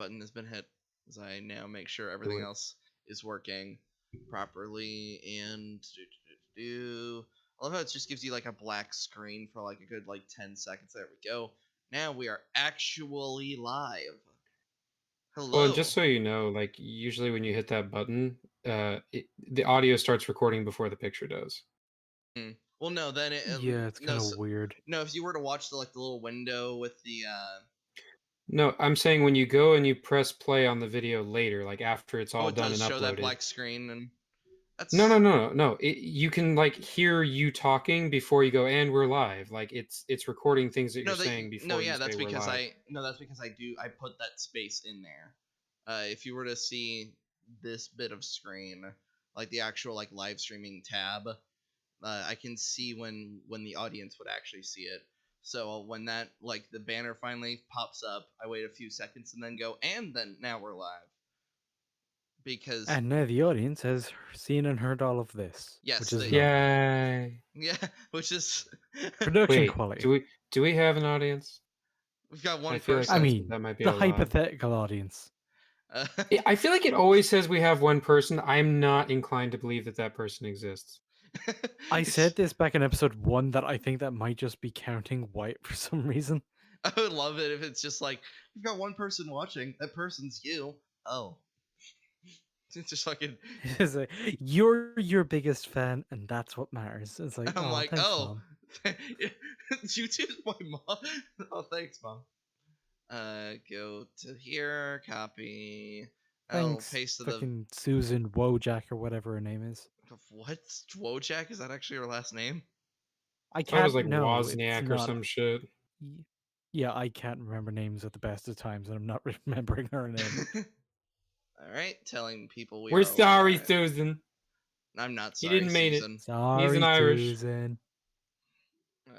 button has been hit, as I now make sure Do everything it. else is working properly. And I love how it just gives you like a black screen for like a good like 10 seconds. There we go. Now we are actually live. Well, and just Hello. so you know, like usually when you hit that button, the audio starts recording before the picture does. Well, no, then Yeah, it's kind of weird. no. If you were to watch the little window with the No, I'm saying when you go and you press play on the video later, like after it's all it done does and show that uploaded. black screen, and No, no, that's no, no, no. You can like hear you talking before you go, and we're live. Like it's recording things that you're saying no, before you yeah, say we're live. that's because I put that space in there. If you were to see this bit of screen, like the actual like live streaming tab, I can see when the audience would actually see it. So when that like the banner finally pops up, I wait a few seconds and then go, and then now we're live. Because And now the audience has seen and heard all of this, yes, which is lovely. Yay! yeah, which is Production Wait, quality. do we have an audience? we've got one I feel like person. I mean, that might be the a lie. hypothetical audience. I feel like it always says we have one person. I'm not inclined to believe that that person exists. I said this back in episode 1 that I think that might just be counting white for some reason. I would love it if it's just like you've got one person watching. That person's you. Oh, it's just fucking. It's like, you're your biggest fan, and that's what matters. It's like, I'm oh, like, thanks, oh, Mom. you too, my mom. Oh, thanks, mom. Go to here, copy. I'll Thanks, paste to fucking Susan Wojak or whatever her name is. what? Wojak? Is that actually her last name? I Thought it was can't like know. It's Wozniak or not. some shit. Yeah, I can't remember names at the best of times, and I'm not remembering her name. All right, telling people we We're are sorry, live. Susan. I'm not He sorry, didn't mean it. Susan. He's an Sorry, Irish. Susan. We're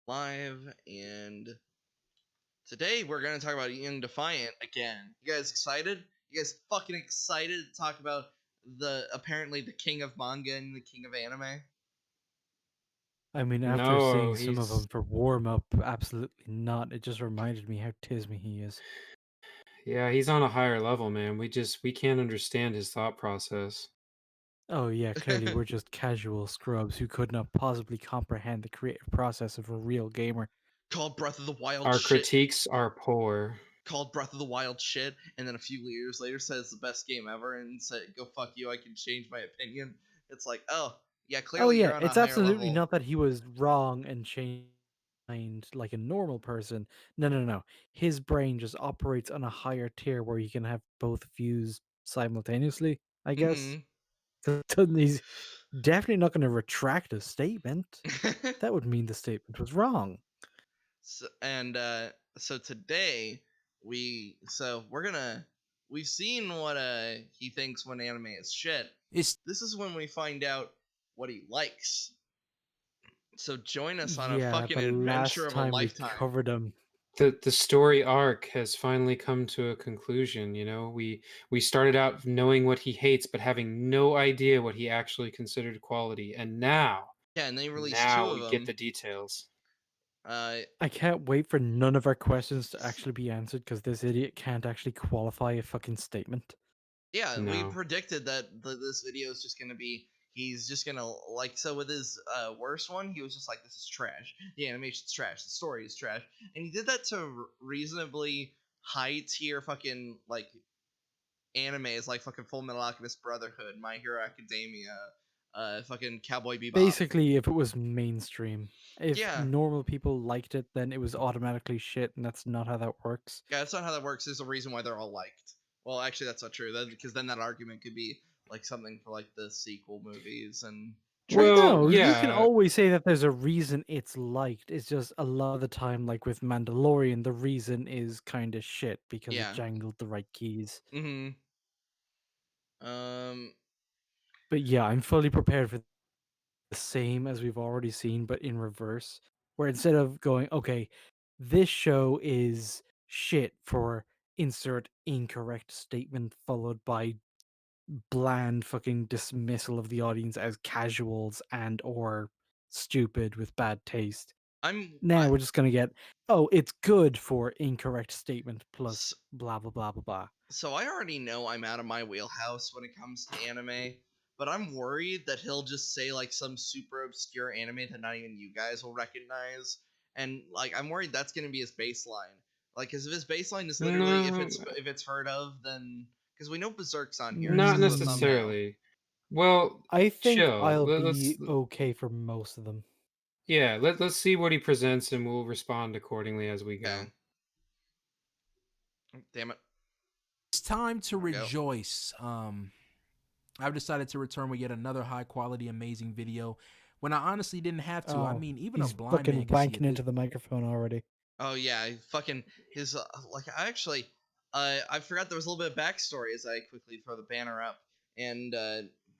live, and today we're gonna talk about Young Defiant again. You guys excited? You guys fucking excited to talk about apparently the king of manga and the king of anime? I mean, after No, seeing some of them he's for warm up, absolutely not. It just reminded me how tismy he is. yeah, he's on a higher level, man. We can't understand his thought process. Oh yeah, clearly we're just casual scrubs who could not possibly comprehend the creative process of a real gamer. Called Breath of the Wild Our shit. critiques are poor. Called Breath of the Wild shit, and then a few years later said it's the best game ever, and said, "Go fuck you, I can change my opinion." It's like, oh yeah, Oh clearly yeah, you're on a it's higher absolutely level. not that he was wrong and changed like a normal person. No, no, no. His brain just operates on a higher tier where you can have both views simultaneously, I guess. So he's definitely not going to retract a statement. That would mean the statement was wrong. So today we've seen what he thinks when anime is shit. This is when we find out what he likes. So join us on a Yeah, fucking the adventure last of a time we lifetime. covered him. The story arc has finally come to a conclusion, you know. We started out knowing what he hates but having no idea what he actually considered quality. And now Yeah, and they released two we of get them. the details. I can't wait for none of our questions to actually be answered because this idiot can't actually qualify a fucking statement. Yeah, we No. predicted that this video is just gonna be. He's just gonna like so with his worst one, he was just like, "This is trash. The animation's trash. The story is trash," and he did that to reasonably high tier fucking like animes like fucking Full Metal Alchemist Brotherhood, My Hero Academia, fucking Cowboy Bebop. Basically, if it was mainstream, if Yeah, normal people liked it, then it was automatically shit, and that's not how that works. yeah, that's not how that works. There's a reason why they're all liked. Well, actually, that's not true. Because then that argument could be like something for like the sequel movies and. Well, No, you can yeah. always say that there's a reason it's liked. It's just a lot of the time, like with Mandalorian, the reason is kind of shit because it Yeah. jangled the right keys. Mm-hmm. But yeah, I'm fully prepared for the same as we've already seen, but in reverse. Where instead of going, okay, this show is shit for insert incorrect statement followed by bland fucking dismissal of the audience as casuals and or stupid with bad taste. Now we're just gonna get, oh, it's good for incorrect statement plus s- blah blah blah blah blah. so I already know I'm out of my wheelhouse when it comes to anime, but I'm worried that he'll just say like some super obscure anime that not even you guys will recognize, and like I'm worried that's gonna be his baseline. Like, because if his baseline is literally No, if it's heard of, then because we know Berserk's on here, it's not in the Mm, thumbnail. necessarily. Well, I think chill. I'll Let's be okay for most of them. yeah, let's see what he presents and we'll respond accordingly as we go. Okay. Damn it. It's time to There we go. rejoice. I've decided to return with yet another high quality, amazing video when I honestly didn't have to. I Oh, mean, even a he's blind man fucking can see wanking it. into the microphone already. Oh yeah, fucking his like I actually I forgot there was a little bit of backstory as I quickly throw the banner up and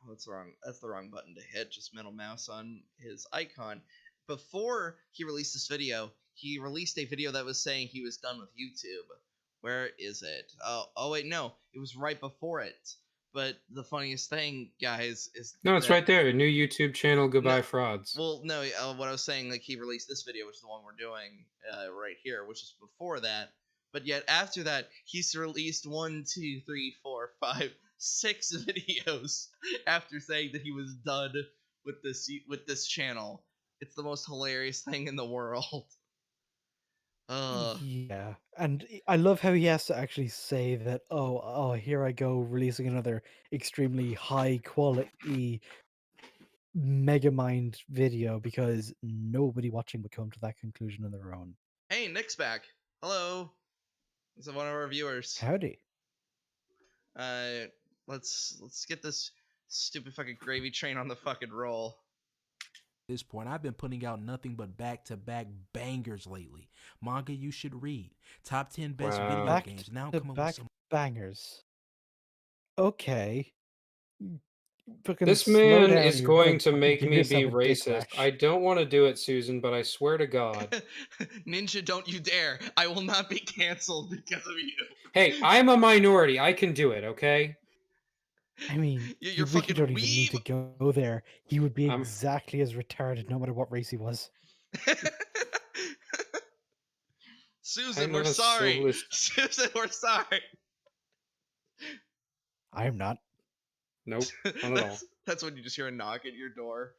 what's wrong? That's the wrong button to hit. Just middle mouse on his icon. Before he released this video, he released a video that was saying he was done with YouTube. Where is it? Oh wait, no, it was right before it. But the funniest thing, guys, is No, it's that right there. New YouTube channel, Goodbye no, Frauds. well, no. What I was saying, like he released this video, which is the one we're doing right here, which is before that. But yet after that, he's released 1, 2, 3, 4, 5, 6 videos after saying that he was done with this channel. It's the most hilarious thing in the world. Yeah, and I love how he has to actually say that. Oh, here I go releasing another extremely high quality Megamind video because nobody watching would come to that conclusion on their own. Hey, Nick's back. Hello. This is one of our viewers. Howdy. Uh, let's get this stupid fucking gravy train on the fucking roll. This point, I've been putting out nothing but back-to-back bangers lately. Manga you should read. Top 10 best Wow. video Back games. Now to coming with back some. bangers. Okay. Fucking This slow man down. is You're gonna going to fucking make give me be yourself a dick racist. rash. I don't want to do it, Susan, but I swear to God. Ninja, don't you dare. I will not be canceled because of you. Hey, I'm a minority. I can do it, okay? I mean, You're you really fucking don't even need to go there. He would be I'm exactly as retarded no matter what race he was. weeb. Susan, I'm we're a sorry. socialist. Susan, we're sorry. I'm not. Nope, not at all. That's when you just hear a knock at your door.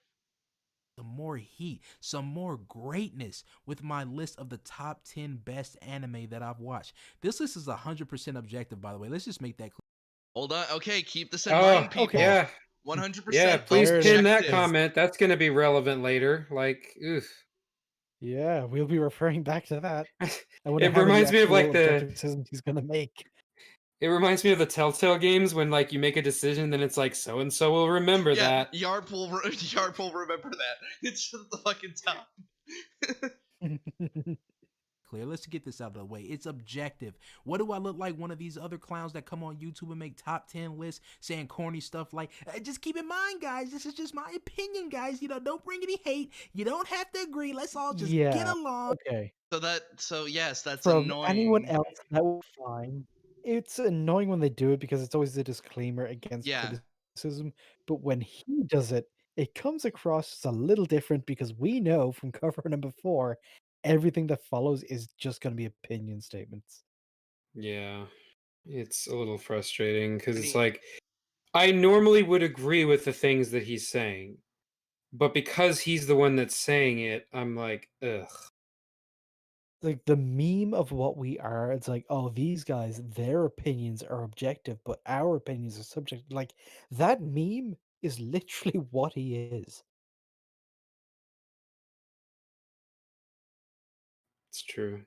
Some more heat, some more greatness with my list of the top 10 best anime that I've watched. This list is 100% objective, by the way. Let's just make that clear. Hold on. Okay, keep this in Oh, mind, people. okay. yeah. 100% Yeah, please There it pin that objective. comment. That's going to be relevant later. Like, oof. Yeah, we'll be referring back to that. I wonder It how many reminds me of actual like objective decisions he's gonna make. it reminds me of the Telltale games when like you make a decision, then it's like so and so will remember Yeah, that. Y.A.R.P will remember that. It's just at the fucking top. Clear. Let's get this out of the way. It's objective. What do I look like? One of these other clowns that come on YouTube and make top 10 lists saying corny stuff like, just keep in mind, guys, this is just my opinion, guys. You know, don't bring any hate. You don't have to agree. Let's all just get Yeah. along. Okay. So yes, that's From annoying. anyone else, that would be fine. It's annoying when they do it because it's always a disclaimer against Yeah. criticism. But when he does it, it comes across as a little different because we know from cover number 4, everything that follows is just going to be opinion statements. Yeah. It's a little frustrating because When it's he- like I normally would agree with the things that he's saying, but because he's the one that's saying it, I'm like, ugh. Like the meme of what we are, it's like, oh, these guys, their opinions are objective, but our opinions are subjective. Like that meme is literally what he is. It's true.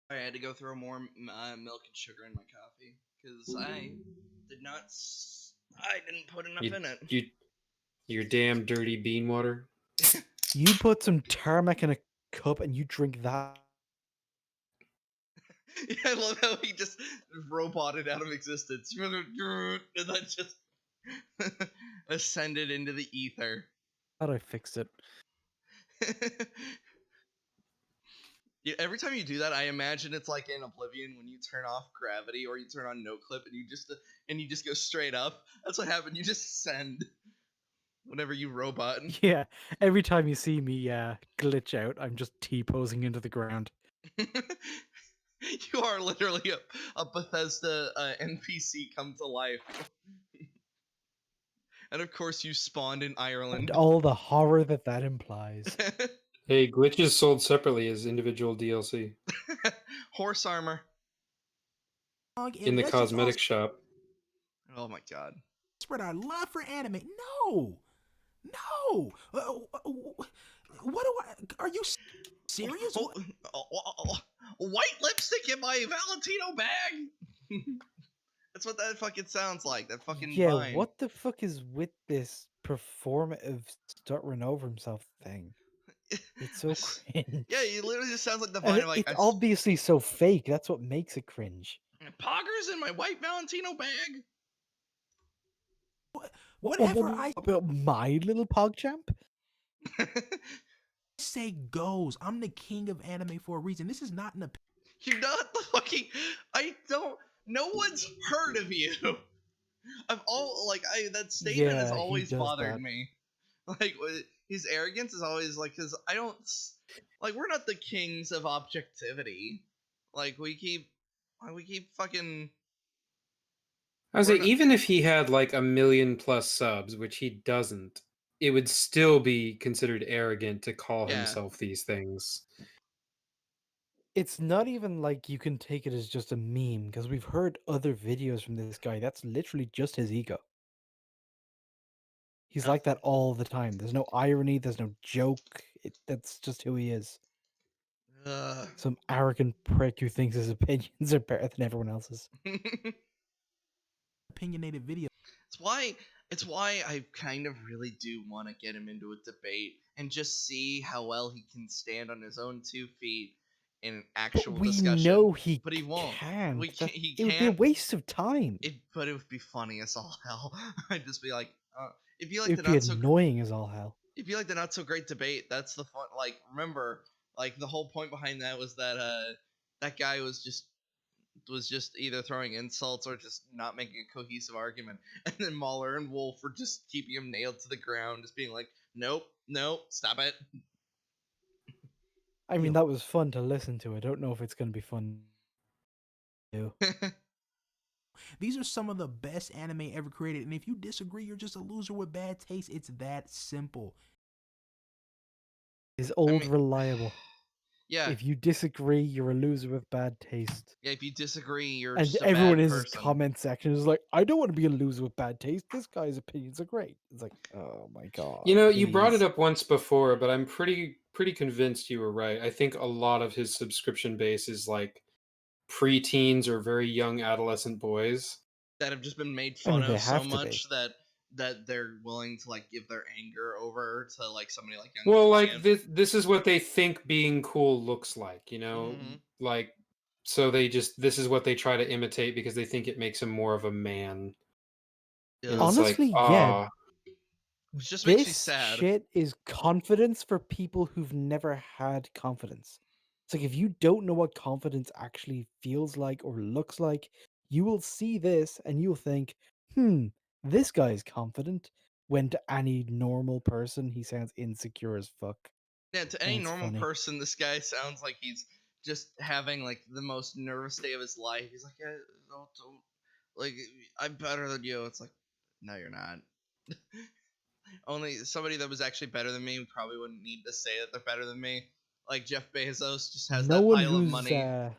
I had to go throw more milk and sugar in my coffee because I didn't put enough You, in it. your damn dirty bean water. You put some tarmac in a cup and you drink that. Yeah, I love how he just roboted out of existence and then just ascended into the ether. How do I fix it? Yeah, every time you do that, I imagine it's like in Oblivion when you turn off gravity or you turn on no clip and you just go straight up. That's what happened. You just ascend. Whenever you robot. Yeah, every time you see me glitch out, I'm just T-posing into the ground. You are literally a Bethesda NPC come to life. And of course you spawned in And Ireland. all the horror that implies. Hey, glitches sold separately as individual DLC Horse armor. in the cosmetic shop. Oh my god. Spread our love for anime. No, no. What do I? Are you serious? White lipstick in my Valentino bag. That's what that fucking sounds like. That fucking Yeah, vine. what the fuck is with this performative stuttering over himself thing? It's so cringe. Yeah, it literally just sounds like the And vine of like it's obviously so fake. That's what makes it cringe. poggers in my white Valentino bag. Whatever I About my little PogChamp? say goes. I'm the king of anime for a reason. This is not an opinion. You're not the fucking. I don't. No one's heard of you. I've all like that statement has Yeah, he always does bothered that. me. Like his arrogance is always like, because I don't like we're not the kings of objectivity. Like we keep fucking. I would We're say, not- even if he had like 1 million plus subs, which he doesn't, it would still be considered arrogant to call Yeah. himself these things. It's not even like you can take it as just a meme, because we've heard other videos from this guy. That's literally just his ego. He's like that all the time. There's no irony, there's no joke. That's just who he is. Ugh. Some arrogant prick who thinks his opinions are better than everyone else's. Opinionated video. It's why I kind of really do want to get him into a debate and just see how well he can stand on his own 2 feet in an actual But we discussion. know he But he won't. can't. We can't. He it would be a can't. waste of time. But it would be funny as all hell. I'd just be like, it'd be It like would the be not so. annoying as all hell. It'd be like the not so great debate. That's the fun. Like remember, like the whole point behind that was that that guy was just either throwing insults or just not making a cohesive argument. And then Mahler and Wolf were just keeping him nailed to the ground, just being like, nope, stop it. I mean, that was fun to listen to. I don't know if it's going to be fun to do. These are some of the best anime ever created, and if you disagree, you're just a loser with bad taste. It's that simple. Is old reliable. Yeah. If you disagree, you're a loser with bad taste. Yeah, if you disagree, you're And just a everyone bad in his person. comment section is like, I don't want to be a loser with bad taste. This guy's opinions are great. It's like, oh my god. You know, you brought it please. up once before, but I'm pretty convinced you were right. I think a lot of his subscription base is like preteens or very young adolescent boys that have just been made fun they of so have to much be. that they're willing to like give their anger over to like somebody like young. Well, like this is what they think being cool looks like, you know? Mhm. Like, so this is what they try to imitate because they think it makes him more of a man. Yeah. And it's Honestly, like, yeah. Which just makes me This sad. shit is confidence for people who've never had confidence. It's like if you don't know what confidence actually feels like or looks like, you will see this and you'll think, this guy's confident. When to any normal person, he sounds insecure as fuck. Yeah, to any normal person, this guy sounds like he's just having like the most nervous day of his life. He's like, yeah, don't, like, I'm better than you. It's like, no, you're not. Only somebody that was actually better than me probably wouldn't need to say that they're better than me. Like Jeff Bezos just has that pile of money.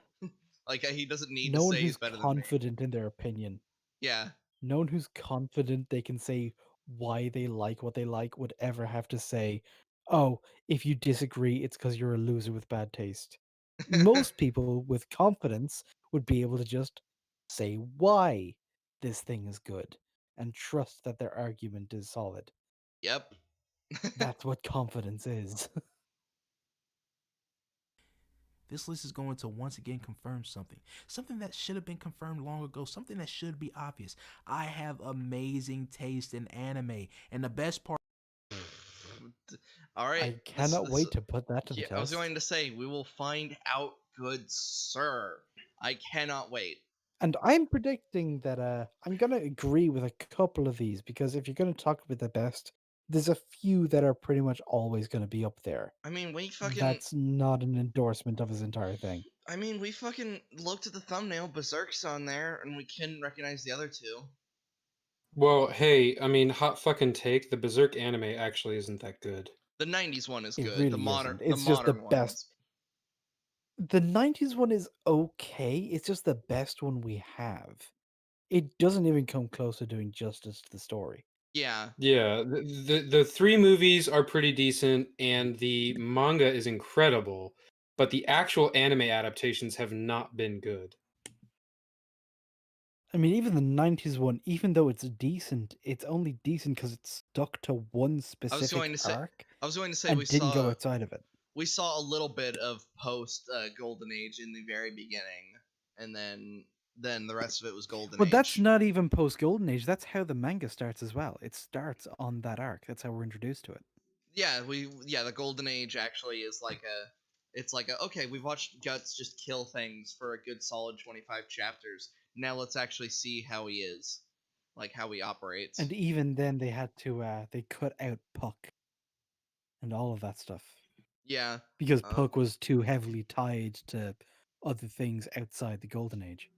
Like he doesn't need to say he's better than me. Confident in their opinion. Yeah. No one who's confident they can say why they like what they like would ever have to say, oh, if you disagree, it's because you're a loser with bad taste. Most people with confidence would be able to just say why this thing is good and trust that their argument is solid. Yep. That's what confidence is. This list is going to once again confirm something. Something that should have been confirmed long ago. Something that should be obvious. I have amazing taste in anime. And the best part... All right. I cannot wait to put that to the test. I was going to say, we will find out, good sir. I cannot wait. And I'm predicting that I'm going to agree with a couple of these, because if you're going to talk about the best, there's a few that are pretty much always going to be up there. I mean, That's not an endorsement of his entire thing. we fucking looked at the thumbnail. Berserk's on there, and we couldn't recognize the other two. Well, hey, I mean, hot fucking take. The Berserk anime actually isn't that good. The '90s one is It good. really isn't. The It's just the modern best. ones. The 90s one is okay. It's just the best one we have. It doesn't even come close to doing justice to the story. Yeah. Yeah, the three movies are pretty decent, and the manga is incredible, but the actual anime adaptations have not been good. I mean, even the 90s one, even though it's decent, it's only decent because it's stuck to one specific arc I was going to say and didn't go outside of it. we saw a little bit of post Golden Age in the very beginning, and then the rest of it was Golden But Age. that's not even post Golden Age. That's how the manga starts as well. It starts on that arc. That's how we're introduced to it. Yeah, the Golden Age actually is like okay, we've watched Guts just kill things for a good solid 25 chapters. Now let's actually see how he is, like how he operates. And even then, they had to they cut out Puck and all of that stuff. Yeah, because Puck was too heavily tied to other things outside the Golden Age.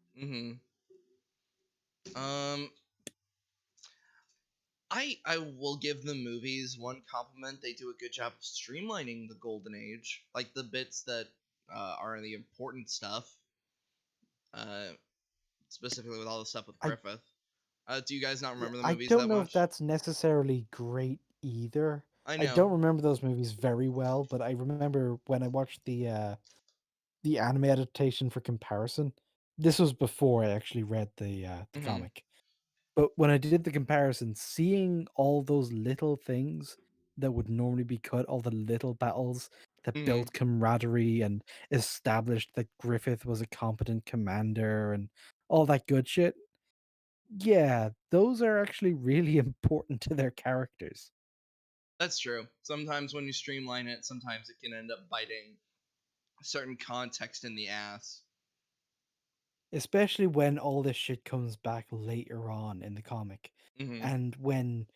I will give the movies one compliment. They do a good job of streamlining the Golden Age, like the bits that are the important stuff. Specifically with all the stuff with Griffith. Do you guys not remember the movies that much? I don't know if that's necessarily great either. I know. I don't remember those movies very well, but I remember when I watched the anime adaptation for comparison. This was before I actually read the comic. But when I did the comparison, seeing all those little things that would normally be cut, all the little battles that built camaraderie and established that Griffith was a competent commander and all that good shit. Yeah, those are actually really important to their characters. That's true. Sometimes when you streamline it, sometimes it can end up biting a certain context in the ass. Especially when all this shit comes back later on in the comic. And when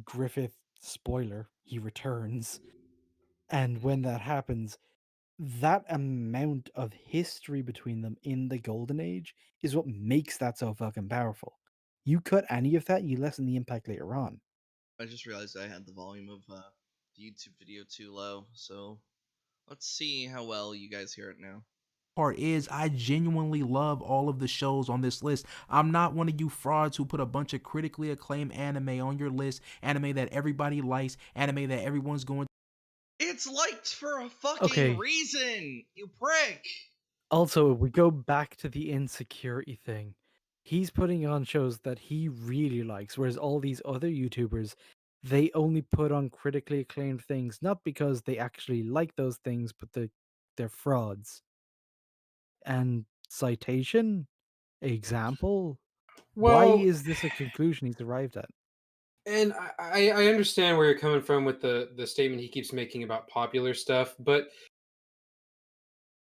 Griffith, spoiler, he returns. And when that happens, that amount of history between them in the Golden Age is what makes that so fucking powerful. You cut any of that, you lessen the impact later on. I just realized I had the volume of the YouTube video too low, so let's see how well you guys hear it now. Part is I genuinely love all of the shows on this list. I'm not one of you frauds who put a bunch of critically acclaimed anime on your list, anime that everybody likes, anime that everyone's going. It's liked for a fucking reason, you prick. Also, if we go back to the insecurity thing, he's putting on shows that he really likes, whereas all these other YouTubers, they only put on critically acclaimed things, not because they actually like those things, but they're frauds. And citation? Example? Why Well, is this a conclusion he's arrived at? and I understand where you're coming from with the statement he keeps making about popular stuff, but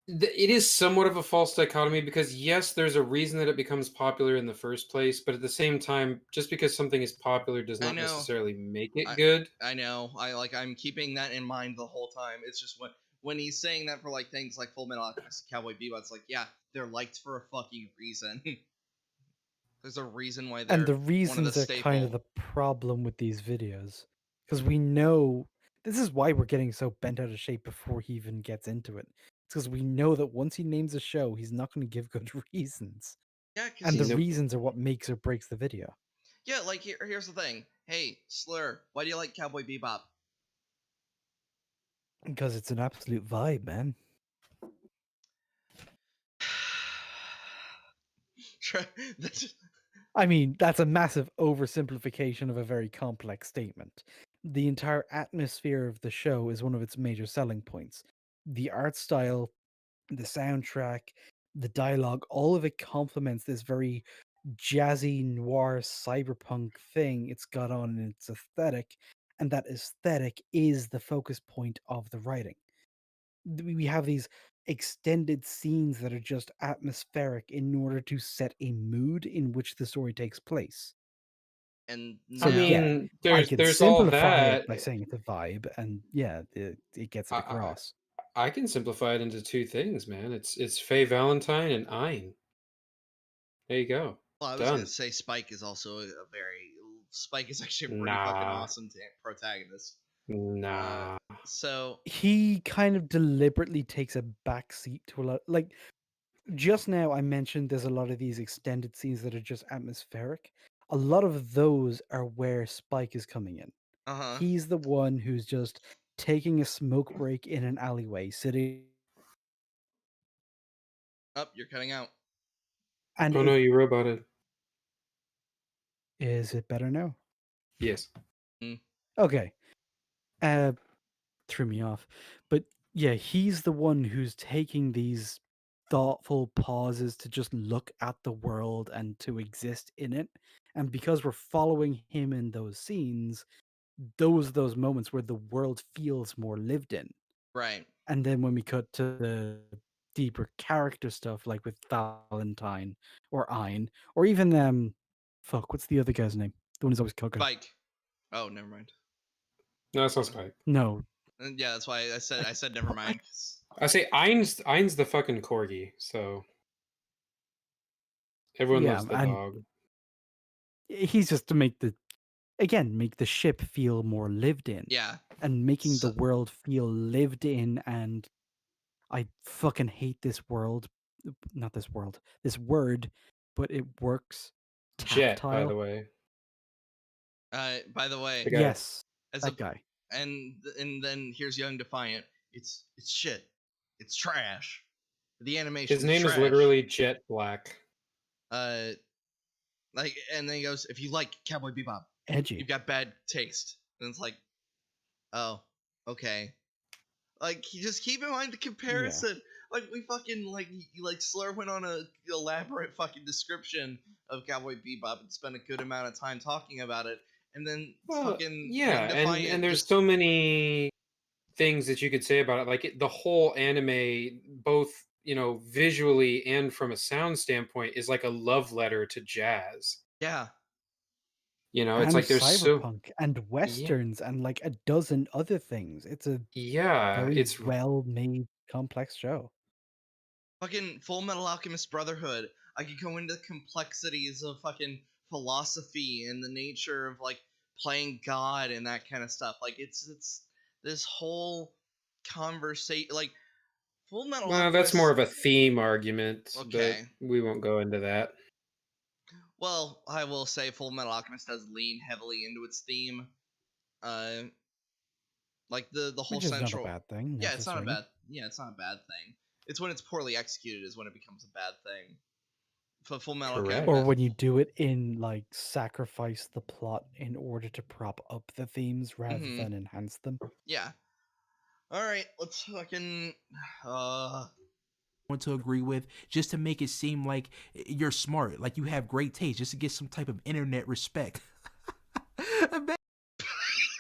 it is somewhat of a false dichotomy because yes, there's a reason that it becomes popular in the first place, but at the same time, just because something is popular does not necessarily make it good. I know. I'm keeping that in mind the whole time. It's just when he's saying that for like things like Full Metal Alchemist, Cowboy Bebop, it's like, yeah, they're liked for a fucking reason. There's a reason why they're And the one of reasons the are kind of staple. the problem with these videos. Because we know this is why we're getting so bent out of shape before he even gets into it. It's because we know that once he names a show, he's not going to give good reasons. Yeah, And the reasons are what makes or breaks the video. Yeah, like here's the thing. Hey, Slur, why do you like Cowboy Bebop? Because it's an absolute vibe, man. I mean, that's a massive oversimplification of a very complex statement. The entire atmosphere of the show is one of its major selling points. The art style, the soundtrack, the dialogue, all of it complements this very jazzy noir cyberpunk thing it's got on in its aesthetic, and that aesthetic is the focus point of the writing. We have these extended scenes that are just atmospheric in order to set a mood in which the story takes place. And So I now, yeah, mean, I can there's all simplify that. it by saying it's a vibe, and yeah, it gets it I, across. I can simplify it into two things, man. It's Faye Valentine and Ein. There you go. well, I was gonna Done. say Spike is also a very Spike is actually a pretty fucking Nah. awesome protagonist. Nah. So He kind of deliberately takes a backseat to a lot. Like just now, I mentioned there's a lot of these extended scenes that are just atmospheric. A lot of those are where Spike is coming in. uh-huh. He's the one who's just taking a smoke break in an alleyway, sitting, Up, you're cutting out. and Oh no, you roboted. is it better now? Yes. Okay. Threw me off. But yeah, he's the one who's taking these thoughtful pauses to just look at the world and to exist in it. And because we're following him in those scenes, those moments where the world feels more lived in. Right. And then when we cut to the deeper character stuff, like with Valentine or Ein, or even fuck, what's the other guy's name? The one who's always cooking. Spike. Oh, never mind. No, it's not Spike. No, And yeah, that's why I said never mind. 'Cause I say Ein's the fucking corgi, so everyone yeah, loves the and dog. he's just to make the ship feel more lived in, yeah. and making the So, world feel lived in. And I fucking hate this world, not this world, this word, but it works. Jet, by the Tactile. way. by the way, The guy. Yes, as that a guy. and then here's Young Defiant. It's shit. It's trash. The His animation's name is trash. literally Jet Black. Like, and then he goes, if you like Cowboy Bebop, Edgy. you've got bad taste. And it's like, oh, okay. Like, you just keep in mind the comparison. Like, we fucking like Slur went on a elaborate fucking description of Cowboy Bebop and spent a good amount of time talking about it, and then Well, fucking yeah, Young Defiant and there's just so many things that you could say about it. Like the whole anime, both visually and from a sound standpoint, is like a love letter to jazz. yeah. It's And like there's so cyberpunk and yeah, westerns and like a dozen other things. It's a yeah, very it's well made, complex show. Fucking Full Metal Alchemist Brotherhood. I could go into the complexities of fucking philosophy and the nature of like playing God and that kind of stuff. Like it's this whole conversation. Like Full Metal well, that's more Alchemist. of a theme argument, but Okay. we won't go into that. Well, I will say Full Metal Alchemist does lean heavily into its theme. Uh, like the whole Which is not a central. bad thing, Yeah, it's not a necessarily. bad. Yeah, it's not a bad thing. It's when it's poorly executed is when it becomes a bad thing. For Full Metal Correct. Or Alchemist. when you do it in like sacrifice the plot in order to prop up the themes rather Mhm. than enhance them. Yeah. All right, let's fucking. Want to agree with, just to make it seem like you're smart, like you have great taste, just to get some type of internet respect.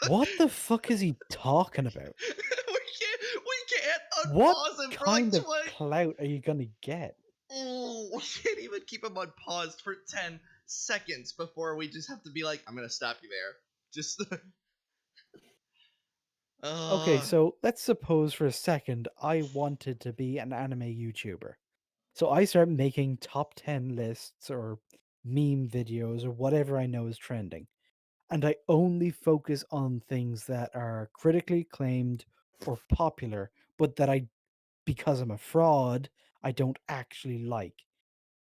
What the fuck is he talking about? we can't unpause What him for kind like of 20. clout are you gonna get? Oh, we can't even keep him unpaused for 10 seconds before we just have to be like, I'm gonna stop you there. Just. Okay, so let's suppose for a second I wanted to be an anime YouTuber. So I start making top 10 lists or meme videos or whatever I know is trending. And I only focus on things that are critically acclaimed or popular, but that because I'm a fraud, I don't actually like.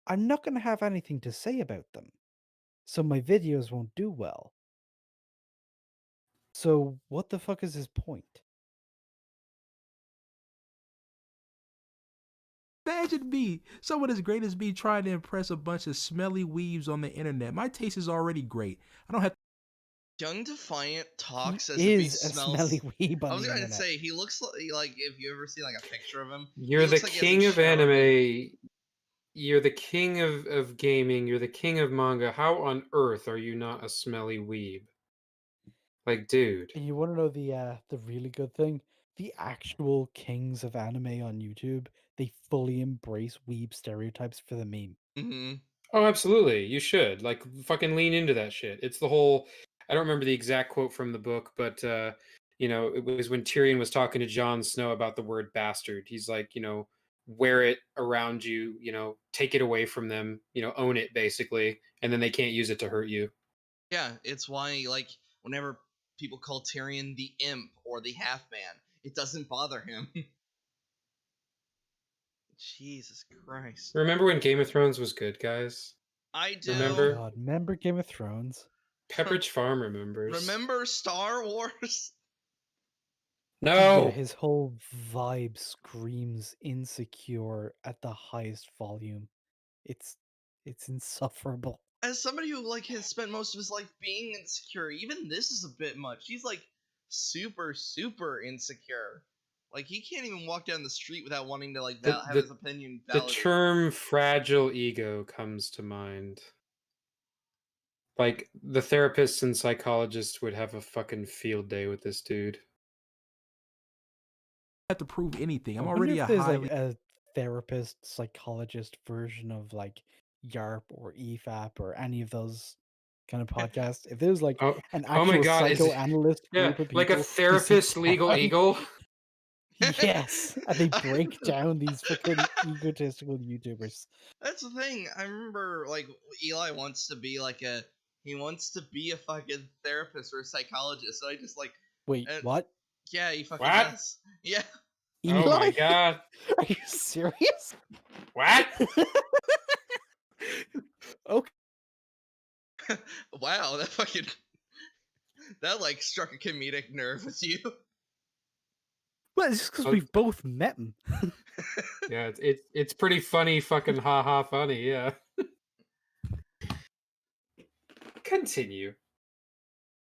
I'm not going to have anything to say about them. So my videos won't do well. So what the fuck is his point? Imagine me, someone as great as me, trying to impress a bunch of smelly weaves on the internet. My taste is already great. I don't have Young Defiant talks He as if he is a smells. smelly weeb I on was the gonna internet. say he looks like if you ever see like a picture of him, You're he the looks like he king hasn't of showered in- anime. You're the king of gaming. You're the king of manga. How on earth are you not a smelly weeb? Like, dude. And you want to know the really good thing? The actual kings of anime on YouTube, they fully embrace weeb stereotypes for the meme. Mhm. Oh, absolutely. You should. Like, fucking lean into that shit. It's the whole. I don't remember the exact quote from the book, but it was when Tyrion was talking to Jon Snow about the word bastard. He's like, wear it around you, take it away from them, own it basically, and then they can't use it to hurt you. Yeah, it's why like whenever people call Tyrion the imp or the half man, it doesn't bother him. Jesus Christ. Remember when Game of Thrones was good, guys? I do. Remember? God, remember Game of Thrones? Pepperidge Farm remembers. Remember Star Wars? Yeah, No. his whole vibe screams insecure at the highest volume. It's insufferable. As somebody who like has spent most of his life being insecure, even this is a bit much. He's like super insecure. Like he can't even walk down the street without wanting to like have his opinion The validated. term fragile ego comes to mind. Like, the therapists and psychologists would have a fucking field day with this dude. Have to prove anything. I'm I wonder already if a there's highly like a therapist, psychologist version of like Y.A.R.P or Y.A.R.P or any of those kind of podcasts. If there's like Oh, an oh my actual god, psychoanalyst yeah, group of like a people who sit therapist legal down- eagle. Yes, and they break down these fucking egotistical YouTubers. That's the thing. I remember like Eli wants to be like he wants to be a fucking therapist or a psychologist. So I just like Wait, uh, what? yeah, he fucking What? does. Yeah. Oh my god. Are you serious? What? Okay. Wow, that like struck a comedic nerve with you. Well, it's just because Oh. we've both met him. Yeah, it's pretty funny, fucking ha funny, yeah. Continue.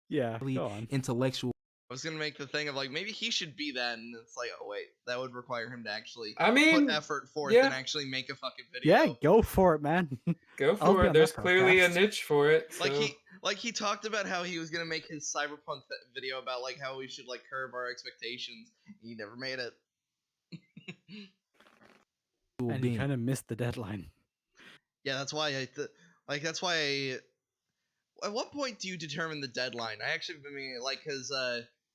Yeah, go on. intellectual. I was gonna make the thing of like maybe he should be that, and it's like, oh wait, that would require him to actually I mean, put effort forth yeah. and actually make a fucking video. Yeah, go for it, man. Go I'll for be it. on There's that clearly a podcast. niche for it. So. Like he talked about how he was gonna make his cyberpunk video about like how we should like curb our expectations. He never made it. And he kind of missed the deadline. Yeah, that's why that's why at what point do you determine the deadline? I actually mean like because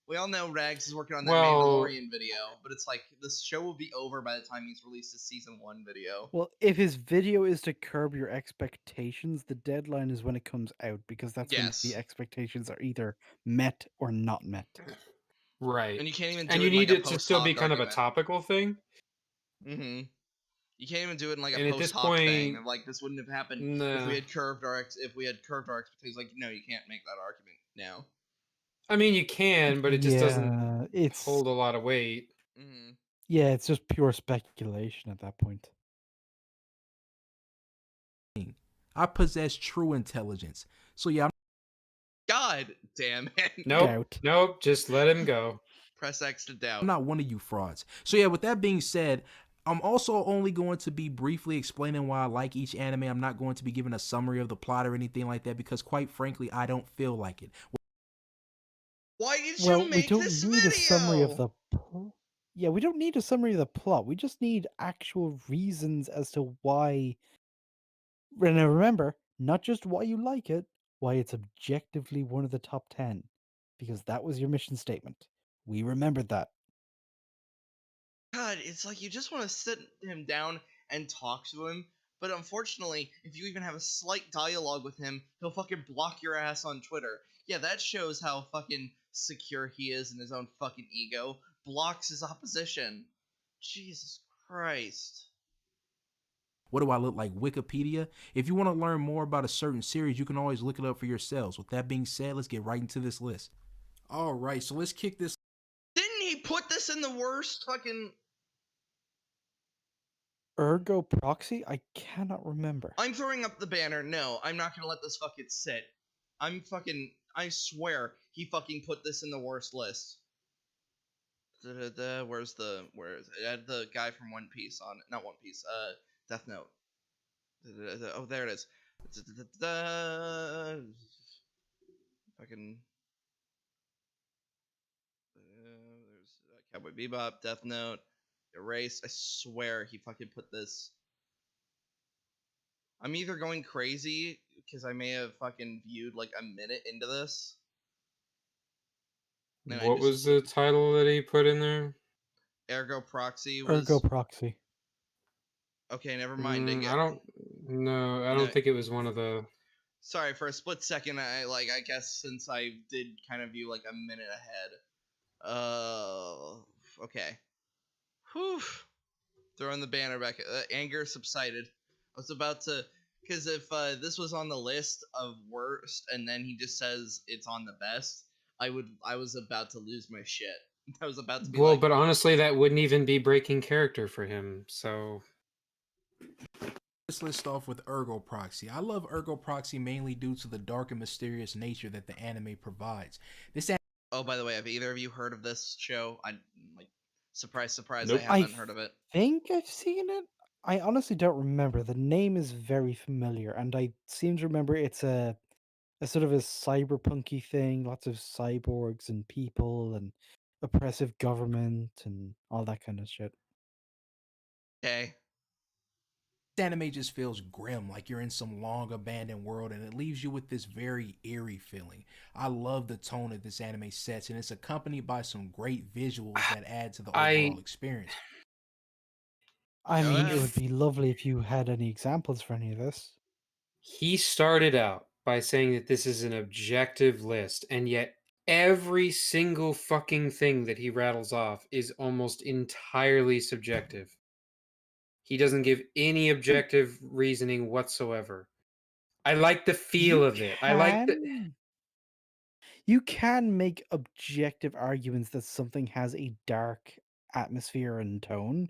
we all know Rags is working on that Mandalorian video, but it's like this show will be over by the time he's released his season 1 video. Well, if his video is to curb your expectations, the deadline is when it comes out, because that's when the expectations are either met or not met. Right. And you can't even do and it you in, need like, it to still be kind of a topical thing. Mm-hmm. You can't even do it in like a And at post this hoc thing point, of like this wouldn't have happened if we had curved our expectations. Like, no, you can't make that argument now. I mean, you can, but it just doesn't it's hold a lot of weight. Mm-hmm. Yeah, it's just pure speculation at that point. I possess true intelligence. So yeah, God damn it. Nope, just let him go. Press X to doubt. I'm not one of you frauds. So yeah, with that being said, I'm also only going to be briefly explaining why I like each anime. I'm not going to be giving a summary of the plot or anything like that because quite frankly, I don't feel like it. Why did you make this video? A summary of the Yeah, we don't need a summary of the plot. We just need actual reasons as to why. And remember, not just why you like it, why it's objectively one of the top 10. Because that was your mission statement. We remembered that. God, it's like you just want to sit him down and talk to him, but unfortunately, if you even have a slight dialogue with him, he'll fucking block your ass on Twitter. Yeah, that shows how fucking secure he is in his own fucking ego. Blocks his opposition. Jesus Christ. What do I look like? Wikipedia? If you want to learn more about a certain series, you can always look it up for yourselves. With that being said, let's get right into this list. All right, so let's kick this. Didn't he put this in the worst fucking... Ergo Proxy? I cannot remember. I'm throwing up the banner. No, I'm not gonna let this fucking sit. I swear, he fucking put this in the worst list. Where is it? It had the guy from One Piece on it. Not One Piece, Death Note. Oh, there it is. Fucking... there's Cowboy Bebop, Death Note, Erased. I swear he fucking put this. I'm either going crazy because I may have fucking viewed like a minute into this. And I What just was the title that he put in there? Ergo Proxy Ergo was proxy. okay. Never mind. I don't. No, I No, don't think it was one of the. sorry for a split second. I guess since I did kind of view like a minute ahead. Okay. Whew. Throwing the banner back. Anger subsided. I was about to, because if this was on the list of worst, and then he just says it's on the best, I was about to lose my shit. I was about to be Well, like, but honestly, that wouldn't even be breaking character for him. So Let's list off with Ergo Proxy. I love Ergo Proxy mainly due to the dark and mysterious nature that the anime provides. This oh, by the way, have either of you heard of this show? I like, surprise, surprise, I Nope. haven't heard of it. think I've seen it. I honestly don't remember. The name is very familiar, and I seem to remember it's a sort of a cyberpunky thing, lots of cyborgs and people and oppressive government and all that kind of shit. Okay. anime just feels grim, like you're in some long abandoned world, and it leaves you with this very eerie feeling. I love the tone that this anime sets, and it's accompanied by some great visuals that add to the I overall experience. I Go mean, it ahead. would be lovely if you had any examples for any of this. he started out by saying that this is an objective list, and yet every single fucking thing that he rattles off is almost entirely subjective. He doesn't give any objective reasoning whatsoever. I like the feel You of it. I like the. you can make objective arguments that something has a dark atmosphere and tone,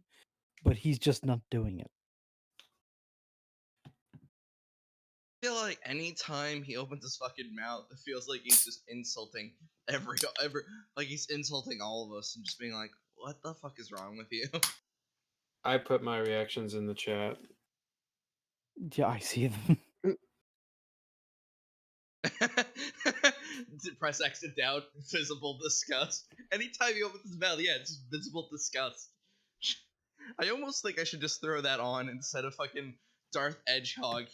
but he's just not doing it. I feel like anytime he opens his fucking mouth, it feels like he's just insulting every like he's insulting all of us and just being like, "What the fuck is wrong with you?" I put my reactions in the chat. Yeah, I see them. Press X to doubt, visible disgust. Anytime he opens his mouth, yeah, it's just visible disgust. I almost think I should just throw that on instead of fucking Darth Edgehog.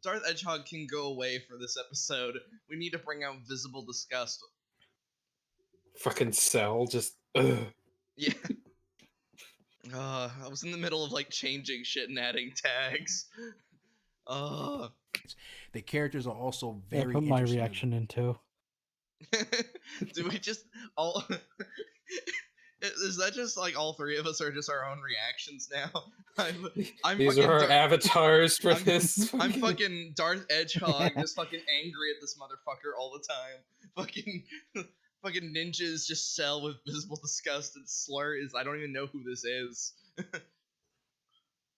Darth Edgehog can go away for this episode. We need to bring out visible disgust. Fucking Cell, just. Ugh. Yeah. I was in the middle of like changing shit and adding tags. The characters are also I very put my interesting. reaction in too. Do we just all? Is that just like all three of us are just our own reactions now? I'm These fucking are our avatars for I'm, this. I'm fucking Darth Edgehog, just fucking angry at this motherfucker all the time. Fucking ninjas just sell with visible disgust, and Slur is I don't even know who this is.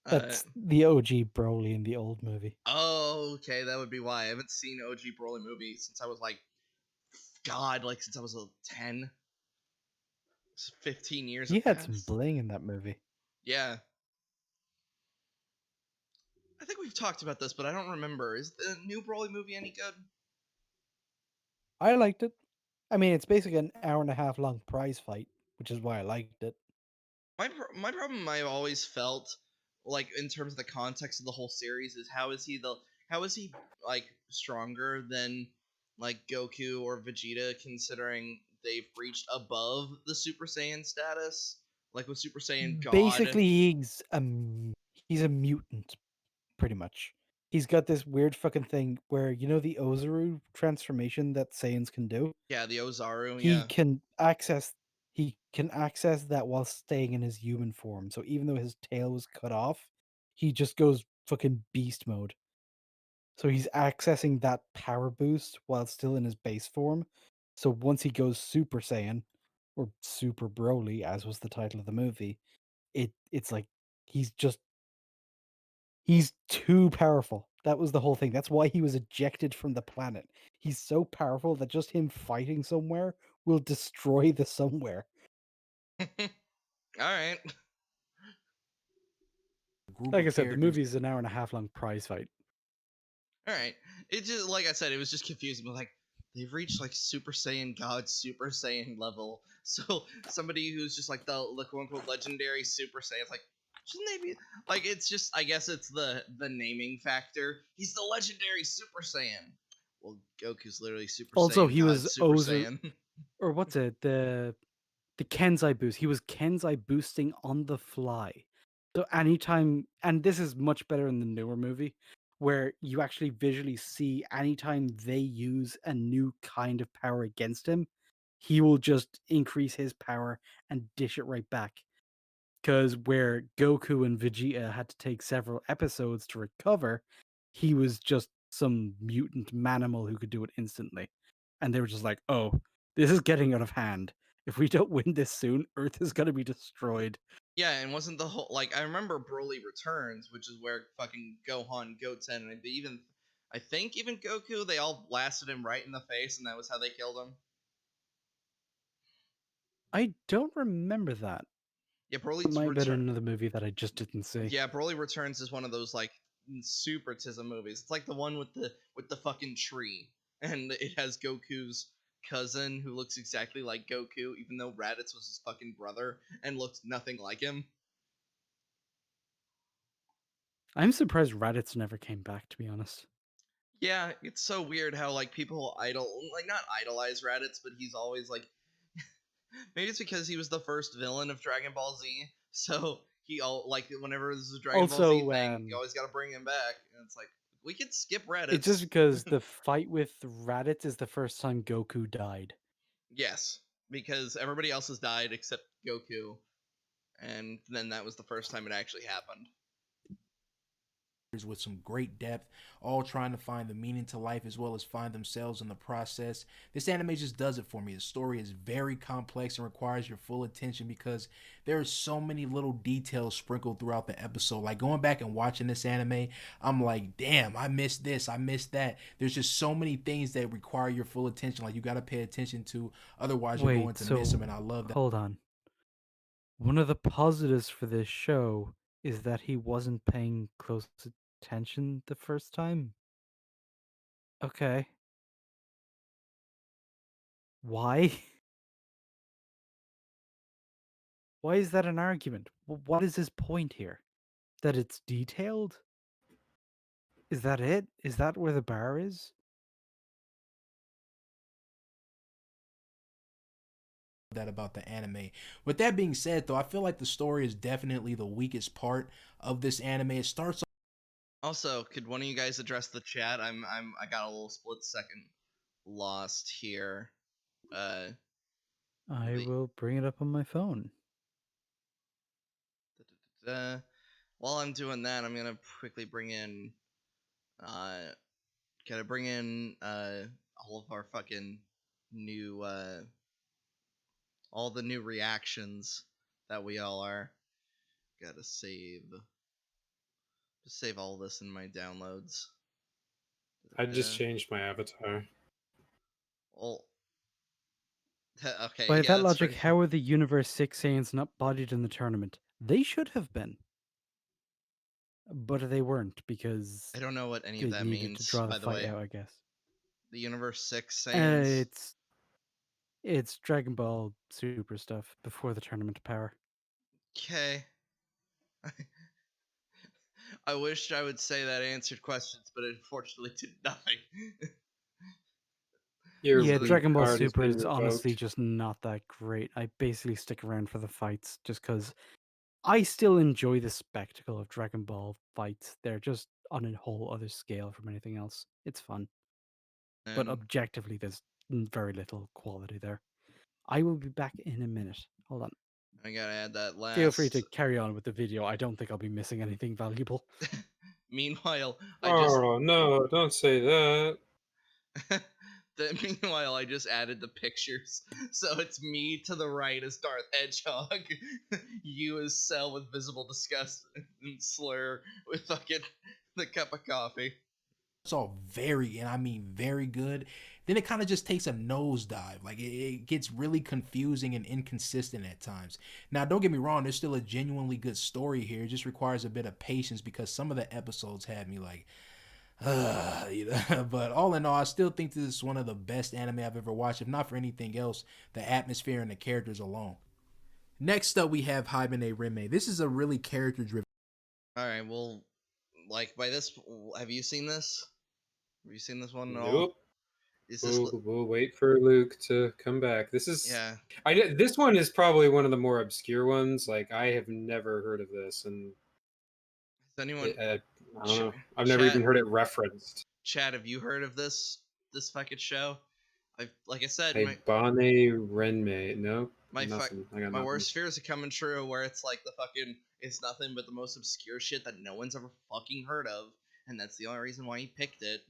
That's the OG Broly in the old movie. Oh, okay, that would be why. I haven't seen OG Broly movie since I was like, since I was 10. 15 years He have had some passed. bling in that movie. Yeah. I think we've talked about this, but I don't remember. Is the new Broly movie any good? I liked it. I mean, it's basically an hour and a half long prize fight, which is why I liked it. My problem I've always felt like in terms of the context of the whole series is how is he like stronger than like Goku or Vegeta considering they've reached above the Super Saiyan status, like with Super Saiyan God. Basically, he's a mutant, pretty much. He's got this weird fucking thing where the Ozaru transformation that Saiyans can do. Yeah, the Ozaru. He Yeah. can access that while staying in his human form. So even though his tail was cut off, he just goes fucking beast mode. So he's accessing that power boost while still in his base form. So once he goes Super Saiyan or Super Broly, as was the title of the movie, it's like he's too powerful. That was the whole thing. That's why he was ejected from the planet. He's so powerful that just him fighting somewhere will destroy the somewhere. All right. Like I said, the movie is an hour and a half long prize fight. All right. It just like I said, it was just confusing. But like they've reached like Super Saiyan God, Super Saiyan level. So somebody who's just like the quote unquote legendary Super Saiyan, it's like Shouldn't they be like? It's just. I guess it's the naming factor. He's the legendary Super Saiyan. Well, Goku's literally Super Also, Saiyan he God was Super Ozu, Saiyan. or what's it? The Kenzai boost. He was Kenzai boosting on the fly. So anytime, and this is much better in the newer movie, where you actually visually see anytime they use a new kind of power against him, he will just increase his power and dish it right back. Because where Goku and Vegeta had to take several episodes to recover, he was just some mutant manimal who could do it instantly. And they were just like, oh, this is getting out of hand. If we don't win this soon, Earth is going to be destroyed. Yeah, and wasn't the whole like I remember Broly Returns, which is where fucking Gohan, Goten, and even I think even Goku, they all blasted him right in the face, and that was how they killed him. I don't remember that. Yeah, It Broly's might have been Return. another movie that I just didn't see. Yeah, Broly Returns is one of those like supertism movies. It's like the one with the fucking tree, and it has Goku's cousin who looks exactly like Goku, even though Raditz was his fucking brother and looked nothing like him. I'm surprised Raditz never came back, to be honest. Yeah, it's so weird how like people not idolize Raditz, but he's always like maybe it's because he was the first villain of Dragon Ball Z, so he all like whenever there's a Dragon Ball Z Also, thing, you always got to bring him back, and it's like we could skip Raditz. it's just because the fight with Raditz is the first time Goku died. Yes, because everybody else has died except Goku, and then that was the first time it actually happened. With some great depth, all trying to find the meaning to life as well as find themselves in the process. This anime just does it for me. The story is very complex and requires your full attention because there are so many little details sprinkled throughout the episode. Like going back and watching this anime, I'm like, damn, I missed this, I missed that. There's just so many things that require your full attention. Like you got to pay attention to, otherwise you're going to miss them. And I love that. Hold on. One of the positives for this show is that he wasn't paying close attention the first time. Okay. Why? Why is that an argument? What is his point here? That it's detailed? Is that it? Is that where the bar is? That about the anime. With that being said, though, I feel like the story is definitely the weakest part of this anime. It starts. Also, could one of you guys address the chat? I got a little split second lost here. I will bring it up on my phone. While I'm doing that, I'm gonna quickly bring in. Gotta bring in all of our fucking new all the new reactions that we all are. Gotta save all this in my downloads. I just changed my avatar. Well, okay. By Yeah, that that's logic, pretty... how are the Universe 6 Saiyans not bodied in the tournament? They should have been. But they weren't because I don't know what any they of that needed means. to draw the By the fight way, out, I guess. the Universe 6 Saiyans. It's Dragon Ball Super stuff before the Tournament of Power. Okay. I wish I would say that answered questions, but it unfortunately did nothing. Yeah, Dragon Ball card has Super been is honestly revoked. just not that great. I basically stick around for the fights just because I still enjoy the spectacle of Dragon Ball fights. They're just on a whole other scale from anything else. It's fun. But And objectively, there's very little quality there. I will be back in a minute. Hold on. I gotta add that last. Feel free to carry on with the video. I don't think I'll be missing anything valuable. Meanwhile, Oh no! Don't say that. Meanwhile, I just added the pictures. So it's me to the right as Darth Hedgehog, you as Cell with visible disgust, and Slur with fucking the cup of coffee. It's all very, and I mean very good. Then it kind of just takes a nosedive. Like it gets really confusing and inconsistent at times. Now, don't get me wrong, there's still a genuinely good story here. It just requires a bit of patience because some of the episodes had me like, you know. But all in all, I still think this is one of the best anime I've ever watched. If not for anything else, the atmosphere and the characters alone. Next up, we have Hibine Renmei. This is a really character-driven. All right, well, like by this, have you seen this? Have you seen this one at all? Nope. Is this? We'll wait for Luke to come back. This is Yeah. This one is probably one of the more obscure ones. Like I have never heard of this, and Has anyone? I don't know. I've never even heard it referenced. Chad, have you heard of this fucking show? Like I said, Hibine Renmei. No, my nothing. I got my nothing. worst fears are coming true, where it's like the fucking it's nothing but the most obscure shit that no one's ever fucking heard of, and that's the only reason why he picked it.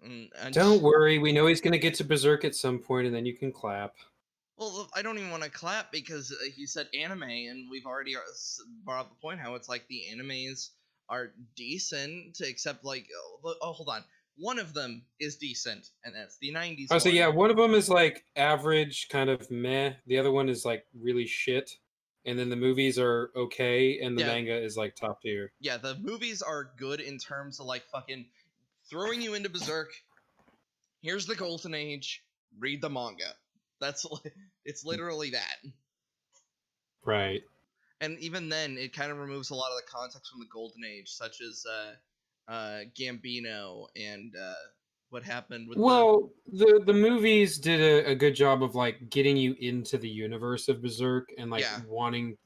And Don't worry, we know he's gonna get to Berserk at some point, and then you can clap. Well, I don't even want to clap because he said anime, and we've already brought up the point how it's like the animes are decent, except like hold on, one of them is decent, and that's the '90s. Oh, so yeah, one of them is like average, kind of meh. The other one is like really shit, and then the movies are okay, and the manga is like top tier. Yeah, the movies are good in terms of like fucking throwing you into Berserk. Here's the Golden Age. Read the manga. It's literally that. Right. And even then, it kind of removes a lot of the context from the Golden Age, such as Gambino and what happened with. The movies did a good job of like getting you into the universe of Berserk and like wanting,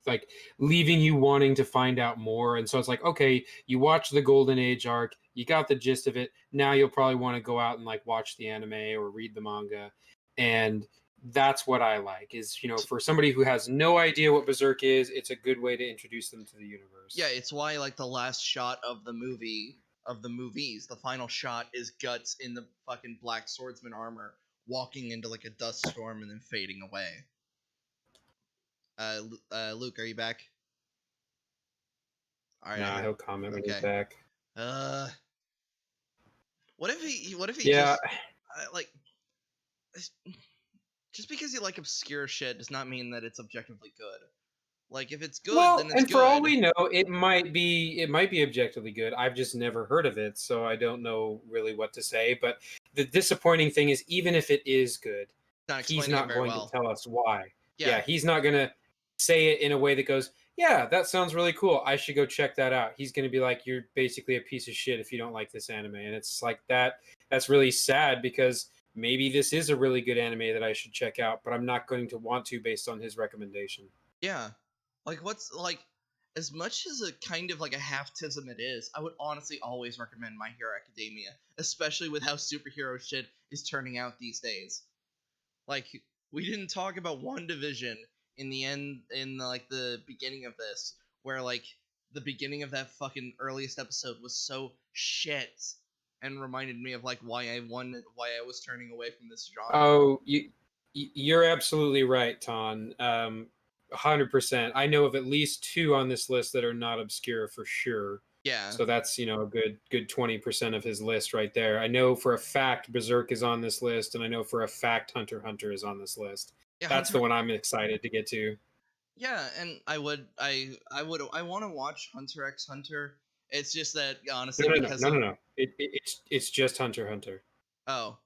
like leaving you wanting to find out more. And so it's like, okay, you watch the Golden Age arc, you got the gist of it. Now you'll probably want to go out and like watch the anime or read the manga, and that's what I like. Is, you know, for somebody who has no idea what Berserk is, it's a good way to introduce them to the universe. Yeah, it's why like the last shot of the movies, the final shot is Guts in the fucking black swordsman armor walking into like a dust storm and then fading away. Luke, are you back? All right. Nah, he'll comment when he's back. What if he just like just because you like obscure shit does not mean that it's objectively good. Like if it's good, then it's good. And for all we know, it might be objectively good. I've just never heard of it, so I don't know really what to say. But the disappointing thing is, even if it is good, he's not going to tell us why. Yeah, he's not going to say it in a way that goes, yeah, that sounds really cool. I should go check that out. He's going to be like, you're basically a piece of shit if you don't like this anime. And it's like that. That's really sad because maybe this is a really good anime that I should check out, but I'm not going to want to based on his recommendation. Yeah. Like, what's, like, as much as a kind of like a half-tism it is, I would honestly always recommend My Hero Academia, especially with how superhero shit is turning out these days. Like, we didn't talk about WandaVision in the end, in like the beginning of this, where like the beginning of that fucking earliest episode was so shit and reminded me of like why I was turning away from this genre. Oh, you're absolutely right, Ton. 100%. I know of at least 2 on this list that are not obscure for sure. Yeah. So that's, you know, a good 20% of his list right there. I know for a fact Berserk is on this list, and I know for a fact Hunter x Hunter is on this list. Yeah, that's the one I'm excited to get to. Yeah, and I want to watch Hunter x Hunter. It's just that honestly, no. It's just Hunter x Hunter. Oh.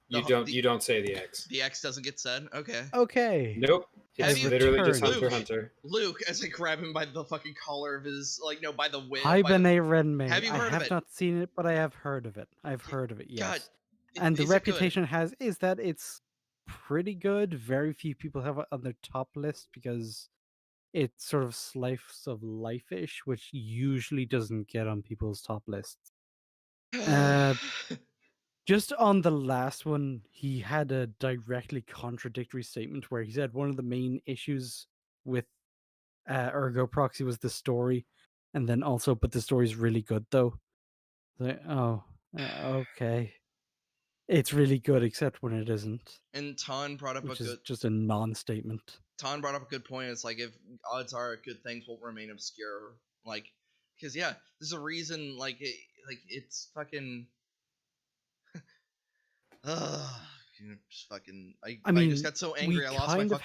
You don't say the X. The X doesn't get said? Okay. Okay. Nope. It's literally just Hunter x Hunter. Luke, as I grab him by the fucking collar of his, like, no, by the whip. Hibine Renmei. Have you heard of it? I have not seen it, but I have heard of it. I've heard of it, yes. God, and the reputation it has is that it's pretty good. Very few people have it on their top list because it's sort of slice of life-ish, which usually doesn't get on people's top lists. Just on the last one, he had a directly contradictory statement where he said one of the main issues with Ergo Proxy was the story, and then also, but the story's really good though. Like, okay. It's really good, except when it isn't. And Ton brought up just a non-statement. Ton brought up a good point. It's like, if odds are good things will remain obscure, like, because yeah, there's a reason. Like, it's fucking. Just fucking. I mean, I just got so angry. I lost my fucking point.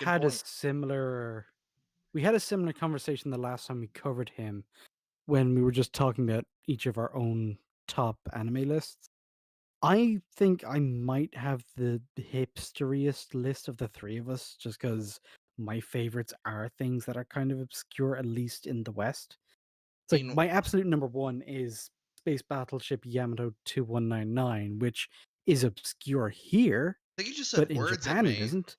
We had a similar conversation the last time we covered him, when we were just talking about each of our own top anime lists. I think I might have the hipsteriest list of the 3 of us, just because my favorites are things that are kind of obscure, at least in the West. It's I like mean, my absolute number one is Space Battleship Yamato 2199, which is obscure here, I think you just but said in words at Japan it me. isn't.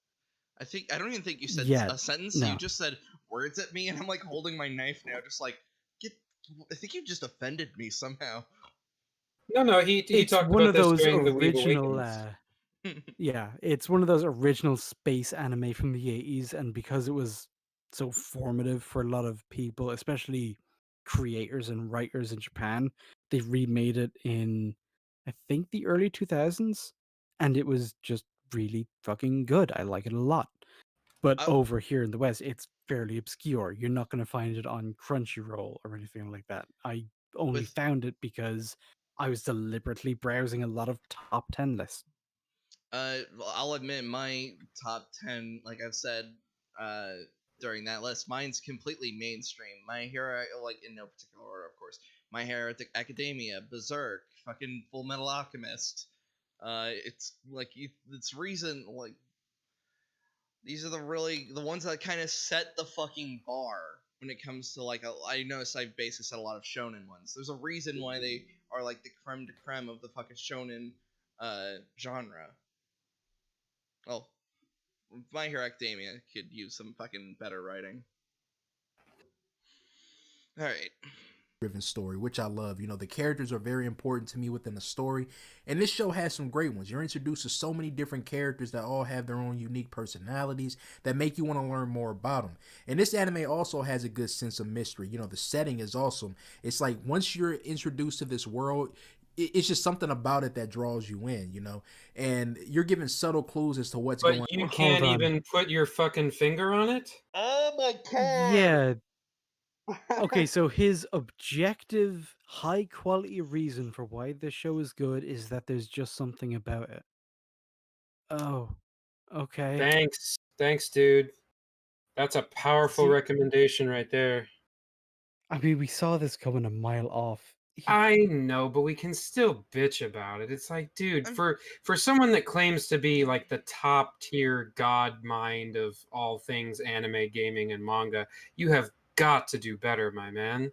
I don't even think you said Yeah, a sentence. You no. just said words at me, and I'm like holding my knife now, just like get. I think you just offended me somehow. No, he It's talked one about of this those during the Weeb original Awakens. yeah, it's one of those original space anime from the 80s, and because it was so formative for a lot of people, especially creators and writers in Japan, they remade it in, I think, the early 2000s, and it was just really fucking good. I like it a lot. But I, over here in the West, it's fairly obscure. You're not going to find it on Crunchyroll or anything like that. I only with found it because I was deliberately browsing a lot of top 10 lists. well, I'll admit my top 10, like I've said uh, during that list, mine's completely mainstream. My Hero, like in no particular order, of course. My Hero Academia, Berserk, fucking Full Metal Alchemist. It's like it's reason like these are the ones that kind of set the fucking bar when it comes to like I noticed I've basically said a lot of shonen ones. There's a reason why they are like the creme de creme of the fucking shonen genre. Well, My Hero Academia could use some fucking better writing. All right. Driven story, which I love. You know, the characters are very important to me within the story, and this show has some great ones. You're introduced to so many different characters that all have their own unique personalities that make you want to learn more about them. And this anime also has a good sense of mystery. You know, the setting is awesome. It's like once you're introduced to this world, it's just something about it that draws you in, you know, and you're given subtle clues as to what's going on. But you Hold can't on. even put your fucking finger on it? Oh my Yeah. god. Okay, so his objective, high quality reason for why this show is good is that there's just something about it. Oh, okay. Thanks, dude. That's a powerful See, recommendation right there. I mean, we saw this coming a mile off. I know, but we can still bitch about it. It's like, dude, I'm, for someone that claims to be like the top tier god mind of all things anime, gaming, and manga, you have got to do better, my man.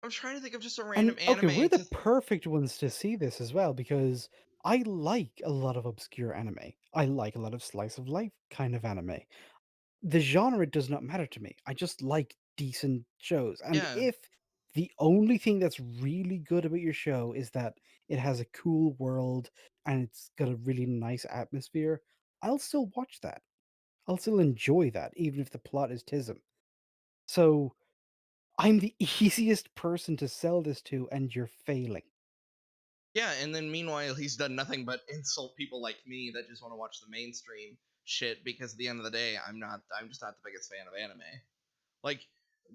I'm trying to think of just a And random okay, we're anime the to. perfect ones to see this as well because I like a lot of obscure anime. I like a lot of slice of life kind of anime. The genre does not matter to me. I just like decent shows. And Yeah. if the only thing that's really good about your show is that it has a cool world and it's got a really nice atmosphere, I'll still watch that. I'll still enjoy that, even if the plot is tism. So I'm the easiest person to sell this to, and you're failing. Yeah, and then meanwhile he's done nothing but insult people like me that just want to watch the mainstream shit because at the end of the day I'm just not the biggest fan of anime.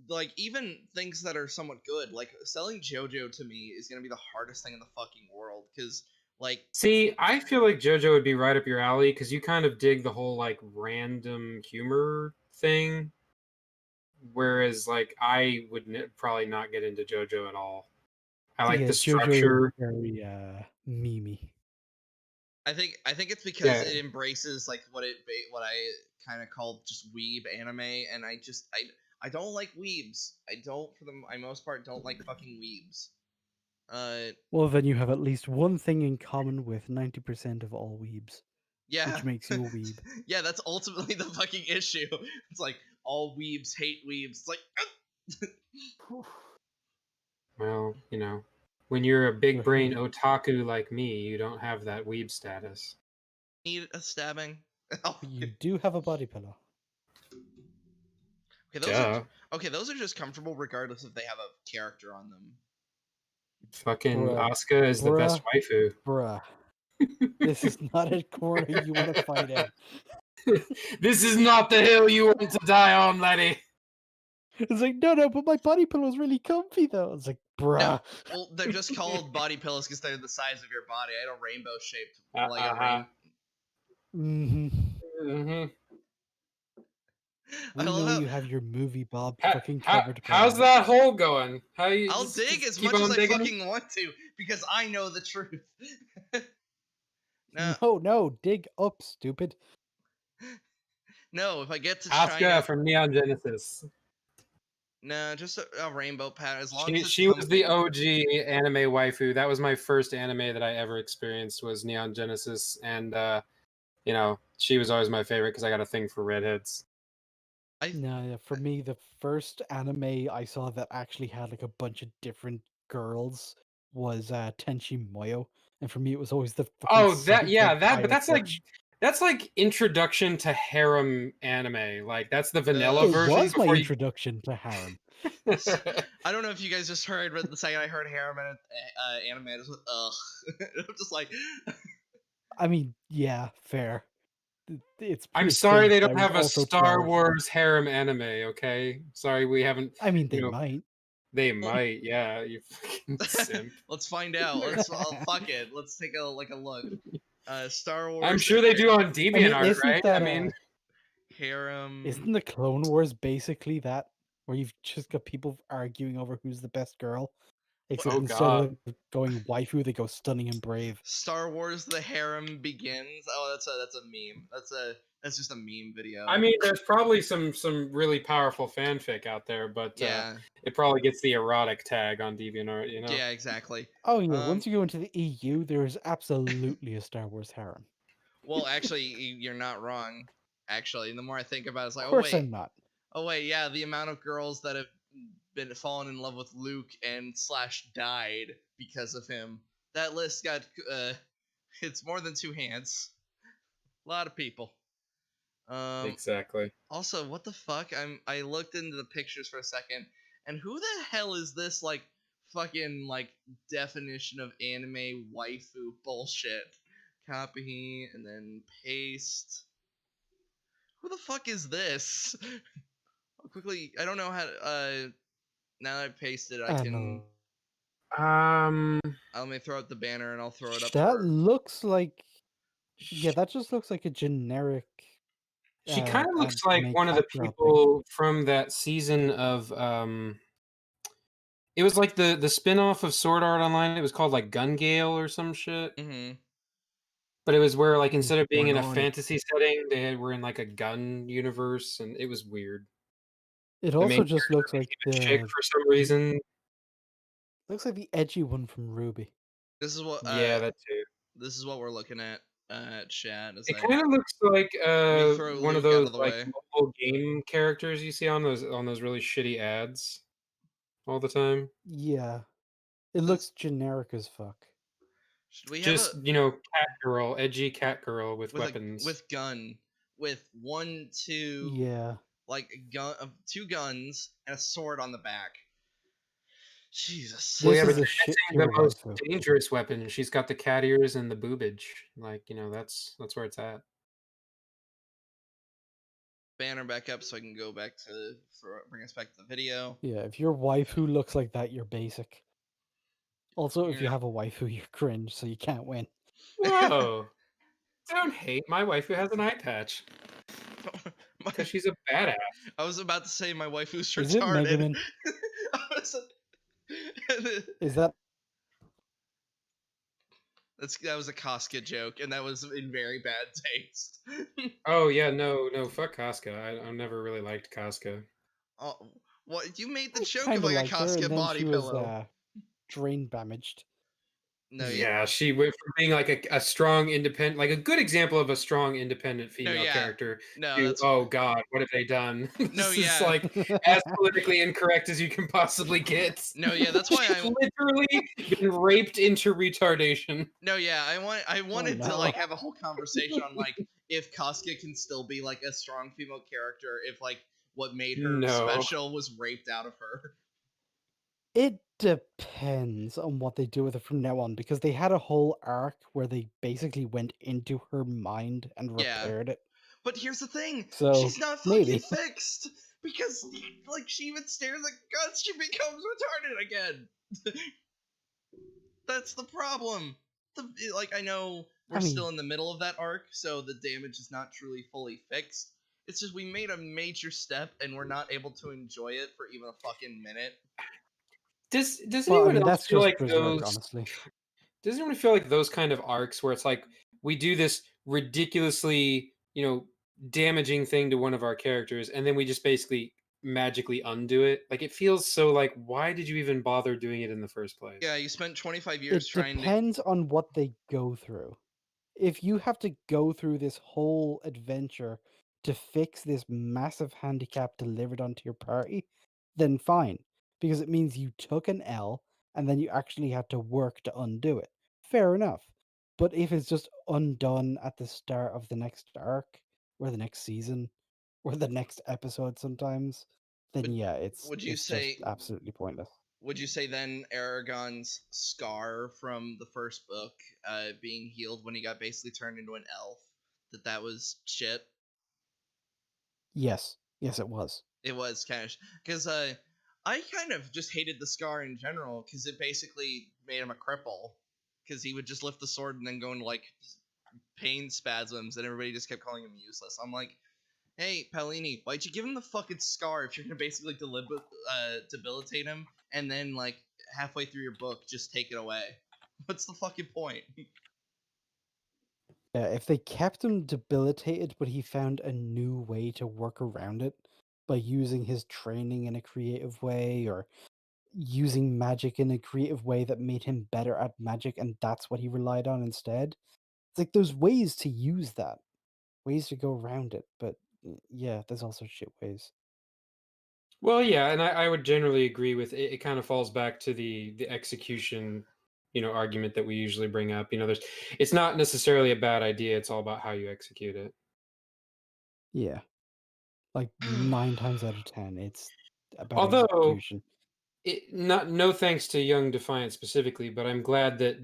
Like even things that are somewhat good, like selling JoJo to me is gonna be the hardest thing in the fucking world because like See, I feel like JoJo would be right up your alley because you kind of dig the whole like random humor thing, whereas like I would probably not get into JoJo at all. I like Yeah, the JoJo is structure. very memey. I think it's because Yeah. it embraces like what I kind of call just weeb anime, and I don't like weebs. I don't for the most part don't like fucking weebs. Well, then you have at least one thing in common with 90% of all weebs, Yeah, which makes you a weeb. yeah, that's ultimately the fucking issue. It's like all weebs hate weebs. It's like Well, you know, when you're a big brain Right. otaku like me, you don't have that weeb status. need a stabbing. Oh, But you do have a body pillow. okay, Duh. those are just comfortable regardless if they have a character on them. Fucking Bruh. Asuka is the best waifu. Bruh. This is not a corner you want to fight in. This is not the hill you want to die on, laddie. It's like, no, but my body pillow is really comfy though. It's like, No, bruh. well, they're just called body pillows because they're the size of your body. I had a rainbow shaped, like a Uh-huh. rain. hmm Mm-hmm. I We love know how you have your movie Bob How, fucking covered, how's pal. that hole going? How you I'll just dig as keep much as on I digging? fucking want to because I know the truth. No, No, dig up, stupid. No, if I get to Asuka China, from Neon Genesis. no, just a rainbow pattern. As long as it's She was the comfy. OG anime waifu. That was my first anime that I ever experienced was Neon Genesis, and she was always my favorite because I got a thing for redheads. No, yeah, for me, the first anime I saw that actually had like a bunch of different girls was Tenchi Muyo, and for me, it was always the fucking Oh, same but pirate bitch. that's like introduction to harem anime. Like that's the vanilla It version was my before you. introduction to harem. I don't know if you guys just heard, but the second I heard harem anime, I just went, ugh. I'm just like, I mean, yeah, fair. It's I'm pretty sorry cringe, they but I don't was have a also Star 12. Wars harem anime. Okay, sorry we haven't. I mean, they You know, might. they might. Yeah, you fucking simp. let's find out. Fuck it. Let's take a look. Star Wars. I'm sure they do on I mean, DeviantArt, right? I mean, harem. isn't the Clone Wars basically that, where you've just got people arguing over who's the best girl? Except oh instead god. of going waifu, they go stunning and brave. Star Wars: The Harem Begins. Oh, that's a meme. That's just a meme video. I mean, there's probably some really powerful fanfic out there, but yeah, it probably gets the erotic tag on DeviantArt, you know? yeah, exactly. Oh yeah, once you go into the EU, there is absolutely a Star Wars harem. Well, actually, you're not wrong. Actually, the more I think about it, it's like, Of course I'm not. oh wait, yeah, the amount of girls that have been fallen in love with Luke and / died because of him. That list got it's more than two hands. A lot of people. Exactly. Also, what the fuck? I looked into the pictures for a second, and who the hell is this like fucking like definition of anime waifu bullshit? Copy and then paste. Who the fuck is this? Quickly, I don't know how to, now that I pasted it, I can let me throw out the banner and I'll throw it up. That looks like, yeah, that just looks like a generic. She kind of looks like anime one of the cat girl thing. people from that season of it was like the spin-off of Sword Art Online. It was called like Gun Gale or some shit. Mm-hmm. But it was where like instead of being in a Bernard. fantasy setting, were in like a gun universe, and it was weird. It also just looks like chick the for some reason. looks like the edgy one from Ruby. This is what Yeah, that too. this is what we're looking at chat. It kind of looks like throw one of Luke out those of the like way. mobile game characters you see on those really shitty ads all the time. Yeah, it looks generic as fuck. Should we Just have cat girl, edgy cat girl with weapons, with gun, with 1, 2, Yeah, like a gun, 2 guns and a sword on the back. Jesus. this yeah, is but a shit the tier most waifu. dangerous weapon. She's got the cat ears and the boobage. Like that's where it's at. Banner back up so I can go back to bring us back to the video. Yeah, if your waifu looks like that, you're basic. Also, if you Yeah. have a waifu, you're cringe, so you can't win. Whoa! Don't hate my wife who has an eye patch because she's a badass. I was about to say my waifu's Is it retarded. Megaman? Is that? That was a Casca joke, and that was in very bad taste. Oh yeah, no, fuck Casca. I never really liked Casca. Oh, what you made the I joke kinda of like a liked her, Casca and then body she was pillow. drain damaged. No, Yeah, she went from being like a strong independent, like a good example of a strong independent female character. No, to, that's oh god, what have they done? No, This yeah. is like as politically incorrect as you can possibly get. No, yeah, that's why She's literally been raped into retardation. No, yeah, I wanted to no. like have a whole conversation on like if Casca can still be like a strong female character if like what made her No. special was raped out of her. It depends on what they do with it from now on, because they had a whole arc where they basically went into her mind and Yeah. repaired it. But here's the thing, So, she's not fucking maybe. fixed because like she even stares at guns, she becomes retarded again. That's the problem. Like I know we're still in the middle of that arc, so the damage is not truly fully fixed. It's just we made a major step and we're not able to enjoy it for even a fucking minute. Does Well, I anyone mean, else that's feel just like Berserk, those? honestly. Does anyone feel like those kind of arcs where it's like we do this ridiculously, damaging thing to one of our characters, and then we just basically magically undo it. Like it feels so like, why did you even bother doing it in the first place? Yeah, you spent 25 years It trying to. depends on what they go through. If you have to go through this whole adventure to fix this massive handicap delivered onto your party, then fine, because it means you took an L and then you actually had to work to undo it. Fair enough. But if it's just undone at the start of the next arc, or the next season, or the next episode sometimes, then Would, yeah, it's would you just say? absolutely pointless. Would you say then Aragon's scar from the first book, being healed when he got basically turned into an elf, that was shit? Yes. Yes, it was. It was kind of because I kind of just hated the scar in general because it basically made him a cripple because he would just lift the sword and then go into like pain spasms and everybody just kept calling him useless. I'm like, hey Palini, why'd you give him the fucking scar if you're gonna basically debilitate him and then like halfway through your book just take it away? What's the fucking point? Yeah, if they kept him debilitated, but he found a new way to work around it by using his training in a creative way or using magic in a creative way that made him better at magic, and that's what he relied on instead. It's like there's ways to use that, ways to go around it, but yeah, there's also shit ways. Well, yeah, and I would generally agree with it. It kind of falls back to the execution, argument that we usually bring up. It's not necessarily a bad idea. It's all about how you execute it. Yeah, like 9 times out of 10, it's about Although execution. no thanks to Young Defiant specifically, but I'm glad that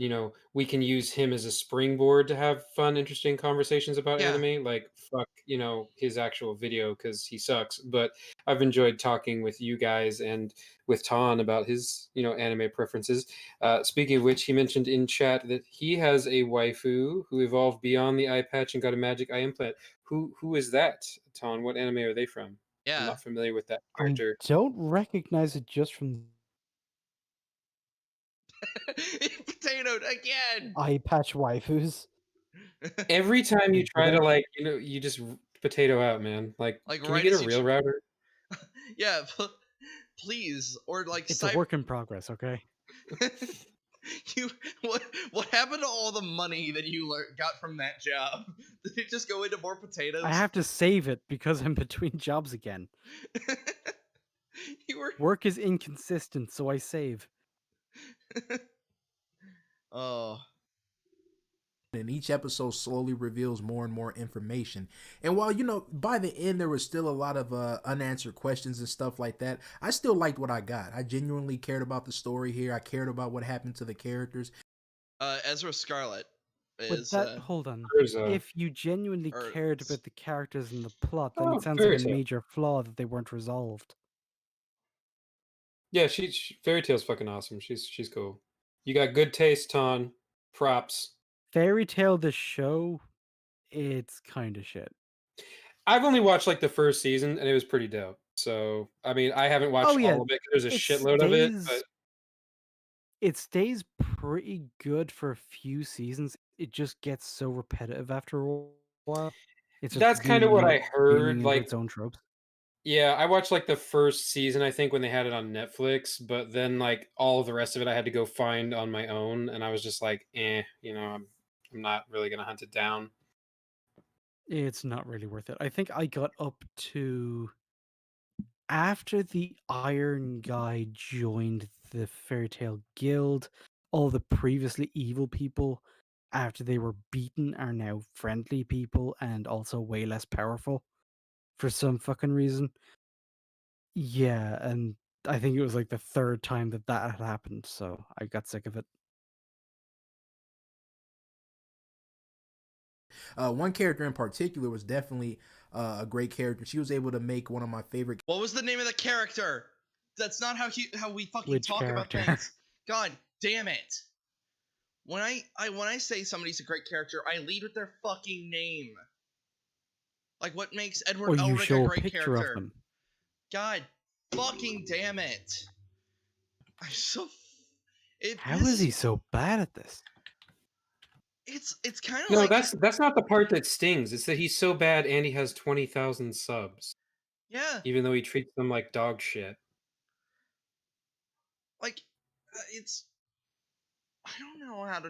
we can use him as a springboard to have fun, interesting conversations about Yeah. anime. Like fuck, his actual video because he sucks. But I've enjoyed talking with you guys and with Ton about his anime preferences. Speaking of which, he mentioned in chat that he has a waifu who evolved beyond the eye patch and got a magic eye implant. Who is that, Ton? What anime are they from? I'm Yeah. not familiar with that I character. don't recognize it just from Potatoed again. eye patch waifus. Every time you Do try to they? you just potato out, man. Like, Like can we right get a as you real router? yeah, please, or like It's a work in progress, okay? you what happened to all the money that you got from that job? Did it just go into more potatoes? I have to save it because I'm between jobs again. You were Work is inconsistent, so I save. oh. And each episode slowly reveals more and more information. And while, by the end there was still a lot of unanswered questions and stuff like that, I still liked what I got. I genuinely cared about the story here. I cared about what happened to the characters. Ezra Scarlet But is that, hold on. Urza. If you genuinely or- cared about the characters and the plot, then Oh, it sounds Fairy like a Tail. major flaw that they weren't resolved. Yeah, Fairy Tail's fucking awesome. She's cool. You got good taste, Ton. Props. Fairy Tail, the show, it's kind of shit. I've only watched like the first season, and it was pretty dope. So, I mean, I haven't watched Oh yeah, all of it. 'Cause there's a it shitload of it, but stays. It stays pretty good for a few seasons. It just gets so repetitive after a while. It's just that's kind of what I leaning heard. into Like, its own tropes. yeah, I watched like the first season, I think, when they had it on Netflix, but then like all of the rest of it I had to go find on my own, and I was just like, I'm not really gonna hunt it down. It's not really worth it. I think I got up to after the Iron Guy joined the Fairy Tale Guild, all the previously evil people, after they were beaten, are now friendly people and also way less powerful for some fucking reason. Yeah, and I think it was like the third time that had happened, so I got sick of it. One character in particular was definitely a great character. She was able to make one of my favorite. What was the name of the character? That's not how we fucking Which talk about character? things. God damn it. When I say somebody's a great character, I lead with their fucking name. Like what makes Or Edward you Elric show a a great picture character? of them. God fucking damn it. I'm so it How is he pisses- so bad at this? it's kind of No, like that's not the part that stings. It's that he's so bad and he has 20,000 subs, yeah, even though he treats them like dog shit. like it's I don't know how to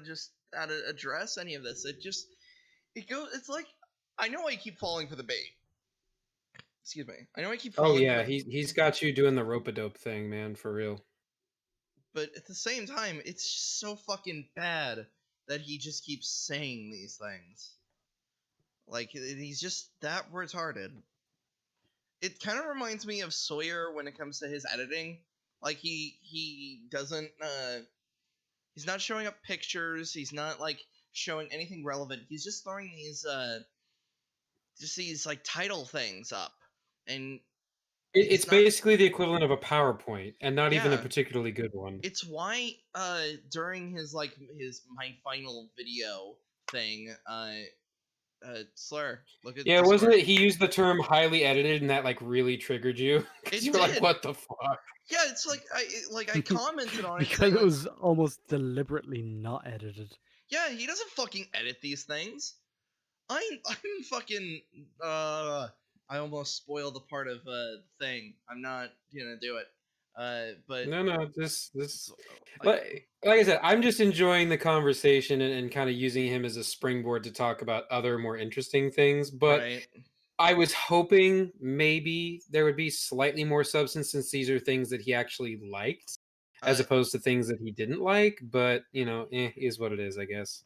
address any of this. It goes. It's like I know I keep falling for the bait. Excuse me. I know I keep Oh falling for yeah, the he's got you doing the rope-a-dope thing, man, for real. but at the same time, it's so fucking bad that he just keeps saying these things. Like he's just that retarded. It kind of reminds me of Sawyer when it comes to his editing. Like he doesn't he's not showing up pictures. He's not like showing anything relevant. He's just throwing these like title things up, and It's it's not. basically the equivalent of a PowerPoint, and not even a Yeah, particularly good one. it's why during his my final video thing slur look at Yeah, wasn't Discord. it? He used the term highly edited, and that like really triggered you because It you were like, did. "What the fuck?" Yeah, it's like I commented on it Because saying it like, was almost deliberately not edited. yeah, he doesn't fucking edit these things. I'm fucking I almost spoiled the part of thing. I'm not gonna do it. But No, this it's, like like I said, I'm just enjoying the conversation and kind of using him as a springboard to talk about other more interesting things. But right. I was hoping maybe there would be slightly more substance since these are things that he actually liked, as Uh, opposed to things that he didn't like. But is what it is, I guess.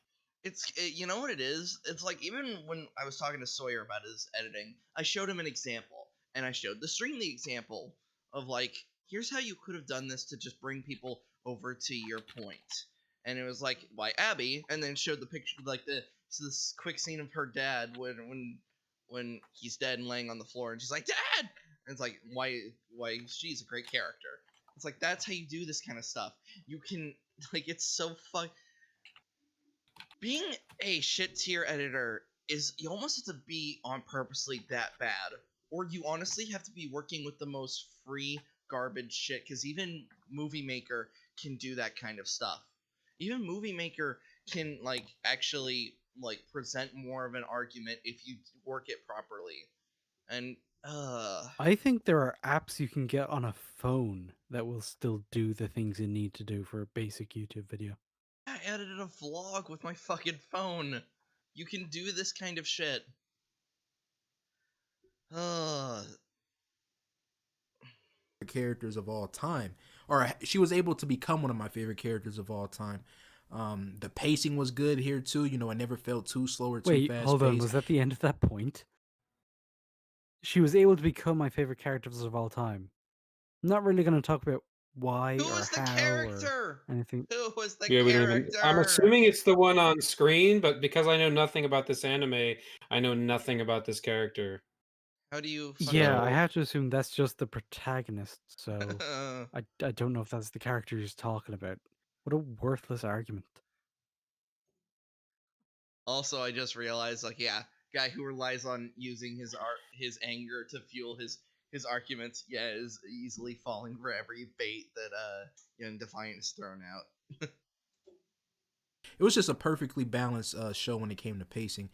you know what it is? It's like even when I was talking to Sawyer about his editing, I showed him an example, and I showed the stream the example of like, here's how you could have done this to just bring people over to your point. And it was like by Abby, and then showed the picture like this quick scene of her dad when he's dead and laying on the floor, and she's like, "Dad!" And it's like why she's a great character. It's like that's how you do this kind of stuff. You can like it's so fun being a shit tier editor is you almost have to be on purposely that bad, or you honestly have to be working with the most free garbage shit, because even movie maker can do that kind of stuff. Even movie maker can like actually like present more of an argument if you work it properly. And I think there are apps you can get on a phone that will still do the things you need to do for a basic YouTube video. I edited a vlog with my fucking phone. You can do this kind of shit. uh Characters of all time, or she was able to become one of my favorite characters of all time. The pacing was good here too. You know, I never felt too slow or too Wait, fast hold on. paced. Was that the end of that point? She was able to become my favorite characters of all time. I'm not really going to talk about why Who or was the how or character? anything. Who was the Yeah, we don't even. I'm character? assuming it's the one on screen, but because I know nothing about this anime, I know nothing about this character. How do you Yeah, fucking? I So have to assume that's just the protagonist. So I don't know if that's the character he's talking about. What a worthless argument. Also, I just realized, like, yeah, guy who relies on using his anger to fuel his arguments, yeah, is easily falling for every bait that Defiant is thrown out. It was just a perfectly balanced show when it came to pacing.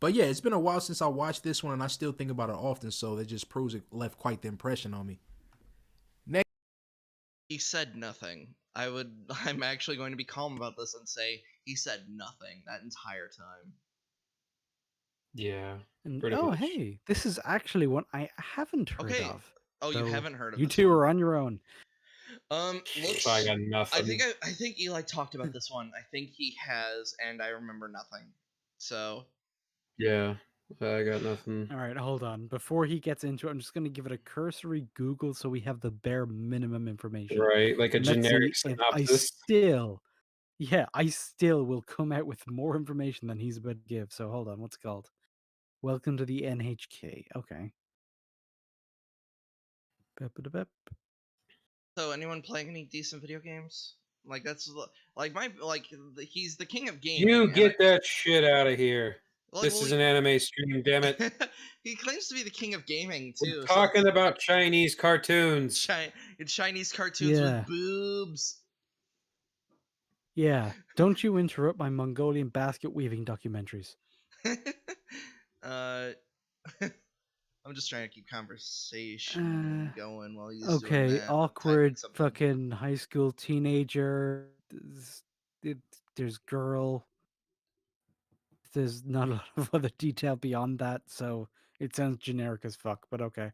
But yeah, it's been a while since I watched this one, and I still think about it often. So that just proves it left quite the impression on me. Next, He said nothing. I'm actually going to be calm about this and say he said nothing that entire time. yeah, And pretty oh, much. hey, this is actually one I haven't heard Okay. of. Oh, you So haven't heard of you this two one? are on your own. I Looks. got nothing. I think Eli talked about this one. I think he has, and I remember nothing. So Yeah, I got nothing. All right, hold on. Before he gets into it, I'm just going to give it a cursory Google so we have the bare minimum information. Right, like a And let's generic see if synopsis. I still will come out with more information than he's about to give. So hold on, what's it called? Welcome to the NHK. Okay. Bep-a-da-bep. So, anyone playing any decent video games? Like like he's the king of You gaming, and get that shit out of here. like This is an anime stream, damn it. he claims to be the king of gaming We're too. So talking about Chinese cartoons. Chinese cartoons with Yeah. boobs. Yeah, don't you interrupt my Mongolian basket weaving documentaries. uh, I'm just trying to keep conversation going while he's doing Okay, that. I'm typing awkward something. fucking high school teenager. There's girl. There's not a lot of other detail beyond that, so it sounds generic as fuck, but okay.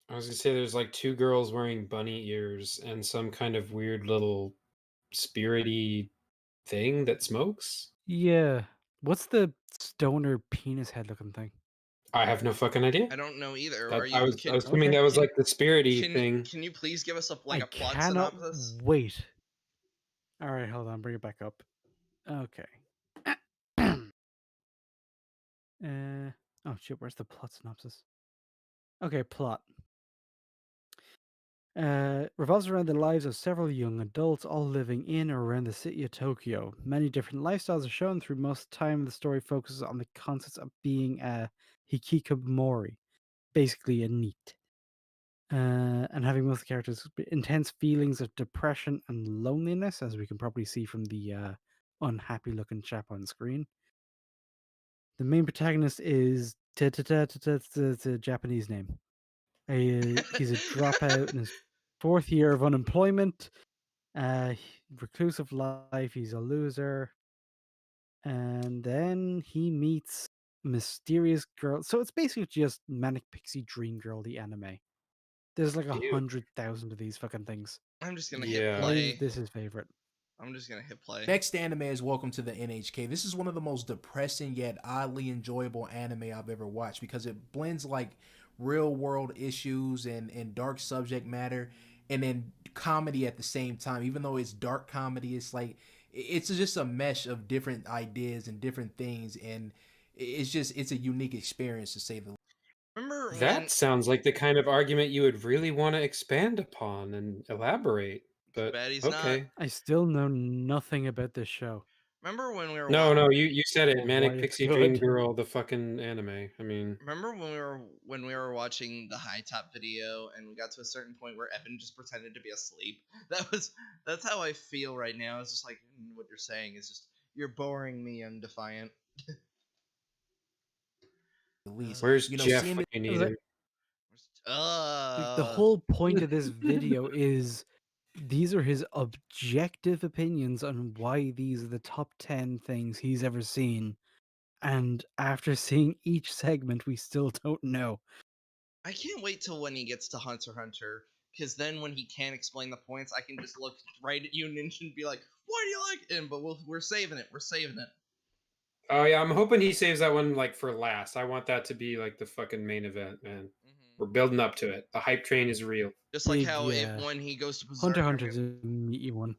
I was gonna say there's like two girls wearing bunny ears and some kind of weird little spirity thing that smokes. Yeah. What's the stoner penis head looking thing? I have no fucking idea. I don't know either. That Are I you? was Can, assuming Okay. that was can, like the spirity can thing. can you please give us a I plot cannot synopsis? wait. All right, hold on, bring it back up. Okay. Oh shit, where's the plot synopsis? Okay, plot. Revolves around the lives of several young adults, all living in or around the city of Tokyo. Many different lifestyles are shown through most time. The story focuses on the concepts of being a hikikomori, basically a NEET, and having most characters intense feelings of depression and loneliness, as we can probably see from the unhappy-looking chap on screen. The main protagonist is the Japanese name. He's a dropout in his fourth year of unemployment. Reclusive life. He's a loser, and then he meets mysterious girl. So it's basically just Manic Pixie Dream Girl, the anime. There's like Ew. 100,000 of these fucking things. I'm just gonna hit Yeah. Why is play. this his favorite? I'm just gonna hit play. Next anime is Welcome to the NHK. This is one of the most depressing yet oddly enjoyable anime I've ever watched because it blends like real world issues and dark subject matter and then comedy at the same time. Even though it's dark comedy, it's like it's just a mesh of different ideas and different things, and it's a unique experience to say the least. Remember when? That sounds like the kind of argument you would really want to expand upon and elaborate. But Bad he's okay. I still know nothing about this show. Remember when we were? No, you said it. Or Manic why it's Pixie Dream good. Girl, the fucking anime. I mean, Remember when we were watching the high top video and we got to a certain point where Evan just pretended to be asleep? That's how I feel right now. It's just like what you're saying is just you're boring me, young defiant. where's You know, Jeff seeing when it, you need him? Like, the whole point of this video is these are his objective opinions on why these are the top 10 things he's ever seen. And after seeing each segment, we still don't know. I can't wait till when he gets to Hunter x Hunter, because then when he can't explain the points, I can just look right at you, Ninja, and be like, "Why do you like him?" But we're saving it. We're saving it. Oh yeah, I'm hoping he saves that one like for last. I want that to be like the fucking main event, man. We're building up to it. The hype train is real. Just like Big, how yeah. when he goes to Hunter x Berserk, Hunter's a meaty one.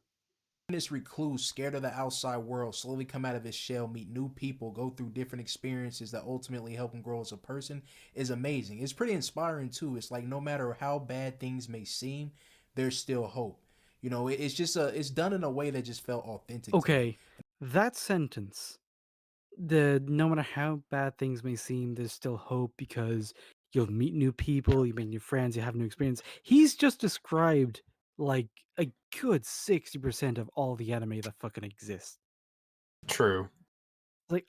this recluse, scared of the outside world, slowly come out of his shell, meet new people, go through different experiences that ultimately help him grow as a person is amazing. It's pretty inspiring too. It's like no matter how bad things may seem, there's still hope. You know, it's just it's done in a way that just felt authentic. To me. Okay, that sentence, no matter how bad things may seem, there's still hope because you'll meet new people, you make new friends, you have new experience. He's just described like a good 60% of all the anime that fucking exists. True. Like,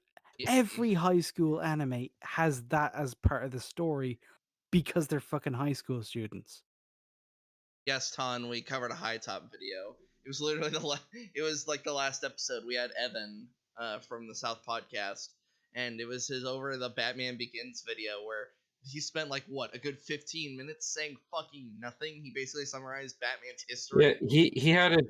every high school anime has that as part of the story because they're fucking high school students. yes, Ton, we covered a high top video. It was literally it was like the last episode. We had Evan from the South podcast, and it was his over the Batman Begins video where he spent like what a good 15 minutes saying fucking nothing. He basically summarized Batman's history. Yeah, he had a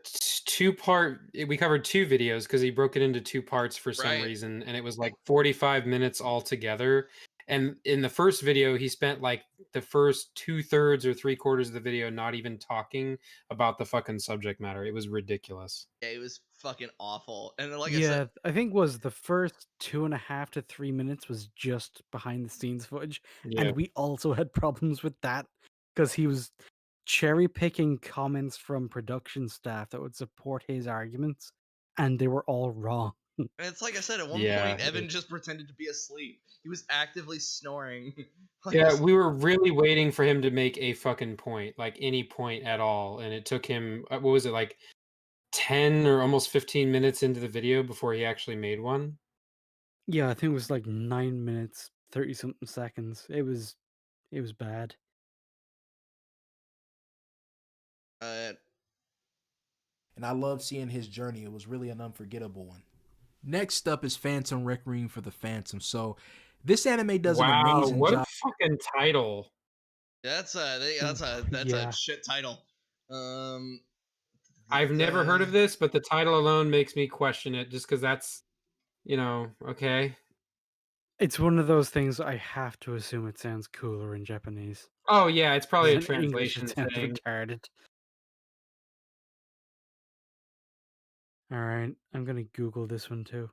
two-part. We covered two videos because he broke it into two parts for some Right. reason, and it was like 45 minutes altogether. And in the first video, he spent like the first 2/3 or 3/4 of the video not even talking about the fucking subject matter. It was ridiculous. Yeah, it was fucking awful. And like yeah, I said, I think was the first 2.5 to 3 minutes was just behind the scenes footage, Yeah. and we also had problems with that because he was cherry picking comments from production staff that would support his arguments, and they were all wrong. and it's like I said, at one Yeah, point, Evan it- just pretended to be asleep. He was actively snoring. Like, Yeah, we were really waiting for him to make a fucking point, like any point at all, and it took him what was it, like 10 or almost 15 minutes into the video before he actually made one. Yeah, I think it was like 9 minutes, 30 something seconds. It was bad. Uh, And I loved seeing his journey. It was really an unforgettable one. Next up is Phantom Requiem for the Phantom. So this anime does an Wow, amazing what a job. fucking title. that's a Yeah. shit title. I've never heard of this, but the title alone makes me question it just because that's, okay. It's one of those things I have to assume it sounds cooler in Japanese. Oh, yeah, it's probably a In English, it translation sounds thing. retarded. All right, I'm gonna Google this one too.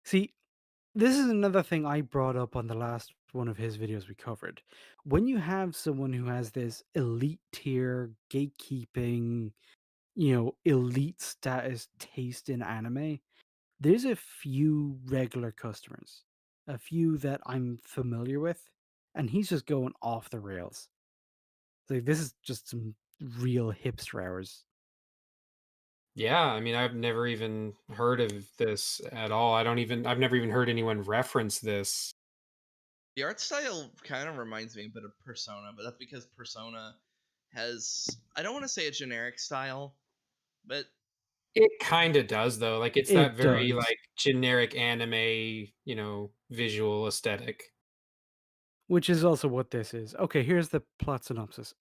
See, this is another thing I brought up on the last one of his videos we covered. When you have someone who has this elite tier gatekeeping, elite status taste in anime, there's a few regular customers, a few that I'm familiar with, and he's just going off the rails. Like, this is just some real hipster hours. Yeah, I mean, I've never even heard of this at all. I've never even heard anyone reference this. The art style kind of reminds me a bit of Persona, but that's because Persona has, I don't want to say a generic style, but It kind of does, though. Like, it's that It very, does. like, generic anime, visual aesthetic. Which is also what this is. Okay, here's the plot synopsis.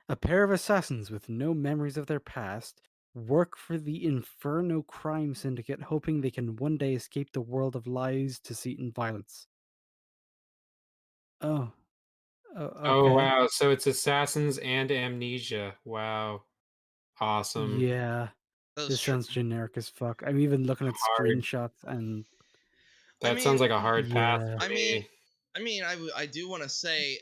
A pair of assassins with no memories of their past work for the Inferno crime syndicate, hoping they can one day escape the world of lies, deceit, and violence. Oh, Oh, okay. wow. So it's Assassins and Amnesia. Wow. Awesome. Yeah, those. this sounds generic as fuck. I'm even looking at Hard. screenshots and I That mean, sounds like a hard pass yeah. for I mean, me. I do want to say,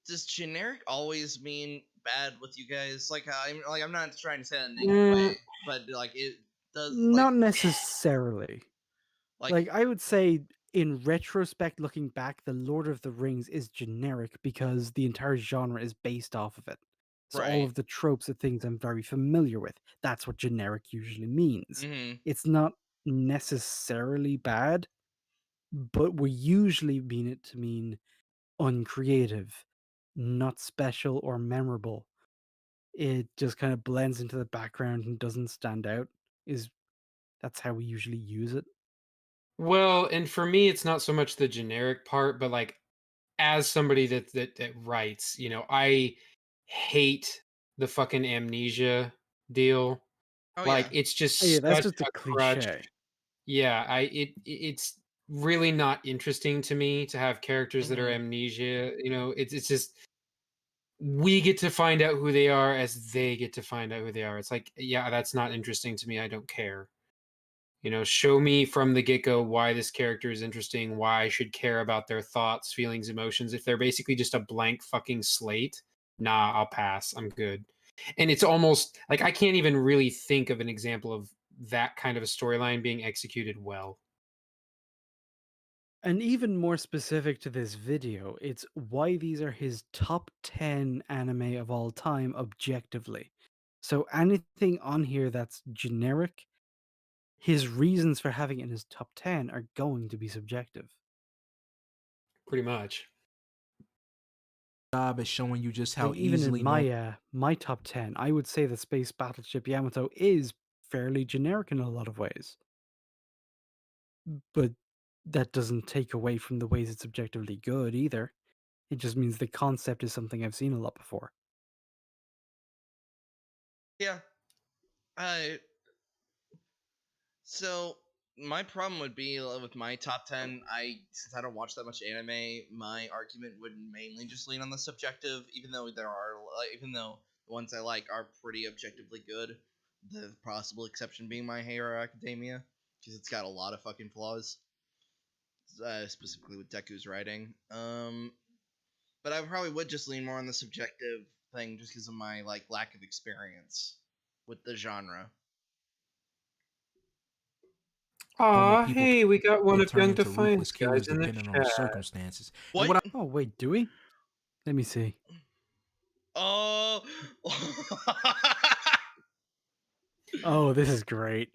does generic always mean bad with you guys? I'm not trying to say that in a negative way, Mm, but like it does, Not necessarily. like Like, I would say, in retrospect, looking back, The Lord of the Rings is generic because the entire genre is based off of it. So all right. of the tropes of things I'm very familiar with, that's what generic usually means. Mm-hmm. It's not necessarily bad, but we usually mean it to mean uncreative, not special or memorable. It just kind of blends into the background and doesn't stand out. Is That's how we usually use it. well, and for me, it's not so much the generic part, but like as somebody that writes, I hate the fucking amnesia deal. Oh Like yeah. it's Yeah, just that's such just a a crutch. cliche. Yeah, it's really not interesting to me to have characters that are Mm-hmm. amnesia. It's just we get to find out who they are as they get to find out who they are. It's like, yeah, that's not interesting to me. I don't care. Show me from the get-go why this character is interesting, why I should care about their thoughts, feelings, emotions. If they're basically just a blank fucking slate, nah, I'll pass. I'm good. And it's almost like I can't even really think of an example of that kind of a storyline being executed well. And even more specific to this video, it's why these are his top 10 anime of all time objectively. So anything on here that's generic, his reasons for having it in his top 10 are going to be subjective. Pretty much. Job is showing you just how Like, even in easily no. my top 10, I would say the Space Battleship Yamato is fairly generic in a lot of ways. But that doesn't take away from the ways it's objectively good either. It just means the concept is something I've seen a lot before. Yeah. I So my problem would be with my top 10. Since I don't watch that much anime, my argument would mainly just lean on the subjective. Even though the ones I like are pretty objectively good, the possible exception being My Hero Academia, because it's got a lot of fucking flaws, specifically with Deku's writing. But I probably would just lean more on the subjective thing, just because of my lack of experience with the genre. Normal Aw, people hey, we got one can of turn Young into Defiance ruthless guys killers in the depending on the chat. circumstances. And What? what Oh, wait, do we? Let me see. Oh. Oh, this is great.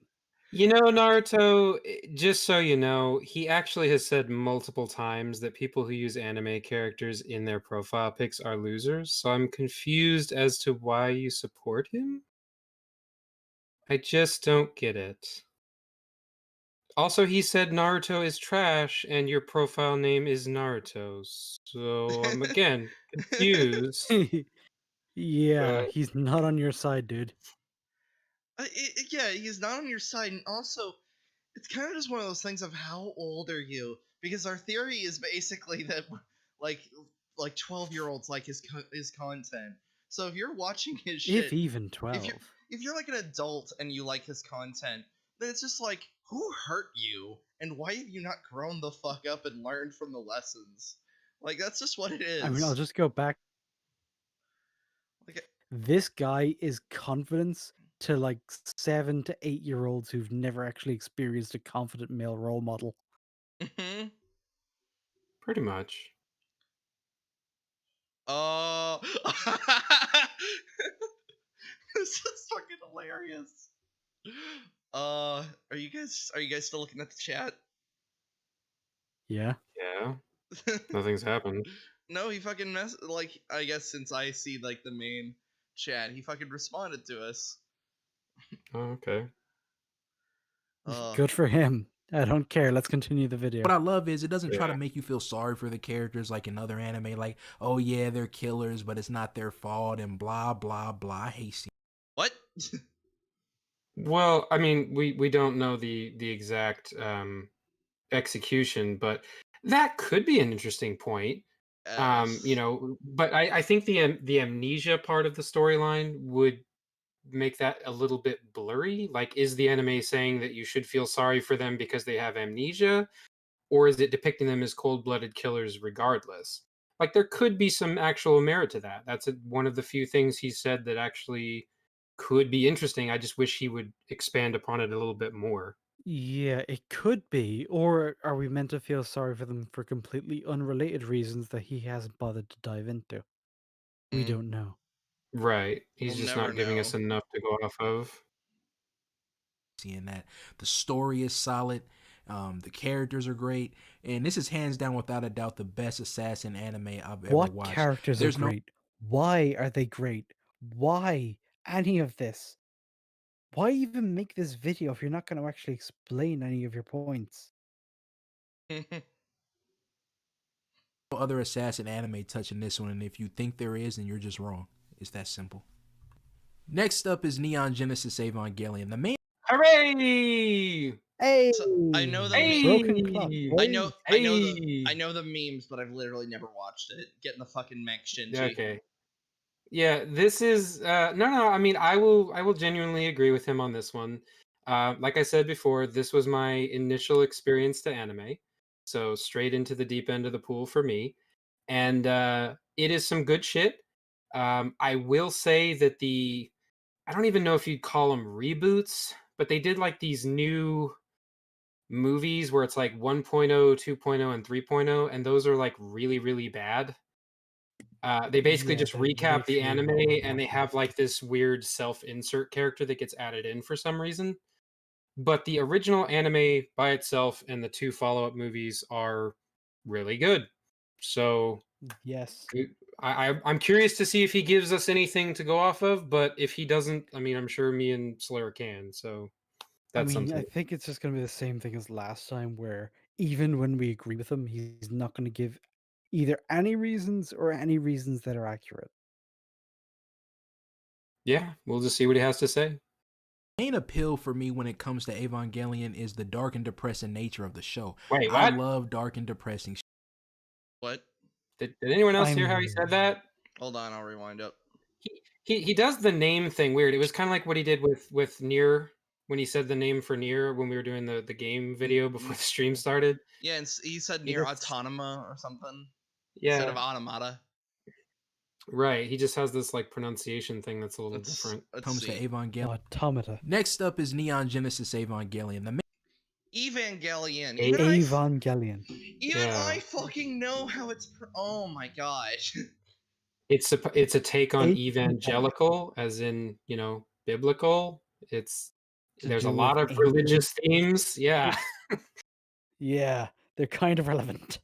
You know, Naruto, just so you know, he actually has said multiple times that people who use anime characters in their profile pics are losers. So I'm confused as to why you support him. I just don't get it. Also, he said Naruto is trash and your profile name is Naruto. So I'm again confused. Yeah, But he's not on your side, dude. Yeah, he's not on your side, and also it's kind of just one of those things of how old are you? Because our theory is basically that like 12-year-olds like his content. So if you're watching his If shit, even if you're 12. if you're like an adult and you like his content, then it's just like, who hurt you and why have you not grown the fuck up and learned from the lessons? Like that's just what it I mean, I'll is. just go back. Like This guy is confidence to like 7 to 8-year-olds who've never actually experienced a confident male role model. mhm. pretty much. Oh, this is fucking hilarious. Are you guys still looking at the chat? Yeah. Yeah, nothing's happened. No, he fucking like I guess since I see like the main chat, he fucking responded to us. Oh, okay. Good for him. I don't care. Let's continue the video. What I love is it doesn't try Yeah. to make you feel sorry for the characters like in other anime, like, oh yeah, they're killers, but it's not their fault and blah blah blah. I hate seeing What? Well, I mean, we don't know the exact execution, but that could be an interesting point. You Yes. know, but I think the amnesia part of the storyline would make that a little bit blurry. Like, is the anime saying that you should feel sorry for them because they have amnesia, or is it depicting them as cold-blooded killers regardless? Like, there could be some actual merit to that. That's one of the few things he said that actually could be interesting. I just wish he would expand upon it a little bit more. Yeah, it could be. Or are we meant to feel sorry for them for completely unrelated reasons that he hasn't bothered to dive into? We Mm, don't know. Right. He's we'll just never not giving us know. enough to go off of. that. The story is solid. The characters are great, and this is hands down, without a doubt, the best assassin anime I've ever What watched. characters are There's no great? Why are they great? Why any of this? Why even make this video if you're not going to actually explain any of your points? other assassin anime touching this one, and if you think there is, then you're just wrong. It's that simple. Next up is Neon Genesis Evangelion. The main Hooray! Hey, So, I know the broken clock. Hey! I know boys. I Hey! know the memes, but I've literally never watched it. Getting the fucking mech Shinji. Okay. Yeah, this is no, I mean, I will genuinely agree with him on this one. Like I said before, this was my initial experience to anime, so straight into the deep end of the pool for me, and it is some good shit. I will say that I don't even know if you'd call them reboots, but they did like these new movies where it's like 1.0, 2.0, and 3.0, and those are like really, really bad. They basically Yeah, just they're recap the literally anime, not worth and they watching. have like this weird self-insert character that gets added in for some reason. But the original anime by itself and the two follow-up movies are really good. So Yes. I'm curious to see if he gives us anything to go off of. But if he doesn't, I mean, I'm sure me and Slayer can. So I that's mean, I something. think it's just going to be the same thing as last time, where even when we agree with him, he's not going to give either any reasons or any reasons that are accurate. Yeah, we'll just see what he has to say. main appeal for me when it comes to Evangelion is the dark and depressing nature of the show. Wait, I what? love dark and depressing. What? Did anyone else hear how he I'm said that? Hold on, I'll rewind up. He does the name thing weird. It was kind of like what he did with Nier when he said the name for Nier when we were doing the game video before the stream started. Yeah, and he said He near does, autonoma or something instead of yeah, automata. right. He just has this like pronunciation thing that's a little Let's different. let's Comes to see. Evangelion. automata. Next up is Neon Genesis Evangelion. The Evangelion. Evangelion. Even Yeah, I fucking know how it's. Oh my gosh. it's a take on Evangelion. evangelical, as in biblical. It's to There's a do lot with of angels. religious themes. Yeah. Yeah, they're kind of relevant.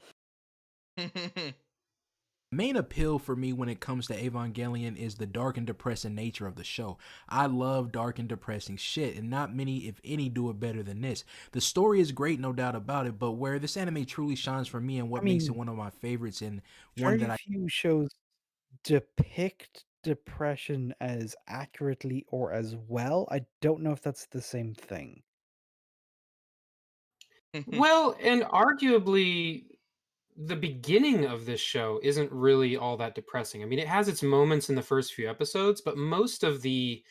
Main appeal for me when it comes to Evangelion is the dark and depressing nature of the show. I love dark and depressing shit, and not many, if any, do it better than this. The story is great, no doubt about it, but where this anime truly shines for me and what makes it one of my favorites and one Very that I few shows depict depression as accurately or as well. I don't know if that's the same thing. Well, and arguably the beginning of this show isn't really all that depressing. I mean, it has its moments in the first few episodes, but most of the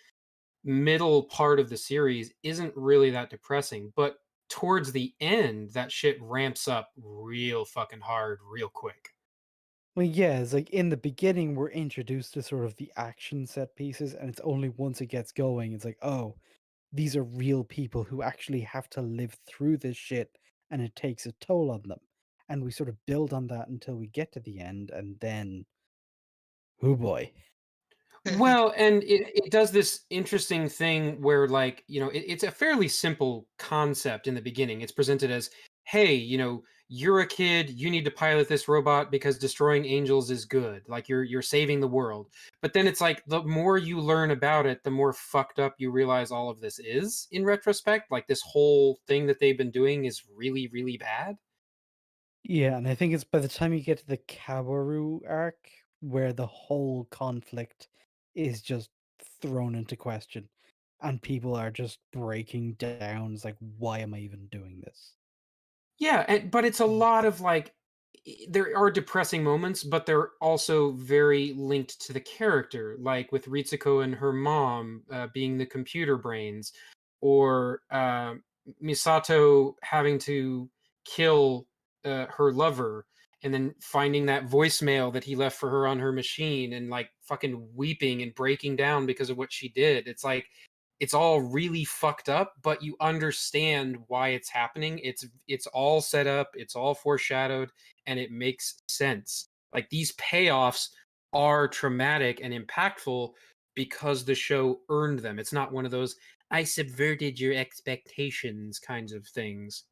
middle part of the series isn't really that depressing. But towards the end, that shit ramps up real fucking hard, real quick. Well, yeah, it's like in the beginning, we're introduced to sort of the action set pieces, and it's only once it gets going, it's like, oh, these are real people who actually have to live through this shit, and it takes a toll on them. And we sort of build on that until we get to the end, and then, oh boy. Well, and it does this interesting thing where, like, it's a fairly simple concept in the beginning. It's presented as, hey, you're a kid, you need to pilot this robot because destroying angels is good. Like you're saving the world. But then it's like the more you learn about it, the more fucked up you realize all of this is in retrospect. Like this whole thing that they've been doing is really, really bad. Yeah, and I think it's by the time you get to the Kaworu arc where the whole conflict is just thrown into question and people are just breaking down. It's like, why am I even doing this? Yeah, but it's a lot of like there are depressing moments, but they're also very linked to the character, like with Ritsuko and her mom being the computer brains, or Misato having to kill her lover and then finding that voicemail that he left for her on her machine and like fucking weeping and breaking down because of what she did. It's like it's all really fucked up, but you understand why it's happening. It's all set up, it's all foreshadowed, and it makes sense. Like these payoffs are traumatic and impactful because the show earned them. It's not one of those I subverted your expectations kinds of things.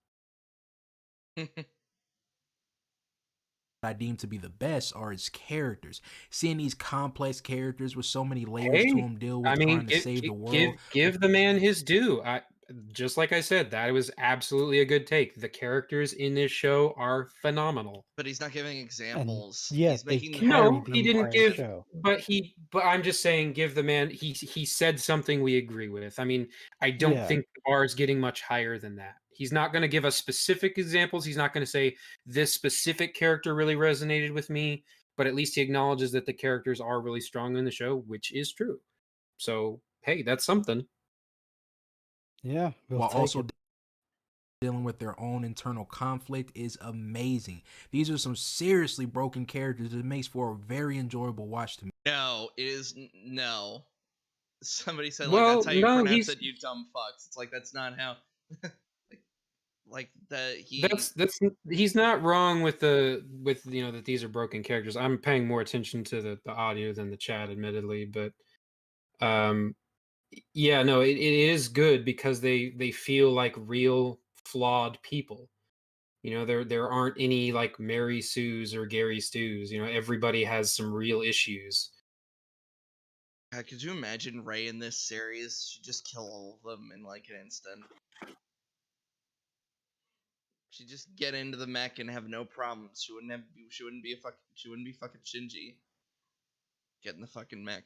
I deem to be the best are its characters. Seeing these complex characters with so many layers to Hey, them deal I with mean, trying to save the give world. give the man his due. I just like I said, that was absolutely a good take. The characters in this show are phenomenal. But he's not giving And examples. yeah, He's they making carry No, the he didn't entire give, show. but I'm just saying, give the man. He said something we agree with. I mean, I don't Yeah. think the bar is getting much higher than that. He's not going to give us specific examples. He's not going to say this specific character really resonated with me, but at least he acknowledges that the characters are really strong in the show, which is true. So hey, that's something. Yeah, we'll While take also it. dealing with their own internal conflict is amazing. These are some seriously broken characters. It makes for a very enjoyable watch to me. No, it is no. Somebody said like Well, that's how you no, pronounce it, you dumb fucks. It's like that's not how. like that he. that's he's not wrong with the with that these are broken characters. I'm paying more attention to the audio than the chat, admittedly, but um yeah, no, it is good because they feel like real flawed people. There aren't any like Mary Sues or Gary Stews. Everybody has some real issues. God, could you imagine Ray in this series? She'd just kill all of them in like an instant. She'd just get into the mech and have no problems. She wouldn't have. She wouldn't be a fuck. She wouldn't be fucking Shinji. Get in the fucking mech.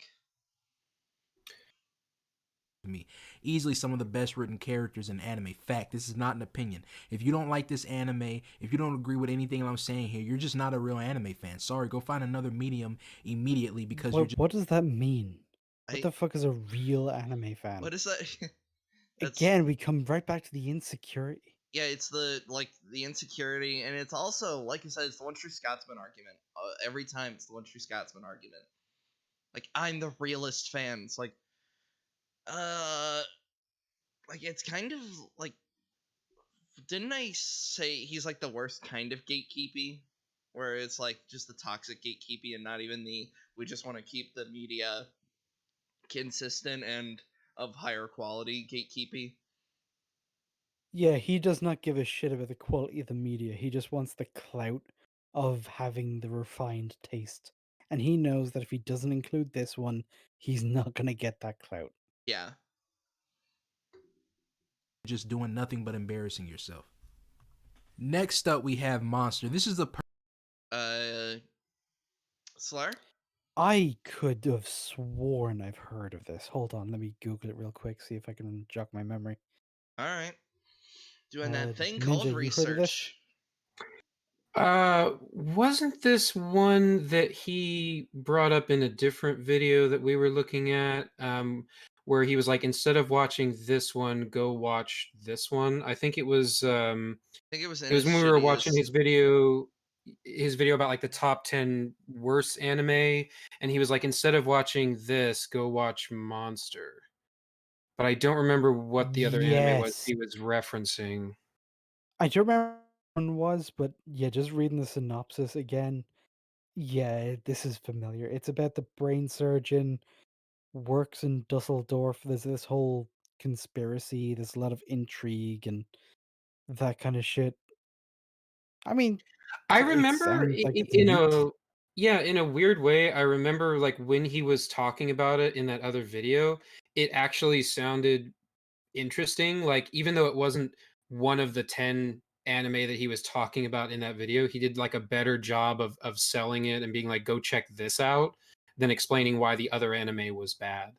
Me. Easily some of the best written characters in anime. Fact, this is not an opinion. If you don't like this anime, if you don't agree with anything I'm saying here, you're just not a real anime fan. Sorry, go find another medium immediately because you're just What does that mean? What I. the fuck is a real anime fan? What is that? That's Again, we come right back to the insecurity. yeah. It's the insecurity, and it's also like you said, it's the one true Scotsman argument. Every time it's the one true Scotsman argument. Like I'm the realist fan. It's uh, like it's kind of like didn't I say he's like the worst kind of gatekeepy? Where it's like just the toxic gatekeepy and not even the we just want to keep the media consistent and of higher quality gatekeepy. Yeah, he does not give a shit about the quality of the media. He just wants the clout of having the refined taste. And he knows that if he doesn't include this one, he's not going to get that clout. Yeah. Just doing nothing but embarrassing yourself. Next up, we have Monster. This is the Slur? I could have sworn I've heard of this. Hold on, let me Google it real quick, see if I can jog my memory. All right. Doing that thing called Ninja, you heard of this? research. Wasn't this one that he brought up in a different video that we were looking at? Where he was like, instead of watching this one, go watch this one. I think it was I think it was in it was his when we were watching shittiest. his video about like the top 10 worst anime, and he was like, instead of watching this, go watch Monster. But I don't remember what the other anime was Yes. he was referencing. I don't remember what one was, but yeah, just reading the synopsis again. Yeah, this is familiar. It's about the brain surgeon, works in Dusseldorf. There's this whole conspiracy, there's a lot of intrigue and that kind of shit. I mean, I it remember sounds like it's in neat. a yeah, in a weird way, I remember like when he was talking about it in that other video, it actually sounded interesting. Like even though it wasn't one of the 10 anime that he was talking about in that video, he did like a better job of selling it and being like, go check this out, than explaining why the other anime was bad.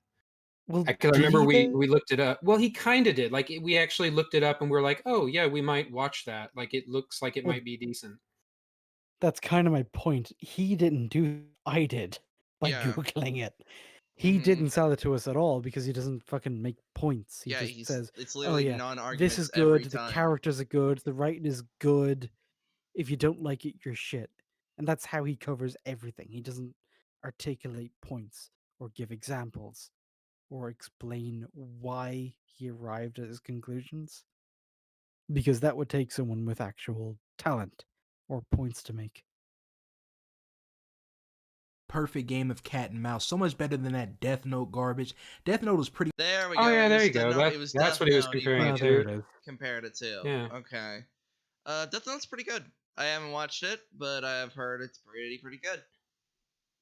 Well, Because I did remember he we looked it up. Well, he kind of did. Like we actually looked it up and we're like, oh yeah, we might watch that. Like it looks like it Well, might be decent. that's kind of my point. He didn't do I did by Yeah. Googling it. He Mm-hmm. didn't sell it to us at all because he doesn't fucking make points. He Yeah, just says, it's "Oh literally yeah, this is non-arguments good. every The time. characters are good. The writing is good. If you don't like it, you're shit." And that's how he covers everything. He doesn't articulate points or give examples or explain why he arrived at his conclusions because that would take someone with actual talent or points to make. perfect game of cat and mouse. So much better than that Death Note garbage. Death Note was pretty There we Oh go. yeah, It there was you go. It was That's Death what he was Note. He comparing it There to. it is. compared it to. Yeah. Okay. Death Note's pretty good. I haven't watched it, but I've heard it's pretty good.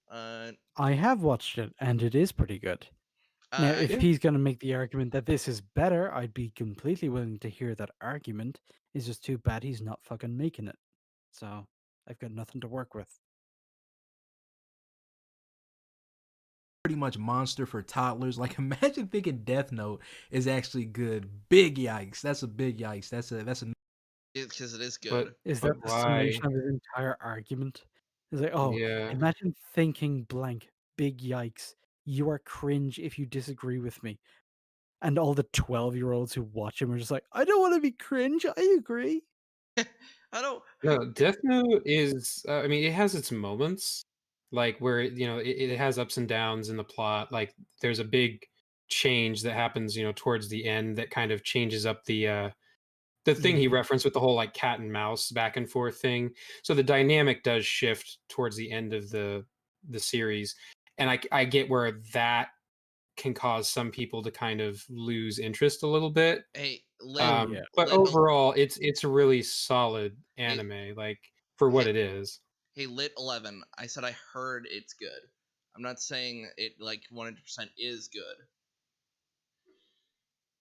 I have watched it, and it is pretty good. Now, I if Yeah. he's going to make the argument that this is better, I'd be completely willing to hear that argument. It's just too bad he's not fucking making it. So, I've got nothing to work with. much Monster for toddlers. Like imagine thinking Death Note is actually good. Big yikes. That's a big yikes. That's a because it is But good. Is but that the why? summation of his entire argument? It's like, oh, Yeah. imagine thinking blank, big yikes. You are cringe if you disagree with me. And all the 12-year-olds who watch him are just like, I don't want to be cringe. I agree. I don't. No, Death Note is I mean, it has its moments, like where it has ups and downs in the plot. Like there's a big change that happens, towards the end that kind of changes up the thing he Mhm. referenced with the whole like cat and mouse back and forth thing. So the dynamic does shift towards the end of the series, and I get where that can cause some people to kind of lose interest a little bit. Hey, Oh, yeah. But lit. overall, it's a really solid Hey, anime, like for what hey, it is. hey, lit 11. I said I heard it's good. I'm not saying it like 100% is good.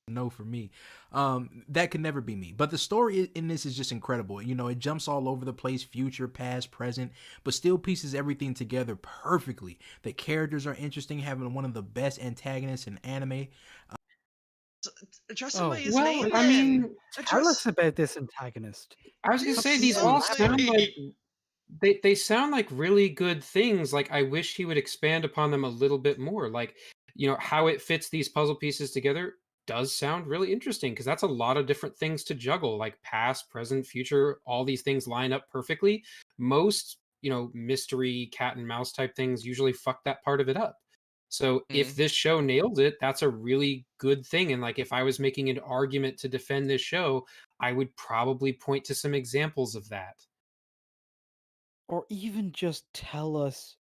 no for me. That could never be me. But the story in this is just incredible. You know, it jumps all over the place, future, past, present, but still pieces everything together perfectly. The characters are interesting, having one of the best antagonists in anime. Address him by Oh, his Well, name, I then. mean, tell us Address. about this antagonist. I was gonna He's say Fucking these so all elaborate. sound lame. like they sound like really good things. Like I wish he would expand upon them a little bit more. Like, how it fits these puzzle pieces together does sound really interesting because that's a lot of different things to juggle, like past, present, future, all these things line up perfectly. Most, mystery cat and mouse type things usually fuck that part of it up. So if Mm. this show nails it, that's a really good thing. And like if I was making an argument to defend this show, I would probably point to some examples of that. Or even just tell us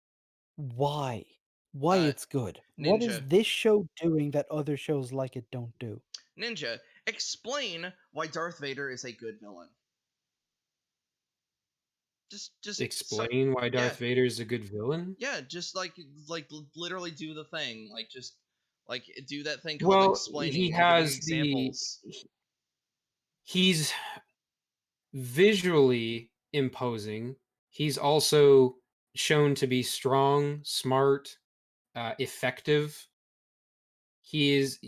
why. Why Uh, it's good. What is Ninja, this show doing that other shows like it don't do? Ninja, explain why Darth Vader is a good villain. Just start. Explain why Yeah, Darth Vader is a good villain? yeah. Just literally do the thing. Just do that thing called Well, explaining and giving examples. he's visually imposing. He's also shown to be strong, smart, effective. He is,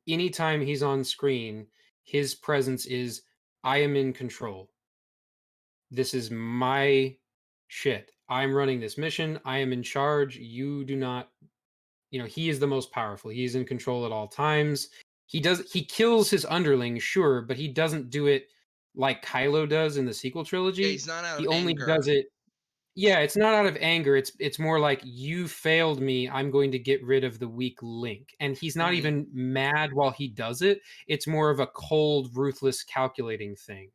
anytime he's on screen, his presence is, I am in control. This is my shit. I'm running this mission. I am in charge. You do not, he is the most powerful. He's in control at all times. He kills his underlings, sure, but he doesn't do it like Kylo does in the sequel Yeah, trilogy. he's not out He of only anger. does it. Yeah, it's not out of anger. It's more like, you failed me. I'm going to get rid of the weak link. And he's not Mhm. even mad while he does it. It's more of a cold, ruthless, calculating thing.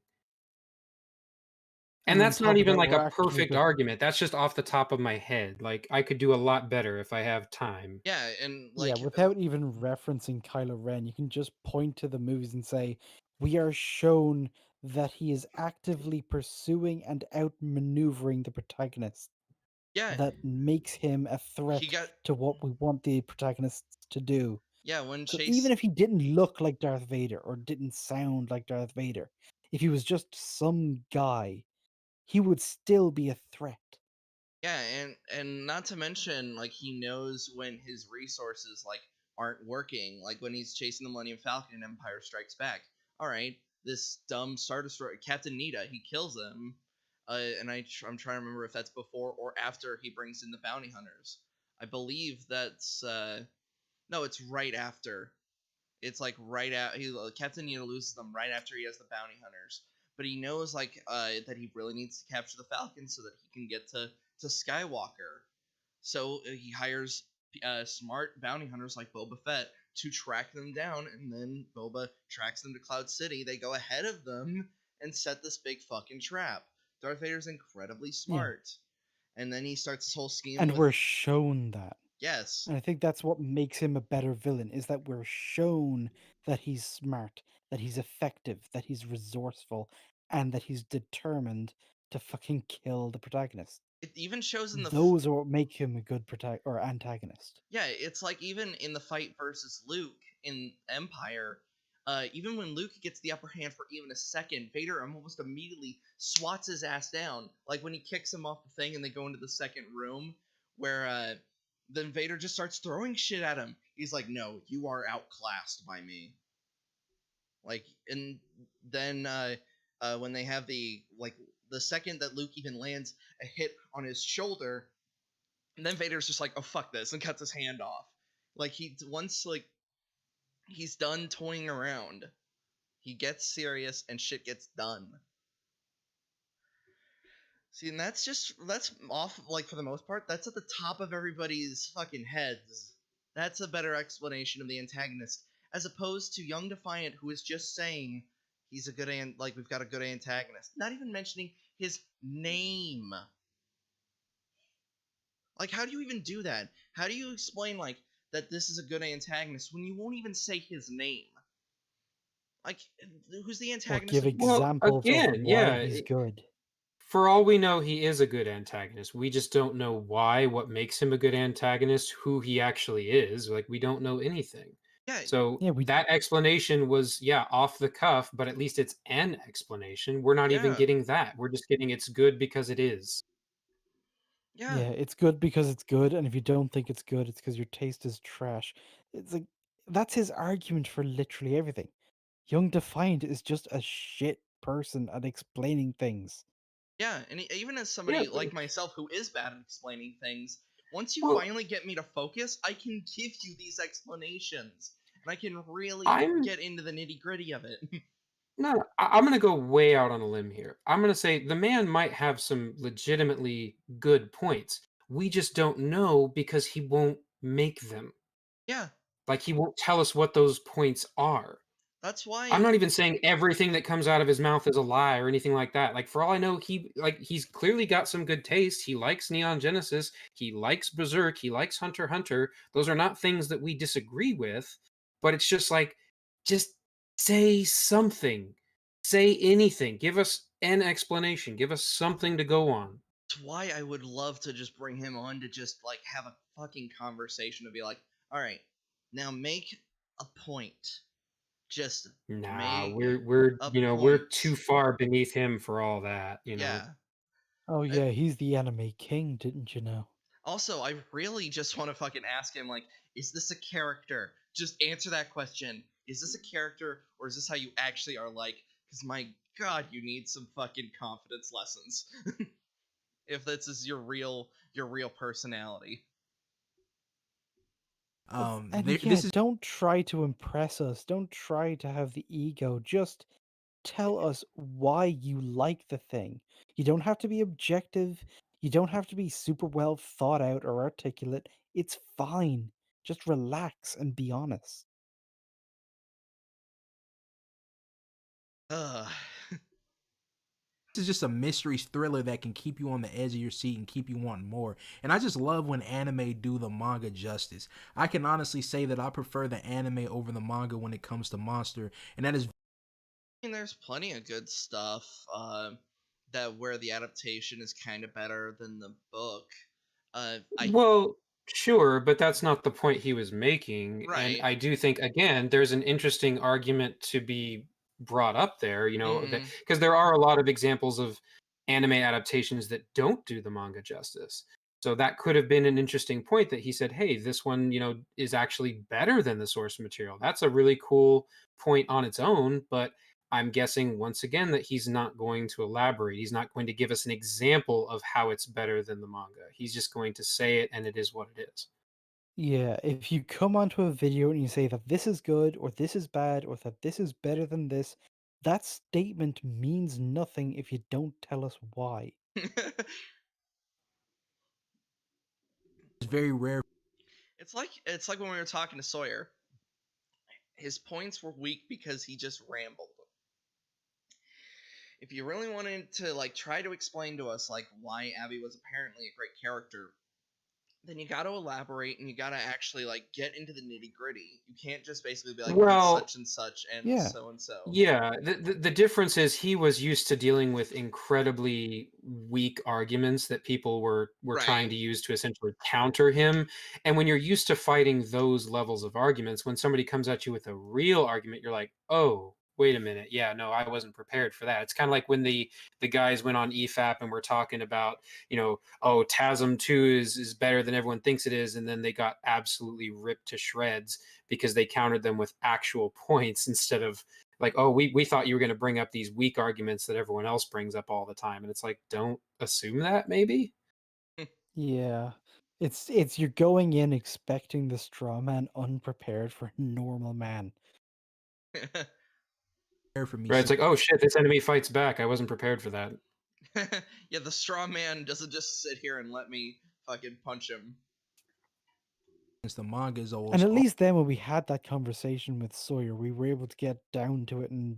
And on that's not top of even that, like we're a actually perfect just argument. That's just off the top of my head. Like, I could do a lot better if I have time. Yeah, and yeah, without even referencing Kylo Ren, you can just point to the movies and say, we are shown that he is actively pursuing and outmaneuvering the protagonist. yeah, That makes him a he threat got to what we want the protagonists to do. yeah when So Chase even if he didn't look like Darth Vader or didn't sound like Darth Vader, if he was just some guy, he would still be a threat. Yeah, and not to mention he knows when his resources aren't working. Like when he's chasing the Millennium Falcon in Empire Strikes Back. All right, this dumb Star Destroyer, Captain Nita, he kills him. And I'm trying to remember if that's before or after he brings in the bounty hunters. I believe that's no, it's right after. It's right out. Captain Nita loses them right after he has the bounty hunters, but he knows that he really needs to capture the Falcon so that he can get to Skywalker. So he hires smart bounty hunters like Boba Fett to track them down, and then Boba tracks them to Cloud City. They go ahead of them and set this big fucking trap. Darth Vader's incredibly smart, and then he starts this whole scheme And with we're shown that. yes, And I think that's what makes him a better villain, is that we're shown that he's smart, that he's effective, that he's resourceful, and that he's determined to fucking kill the protagonist. it even shows in the Those are what make him a good or antagonist. yeah, it's even in the fight versus Luke in Empire, even when Luke gets the upper hand for even a second, Vader almost immediately swats his ass down. Like when he kicks him off the thing and they go into the second room, where then Vader just starts throwing shit at him. He's like, "No, you are outclassed by me." And then when they have the second that Luke even lands a hit on his shoulder, and then Vader's just like, "Oh fuck this," and cuts his hand off. Once he's done toying around, he gets serious and shit gets done. See, and that's off for the most part. That's at the top of everybody's fucking heads. That's a better explanation of the antagonist, as opposed to Young Defiant, who is just saying he's a good we've got a good antagonist, not even mentioning his name. How do you even do that? How do you explain that this is a good antagonist when you won't even say his name? Like, who's the Or antagonist? give Well, examples of again, why yeah. he's good. For all we know, he is a good antagonist. We just don't know why, what makes him a good antagonist, who he actually is. Like, we don't know anything. Yeah, So Yeah, that explanation was, off the cuff, but at least it's an explanation. We're not even yeah, getting that. We're just getting it's good because it is. yeah, yeah, it's good because it's good, and if you don't think it's good, it's because your taste is trash. It's like that's his argument for literally everything. Young Defiant is just a shit person at explaining things. yeah. And even as Yeah. somebody like myself who is bad at explaining things, once you Well, finally get me to focus, I can give you these explanations, and I can really I'm get into the nitty gritty of it. no, I'm going to go way out on a limb here. I'm going to say the man might have some legitimately good points. We just don't know because he won't make them. Yeah, Like, he won't tell us what those points are. That's I'm why. not even saying everything that comes out of his mouth is a lie or anything like that. Like for all I know, he's clearly got some good taste. He likes Neon Genesis. He likes Berserk. He likes Hunter x Hunter. Those are not things that we disagree with, but it's just like, just say something. Say anything. Give us an explanation. Give us something to go on. That's why I would love to just bring him on to just like have a fucking conversation to be like, all right, now make a point. Just Nah, make we're a we're point. too far beneath him for all that. Yeah. Oh Uh, yeah, he's the anime king, didn't you know? Also, I really just want to fucking ask him, like, is this a character? Just answer that question. Is this a character, or is this how you actually are like? Because my god, you need some fucking confidence lessons. If this is your real personality. And yeah, This is don't try to impress us. Don't try to have the ego. Just tell us why you like the thing. You don't have to be objective. You don't have to be super well thought out or articulate. It's fine. Just relax and be honest. Ugh. this is just a mystery thriller that can keep you on the edge of your seat and keep you wanting more. And I just love when anime do the manga justice. I can honestly say that I prefer the anime over the manga when it comes to Monster, and that is I mean, there's plenty of good stuff that where the adaptation is kind of better than the book. I Well, sure, but that's not the point he was making. And right. I do think, again, there's an interesting argument to be brought up there, that Mm. because there are a lot of examples of anime adaptations that don't do the manga justice. So that could have been an interesting point that he said, hey, this one, is actually better than the source material. That's a really cool point on its own, but I'm guessing once again that he's not going to elaborate. He's not going to give us an example of how it's better than the manga. He's just going to say it and it is what it is. Yeah, if you come onto a video and you say that this is good or this is bad or that this is better than this, that statement means nothing if you don't tell us why. very rare. It's like when we were talking to Sawyer. His points were weak because he just rambled. If you really wanted to like try to explain to us like why Abby was apparently a great character, then you got to elaborate and you got to actually like get into the nitty gritty. You can't just basically be like it's Well, such and such and Yeah. so and so. yeah, the difference is he was used to dealing with incredibly weak arguments that people were trying Right. to use to essentially counter him. And when you're used to fighting those levels of arguments, when somebody comes at you with a real argument, you're like, "Oh, wait a minute. Yeah, no, I wasn't prepared for that." It's kind of like when the guys went on EFAP and were talking about, oh, TASM 2 is better than everyone thinks it is, and then they got absolutely ripped to shreds because they countered them with actual points instead of like, oh, we thought you were going to bring up these weak arguments that everyone else brings up all the time. And it's like, don't assume that maybe. Yeah. It's you're going in expecting the straw man unprepared for a normal man. For me Right? It's like, oh shit, this enemy fights back. I wasn't prepared for that. Yeah, the straw man doesn't just sit here and let me fucking punch him. since the manga is And always at least then when we had that conversation with Sawyer, we were able to get down to it and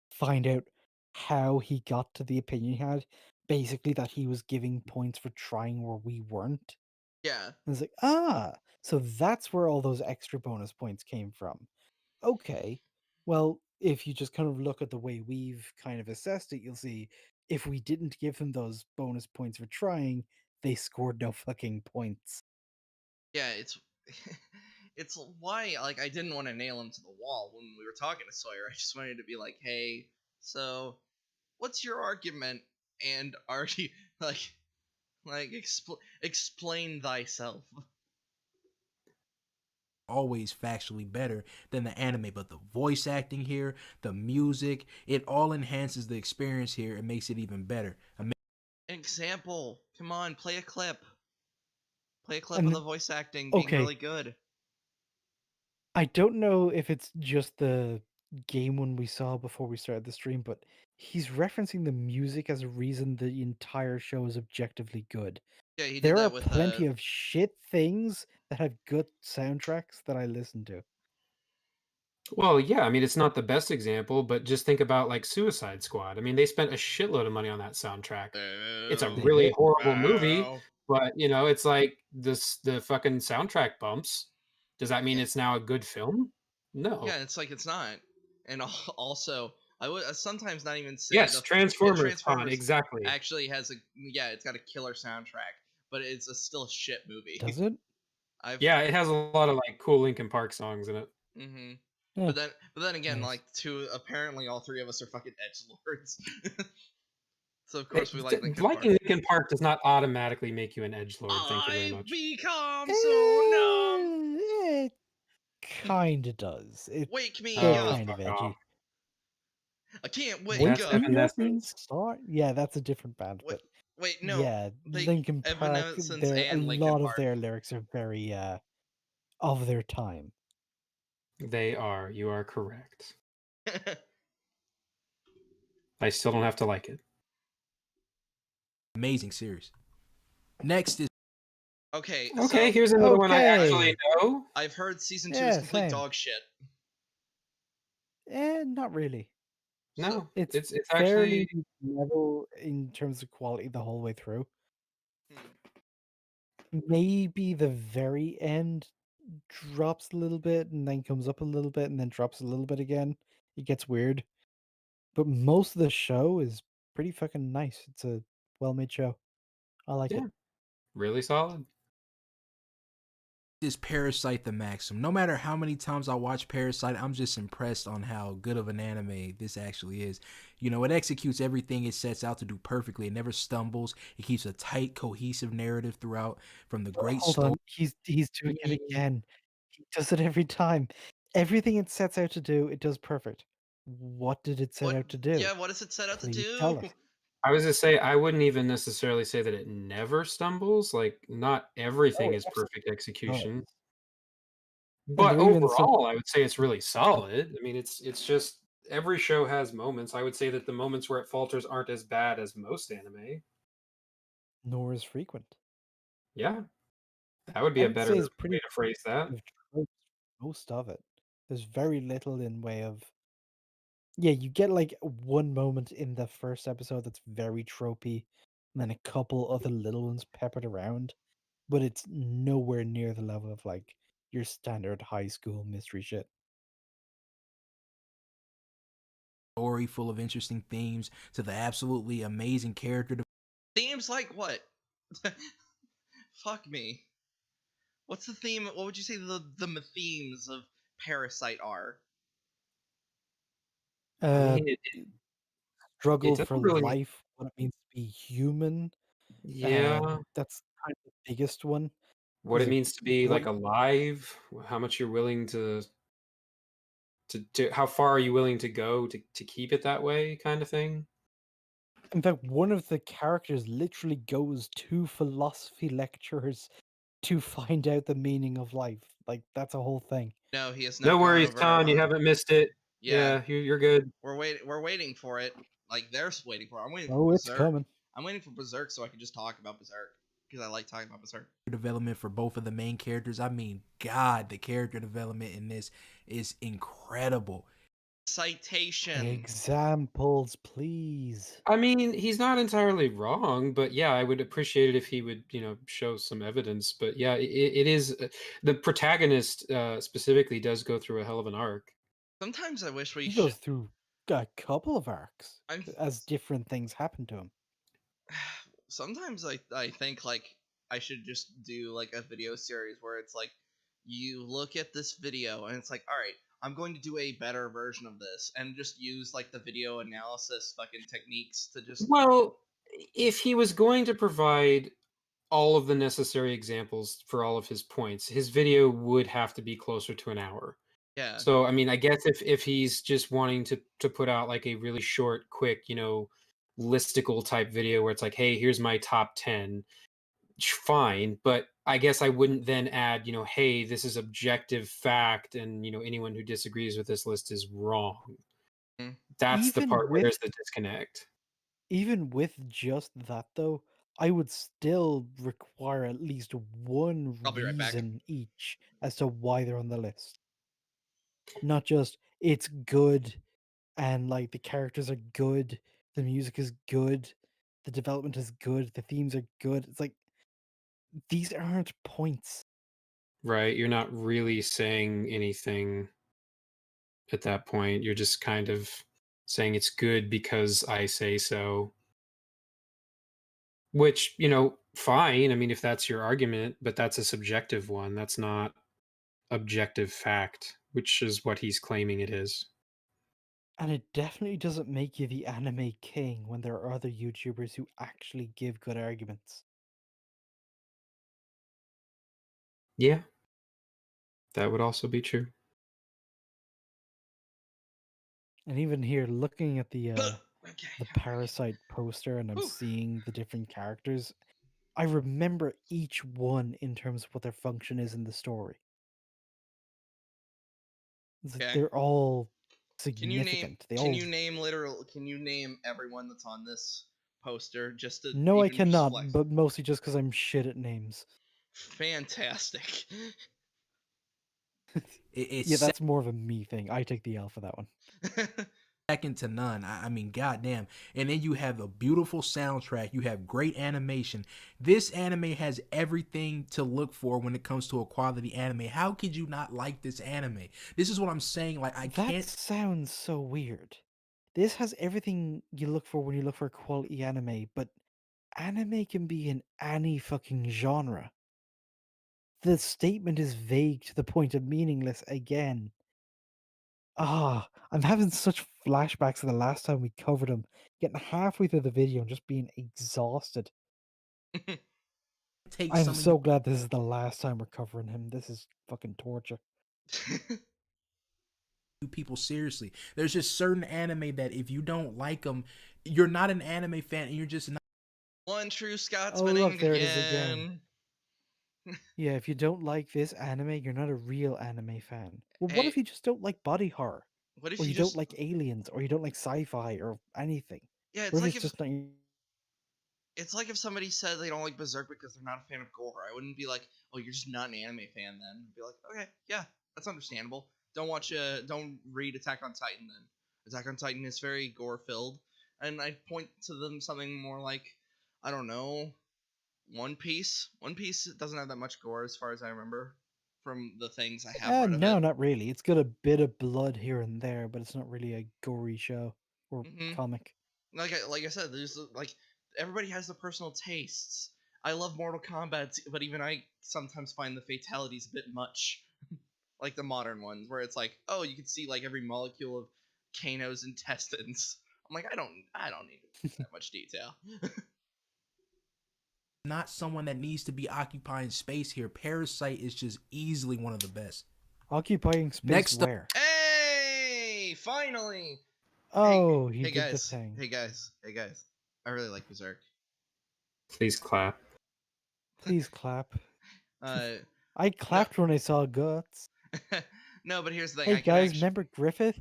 find out how he got to the opinion he had. Basically that he was giving points for trying where we weren't. Yeah. And it's like, so that's where all those extra bonus points came from. Okay. Well, if you just kind of look at the way we've kind of assessed it, you'll see if we didn't give them those bonus points for trying, they scored no fucking points. Yeah, it's why like I didn't want to nail him to the wall when we were talking to Sawyer. I just wanted to be like, hey, so what's your argument? And already like explain thyself. always factually better than the anime, but the voice acting here, the music, it all enhances the experience here and makes it even better. Example, come on, play a clip. Play a clip of And the voice acting being okay, really good. I don't know if it's just the game one we saw before we started the stream, but he's referencing the music as a reason the entire show is objectively good. Yeah, he did There are that with plenty of shit things that have good soundtracks that I listen to. Well, yeah, I mean, it's not the best example, but just think about like Suicide Squad. I mean, they spent a shitload of money on that soundtrack. It's a Boo. They really did. horrible movie, Boo. but it's like the fucking soundtrack bumps. Does that mean Yeah, it's now a good film? No. yeah. It's like it's not, and also I would sometimes not even say Yes, the yeah Transformers, Han, Transformers exactly. actually has a yeah it's got a killer soundtrack, but it's a still shit movie. Does it? I've Yeah, it has a lot of like cool Linkin Park songs in it. hmm Yeah, but then again, nice. like two apparently all three of us are fucking edge lords, so of Hey, course we like Linkin Park. liking Linkin Park does not automatically make you an edgelord. Thank you very I've much. become so numb. It kind of does. Wake me They're Oh, up. kind of fuck off. edgy. I can't wake Wake That's up. Me Up and Evanescence. Start? Yeah, that's a different band, Wait, but wait, no. yeah, They Linkin Park, Evanescence there a and Linkin lot of Park. their lyrics are very of their time. They are. You are correct. I still don't have to like it. Amazing series. Next is Okay, Okay, so here's another one I actually Okay. know. I've heard season 2 is Yeah, complete same. dog shit. Not really. So No, It's it's fairly actually level in terms of quality the whole way through. hmm, Maybe the very end drops a little bit and then comes up a little bit and then drops a little bit again. It gets weird. But most of the show is pretty fucking nice. It's a well-made show. I like yeah, it. really solid. Parasite the Maxim. No matter how many times I watch Parasite, I'm just impressed on how good of an anime this actually is. You know, it executes everything it sets out to do perfectly. It never stumbles. It keeps a tight, cohesive narrative throughout, from the great Hold story. on, he's doing it again. He does it every time. Everything it sets out to do, it does perfect. What did it set what out to do? yeah, what does it set out to Please do? tell us. I was to say I wouldn't even necessarily say that it never stumbles. Like not everything Oh, it is perfect absolutely execution, does. And but there are even some overall, I would say it's really solid. I mean, it's just every show has moments. I would say that the moments where it falters aren't as bad as most anime. nor is frequent. Yeah, that would be I a would better say it's way pretty to phrase that. of tropes, most of it. There's very little in way of yeah, you get like one moment in the first episode that's very tropey, and then a couple other little ones peppered around, but it's nowhere near the level of like your standard high school mystery shit. Story full of interesting themes to the absolutely amazing character. Themes like what? Fuck me. What's the theme? What would you say the themes of Parasite are? I Uh, mean, it struggle doesn't for really. life, what it means to be human. Yeah, That's kind of the biggest one. what Is it like means to be what like alive, how much you're willing to how far are you willing to go to keep it that way, kind of thing. in fact, one of the characters literally goes to philosophy lectures to find out the meaning of life. Like that's a whole thing. No, he has No not gone worries, over Con. You one. haven't missed it. Yeah, Yeah, you're good. we're waiting for it. Like they're waiting for it. I'm waiting for Oh, it's Berserk. coming. I'm waiting for Berserk so I can just talk about Berserk because I like talking about Berserk. Development for both of the main characters. I mean, God, the character development in this is incredible. Citation. Examples, please. I mean, he's not entirely wrong, but yeah, I would appreciate it if he would, show some evidence. But yeah, it is the protagonist specifically does go through a hell of an arc. Sometimes I wish we He should. goes through a couple of arcs I'm. as different things happen to him. Sometimes I think like I should just do like a video series where it's like you look at this video and it's like, all right, I'm going to do a better version of this and just use like the video analysis fucking techniques to just Well, if he was going to provide all of the necessary examples for all of his points, his video would have to be closer to an hour. yeah. So, I mean, I guess if he's just wanting to put out like a really short, quick, listicle type video where it's like, hey, here's my top 10, fine. But I guess I wouldn't then add, hey, this is objective fact, and anyone who disagrees with this list is wrong. Mm. That's the Even part where with there's the disconnect. even with just that though, I would still require at least one I'll be right back. reason each as to why they're on the list. Not just it's good and like the characters are good, the music is good, the development is good, the themes are good. It's like these aren't points. Right? You're not really saying anything at that point. You're just kind of saying it's good because I say so. Which, fine. I mean, if that's your argument, but that's a subjective one. That's not objective fact, which is what he's claiming it is. And it definitely doesn't make you the anime king when there are other YouTubers who actually give good arguments. Yeah, that would also be true. And even here, looking at Okay. the Parasite poster, and I'm Whew. seeing the different characters, I remember each one in terms of what their function is in the story. It's like Okay. they're all Can you name? significant. They Can all. you name literal? Can you name everyone that's on this poster just to No, I even just cannot, flex? but mostly just because I'm shit at names. Fantastic. It's Yeah, that's more of a me thing. I take the L for that one. second to none. I mean, goddamn. And then you have a beautiful soundtrack. You have great animation. This anime has everything to look for when it comes to a quality anime. How could you not like this anime? This is what I'm saying. Like, I That can't. sounds so weird. This has everything you look for when you look for a quality anime, but anime can be in any fucking genre. The statement is vague to the point of meaningless again. I'm having such flashbacks to the last time we covered him, getting halfway through the video and just being exhausted. Take I'm some of you so glad this is the last time we're covering him. This is fucking torture. people seriously. There's just certain anime that if you don't like them, you're not an anime fan and you're just not. One true Oh, Scotsman look, there it is again. again. Yeah, if you don't like this anime, you're not a real anime fan. Well, what Hey, if you just don't like body horror? what if Or you you don't just? like aliens? Or you don't like sci-fi or anything? Yeah, What if it's just not... it's like if somebody said they don't like Berserk because they're not a fan of gore. I wouldn't be like, oh, you're just not an anime fan then. I'd be like, okay, yeah, that's understandable. Don't read Attack on Titan then. Attack on Titan is very gore filled, and I'd point to them something more like, I don't know, One Piece. One Piece doesn't have that much gore as far as I remember from the things I have read of no, it. not really. It's got a bit of blood here and there, but it's not really a gory show or Hmm. comic. Like I said, there's like everybody has their personal tastes. I love Mortal Kombat, but even I sometimes find the fatalities a bit much, like the modern ones, where it's like, oh, you can see like every molecule of Kano's intestines. I'm like, I don't need that much detail. Not someone that needs to be occupying space here. Parasite is just easily one of the best. Occupying space Next up, where? Hey, finally! Oh, he Hey did the guys, thing. hey guys, hey guys! I really like Berserk. Please clap. Please clap. Uh, I no, clapped when I saw Guts. no, but here's the thing. Hey I can guys, actually remember Griffith?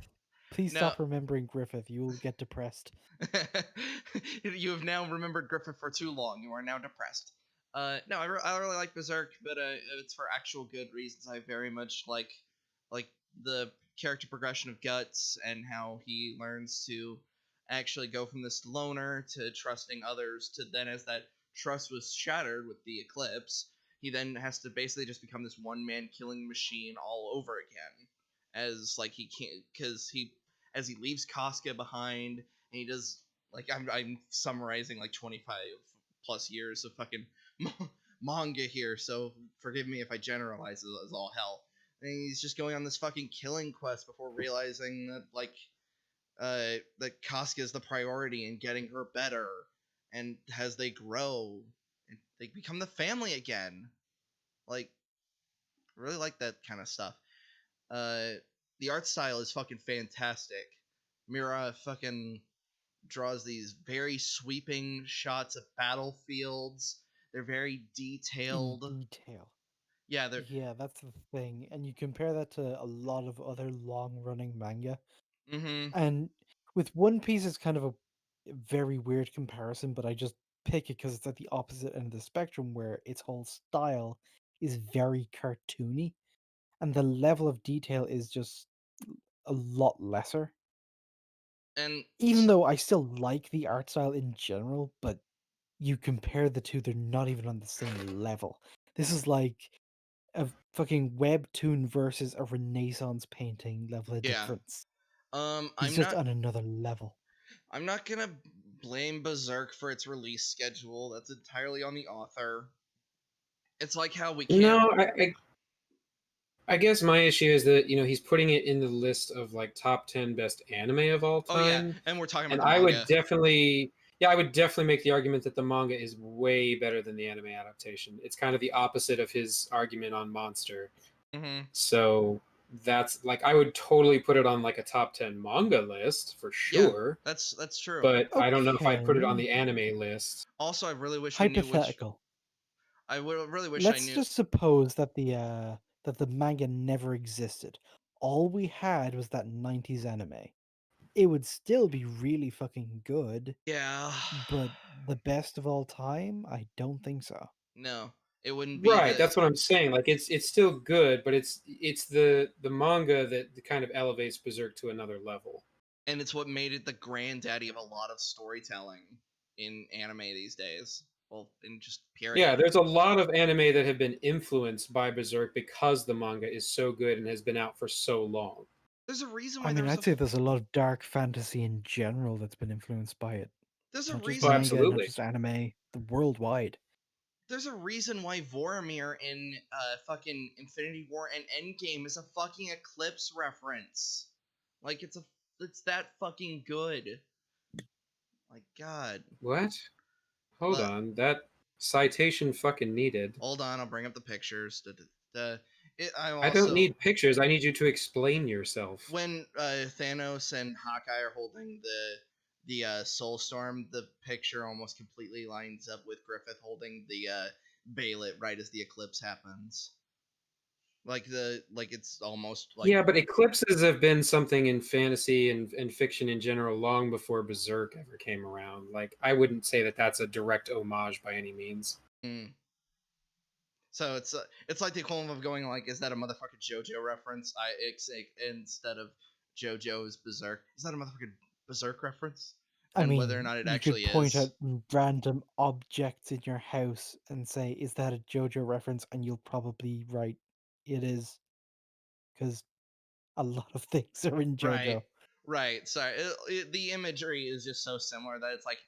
Please no. stop remembering Griffith. You will get depressed. You have now remembered Griffith for too long. You are now depressed. No, I really like Berserk, but it's for actual good reasons. I very much like the character progression of Guts and how he learns to actually go from this loner to trusting others to then, as that trust was shattered with the eclipse, he then has to basically just become this one man killing machine all over again. As like he can't, because he as he leaves Casca behind and he does like I'm summarizing like 25 plus years of fucking manga here, so forgive me if I generalize as all hell. And he's just going on this fucking killing quest before realizing that that Casca is the priority and getting her better, and as they grow and they become the family again. Like, really like that kind of stuff. Uh, the art style is fucking fantastic. Mira fucking draws these very sweeping shots of battlefields. They're very In detailed. detail. Yeah, they're. Yeah, that's the thing. And you compare that to a lot of other long running manga. Mm-hmm. And with One Piece, it's kind of a very weird comparison, but I just pick it because it's at the opposite end of the spectrum where its whole style is very cartoony. And the level of detail is just a lot lesser. And Even though I still like the art style in general, but you compare the two, they're not even on the same level. This is like a fucking webtoon versus a Renaissance painting level of yeah, difference. I'm He's just not on another level. I'm not gonna blame Berserk for its release schedule. That's entirely on the author. It's like how we can't. No, I guess my issue is that he's putting it in the list of like top 10 best anime of all Oh yeah, time, and we're talking and about the I would manga. definitely, yeah, I would definitely make the argument that the manga is way better than the anime adaptation. It's kind of the opposite of his argument on Monster. Mm-hmm. So that's like I would totally put it on like a top 10 manga list for Yeah, sure, that's true. but I don't know if I'd put it on Okay. the anime list. Also, I really wish I knew which. Hypothetical. I would really wish I Let's knew. just suppose that the manga never existed. All we had was that 90s anime. It would still be really fucking good, Yeah. but the best of all time? I don't think so. No, it wouldn't be Right, the. that's what I'm saying. Like it's still good, but it's the manga that kind of elevates Berserk to another level. And it's what made it the granddaddy of a lot of storytelling in anime these days. Well, in just period. Yeah, there's a lot of anime that have been influenced by Berserk because the manga is so good and has been out for so long. There's a reason I why mean, there's I'd say there's a lot of dark fantasy in general that's been influenced by it. there's a Not just Oh, reason manga, not absolutely. just anime, the worldwide. there's a reason why Vormir in fucking Infinity War and Endgame is a fucking Eclipse reference. Like it's that fucking good. Like God. What? Hold But on. That citation fucking needed. hold on, I'll bring up the pictures. I'm I don't also need pictures. I need you to explain yourself. when Thanos and Hawkeye are holding the Soul Storm, the picture almost completely lines up with Griffith holding the Bailet right as the eclipse happens. Like it's almost like Yeah, but eclipses have been something in fantasy and fiction in general long before Berserk ever came around. Like, I wouldn't say that that's a direct homage by any means. mm. So it's like the equivalent of going like, is that a motherfucking JoJo reference? Instead of JoJo's Berserk, is that a motherfucking Berserk reference? I And whether or mean, not it you could actually point is, at random objects in your house and say, "Is that a JoJo reference?" And you'll probably write, "It is," because a lot of things are in right? JoJo. Right. Sorry, the imagery is just so similar that it's like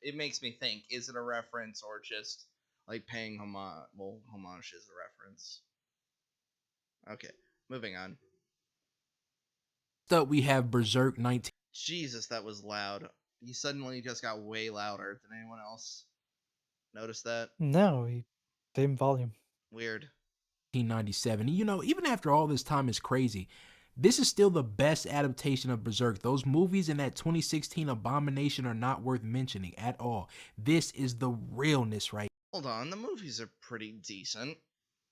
it makes me think: is it a reference or just like paying homage? Well, homage is a reference. Okay, moving on. Up, we have Berserk 19. Jesus, that was loud. You suddenly just got way louder. Did anyone else notice that? No, same volume. Weird. 1997. You know, even after all this time is crazy, this is still the best adaptation of Berserk. Those movies and that 2016 Abomination are not worth mentioning at all. This is the realness, right? Hold on, the movies are pretty decent.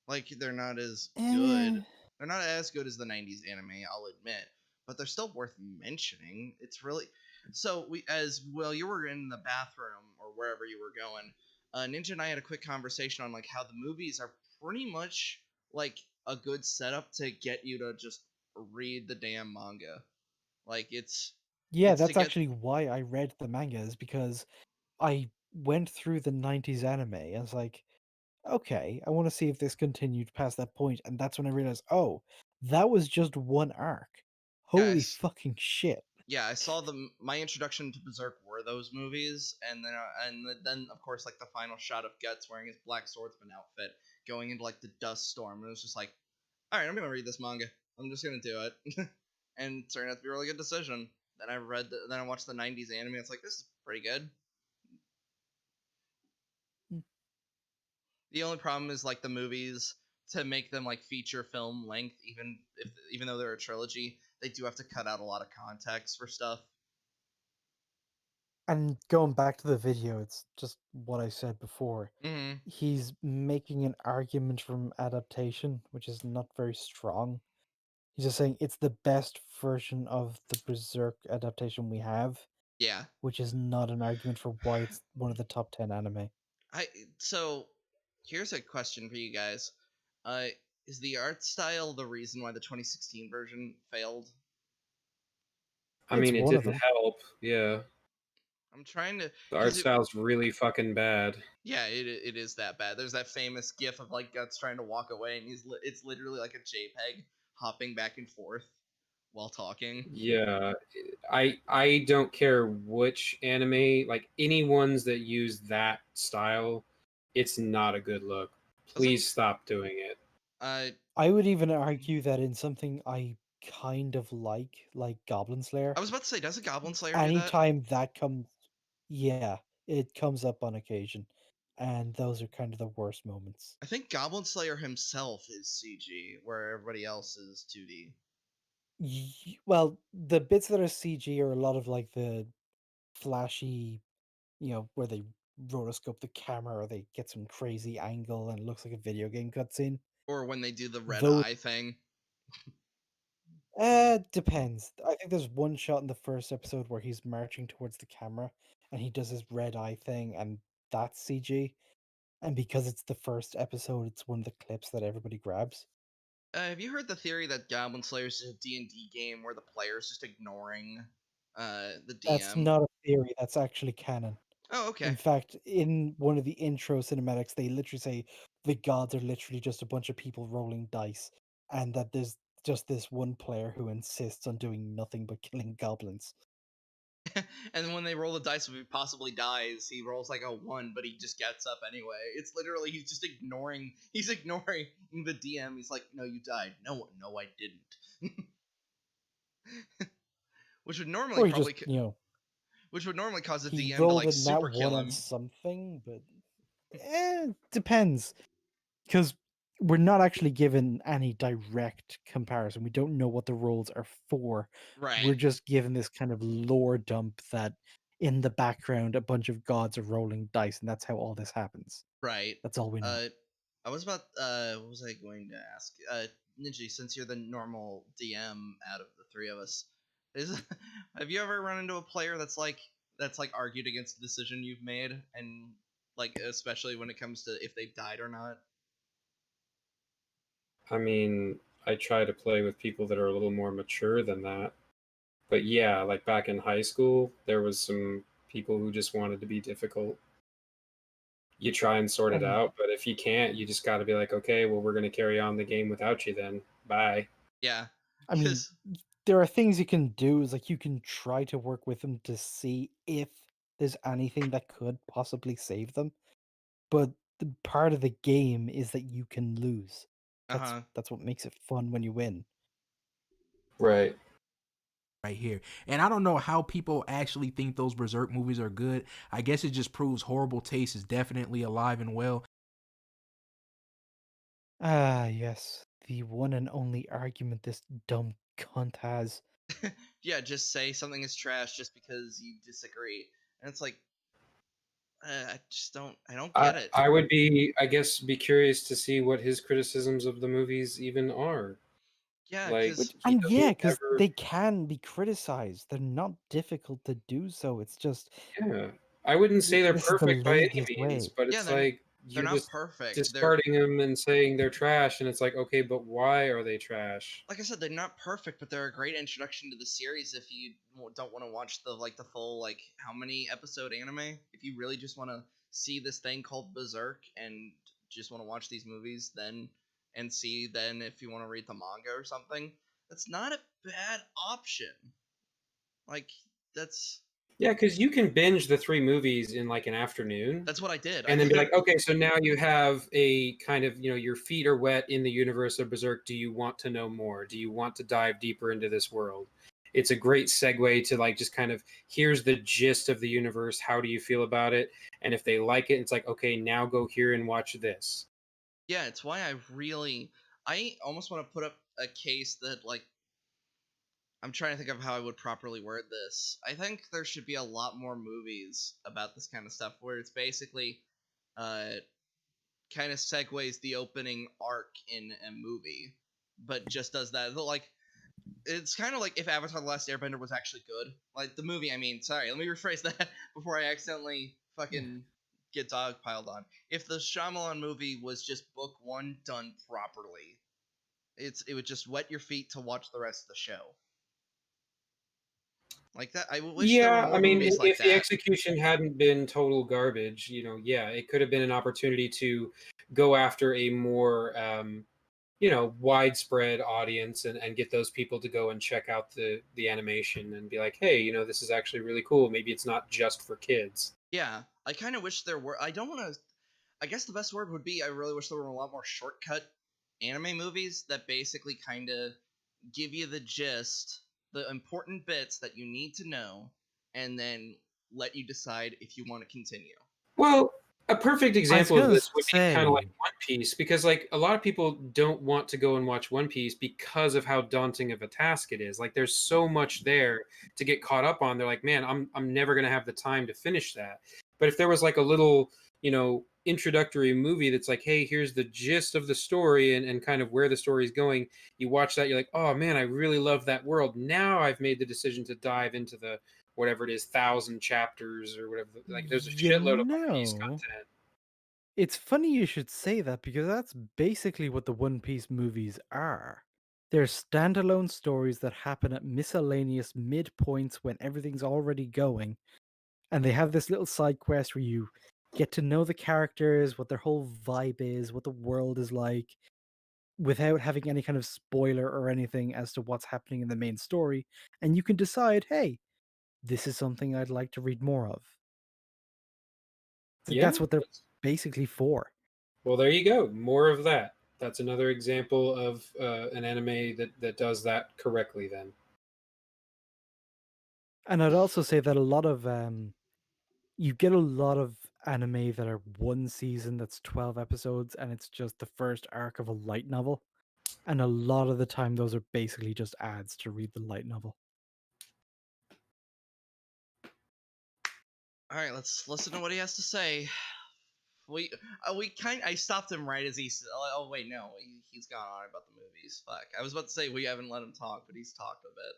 Like they're not as Eh, good. They're not as good as the '90s anime, I'll admit, but they're still worth mentioning. It's really so. We as well. You were in the bathroom or wherever you were going. Ninja and I had a quick conversation on like how the movies are pretty much like a good setup to get you to just read the damn manga. Like yeah, it's to that's get actually why I read the mangas, because I went through the 90s anime. I was like, okay, I want to see if this continued past that point, and that's when I realized, oh, that was just one arc. Holy guys. fucking shit. Yeah, I saw my introduction to Berserk were those movies, and then of course like the final shot of Guts wearing his black swordsman outfit going into like the dust storm. And it was just like, all right, I'm gonna read this manga. I'm just gonna do it, and it turned out to be a really good decision. Then I watched the '90s anime. It's like this is pretty good. Mm. The only problem is like the movies to make them like feature film length, even though they're a trilogy, they do have to cut out a lot of context for stuff. And going back to the video, it's just what I said before. Mm-hmm. He's making an argument from adaptation, which is not very strong. He's just saying it's the best version of the Berserk adaptation we have, Yeah. which is not an argument for why it's one of the top 10 anime. So here's a question for you guys. Uh is the art style the reason why the 2016 version failed? I It's mean, it one of didn't them. help. Yeah, I'm trying to, the art because style's really fucking bad. yeah, it is that bad. There's that famous GIF of like Guts trying to walk away, and it's literally like a JPEG hopping back and forth while talking. Yeah, I don't care which anime, like any ones that use that style, it's not a good look. I was like, Please stop doing it. uh, I would even argue that in something I kind of like Goblin Slayer, I was about to say, does a Goblin Slayer do that? anytime that comes, yeah, it comes up on occasion, and those are kind of the worst moments. I think Goblin Slayer himself is CG, where everybody else is 2D. Well, the bits that are CG are a lot of like the flashy, where they rotoscope the camera or they get some crazy angle and it looks like a video game cutscene. Or when they do the red Those eye thing. depends. I think there's one shot in the first episode where he's marching towards the camera and he does his red eye thing, and that's CG. And because it's the first episode, it's one of the clips that everybody grabs. Have you heard the theory that Goblin Slayer is a D&D game where the player's just ignoring the That's DM? not a theory, that's actually canon. Oh, okay. In fact, in one of the intro cinematics, they literally say the gods are literally just a bunch of people rolling dice, and that there's just this one player who insists on doing nothing but killing goblins. And when they roll the dice, if he possibly dies, he rolls like a 1, but he just gets up anyway. It's literally, he's just ignoring, he's ignoring the DM. He's like, no, you died. No, I didn't. Which would normally Or he probably, just, which would normally cause the he DM to rolled like a nat super 1 kill on him. something, but depends. Because we're not actually given any direct comparison. We don't know what the rolls are for. Right. We're just given this kind of lore dump that in the background a bunch of gods are rolling dice, and that's how all this happens. Right. That's all we know. I was about what was I going to ask? Ninja, since you're the normal DM out of the three of us, is have you ever run into a player that's like argued against a decision you've made, and like especially when it comes to if they've died or not? I mean, I try to play with people that are a little more mature than that. But yeah, like back in high school, there was some people who just wanted to be difficult. You try and sort it And out, but if you can't, you just got to be like, okay, well, we're going to carry on the game without you then. Bye. Yeah, I mean, there are things you can do. Is like you can try to work with them to see if there's anything that could possibly save them. But the part of the game is that you can lose. That's what makes it fun when you win. Right. Right here. And I don't know how people actually think those Berserk movies are good. I guess it just proves horrible taste is definitely alive and well. Ah, yes. The one and only argument this dumb cunt has. yeah, just say something is trash just because you disagree, and it's like, I just don't get it. I would be, I guess, be curious to see what his criticisms of the movies even are. Yeah, Like, because he doesn't because ever. they can be criticized. They're not difficult to do so. It's just Yeah, I wouldn't say they're this is the perfect by any laziest means, way. but yeah, it's like they're you're not just perfect. They're discarding them and saying they're trash, and it's like, okay, but why are they trash? like I said, they're not perfect, but they're a great introduction to the series if you don't want to watch the full like how many episode anime. If you really just want to see this thing called Berserk and just want to watch these movies, then and see then if you want to read the manga or something, that's not a bad option. Like that's Yeah, because you can binge the 3 movies in like an afternoon. that's what I did. And then be like, okay, so now you have a kind of, your feet are wet in the universe of Berserk. Do you want to know more? Do you want to dive deeper into this world? It's a great segue to like just kind of here's the gist of the universe. How do you feel about it? And if they like it, it's like, okay, now go here and watch this. Yeah, it's why I almost want to put up a case that like I'm trying to think of how I would properly word this. I think there should be a lot more movies about this kind of stuff where it's basically uh kind of segues the opening arc in a movie, but just does that. Like it's kind of like if Avatar: The Last Airbender was actually good. Like the movie, I mean, sorry, let me rephrase that before I accidentally fucking get dogpiled on. If the Shyamalan movie was just book 1 done properly, it would just wet your feet to watch the rest of the show. Like that. I wish there were Yeah, I more mean, movies like if the that. execution hadn't been total garbage, yeah, it could have been an opportunity to go after a more, widespread audience and get those people to go and check out the animation and be like, hey, this is actually really cool. Maybe it's not just for kids. Yeah, I kind of wish there were. I don't want to. I guess the best word would be I really wish there were a lot more shortcut anime movies that basically kind of give you the gist, the important bits that you need to know, and then let you decide if you want to continue. Well, a perfect I was example of gonna this would be kind of like say, One Piece, because like a lot of people don't want to go and watch One Piece because of how daunting of a task it is. Like there's so much there to get caught up on. They're like, man, I'm never gonna have the time to finish that. But if there was like a little, introductory movie that's like, hey, here's the gist of the story and kind of where the story is going, you watch that, you're like, oh man, I really love that world. Now I've made the decision to dive into the whatever it is, 1,000 chapters or whatever. Like, there's a you shitload of One Piece know, content. it's funny you should say that because that's basically what the One Piece movies are. They're standalone stories that happen at miscellaneous midpoints when everything's already going, and they have this little side quest where you get to know the characters, what their whole vibe is, what the world is like, without having any kind of spoiler or anything as to what's happening in the main story, and you can decide, hey, this is something I'd like to read more of. Like Yeah. that's what they're basically for. Well, there you go. More of that. That's another example of an anime that does that correctly. Then. And I'd also say that a lot of you get a lot of anime that are one season that's 12 episodes and it's just the first arc of a light novel. And a lot of the time those are basically just ads to read the light novel. All right, let's listen to what he has to say. I stopped him right as he said, oh wait, no, he's gone on about the movies. Fuck, I was about to say we haven't let him talk, but he's talked a bit.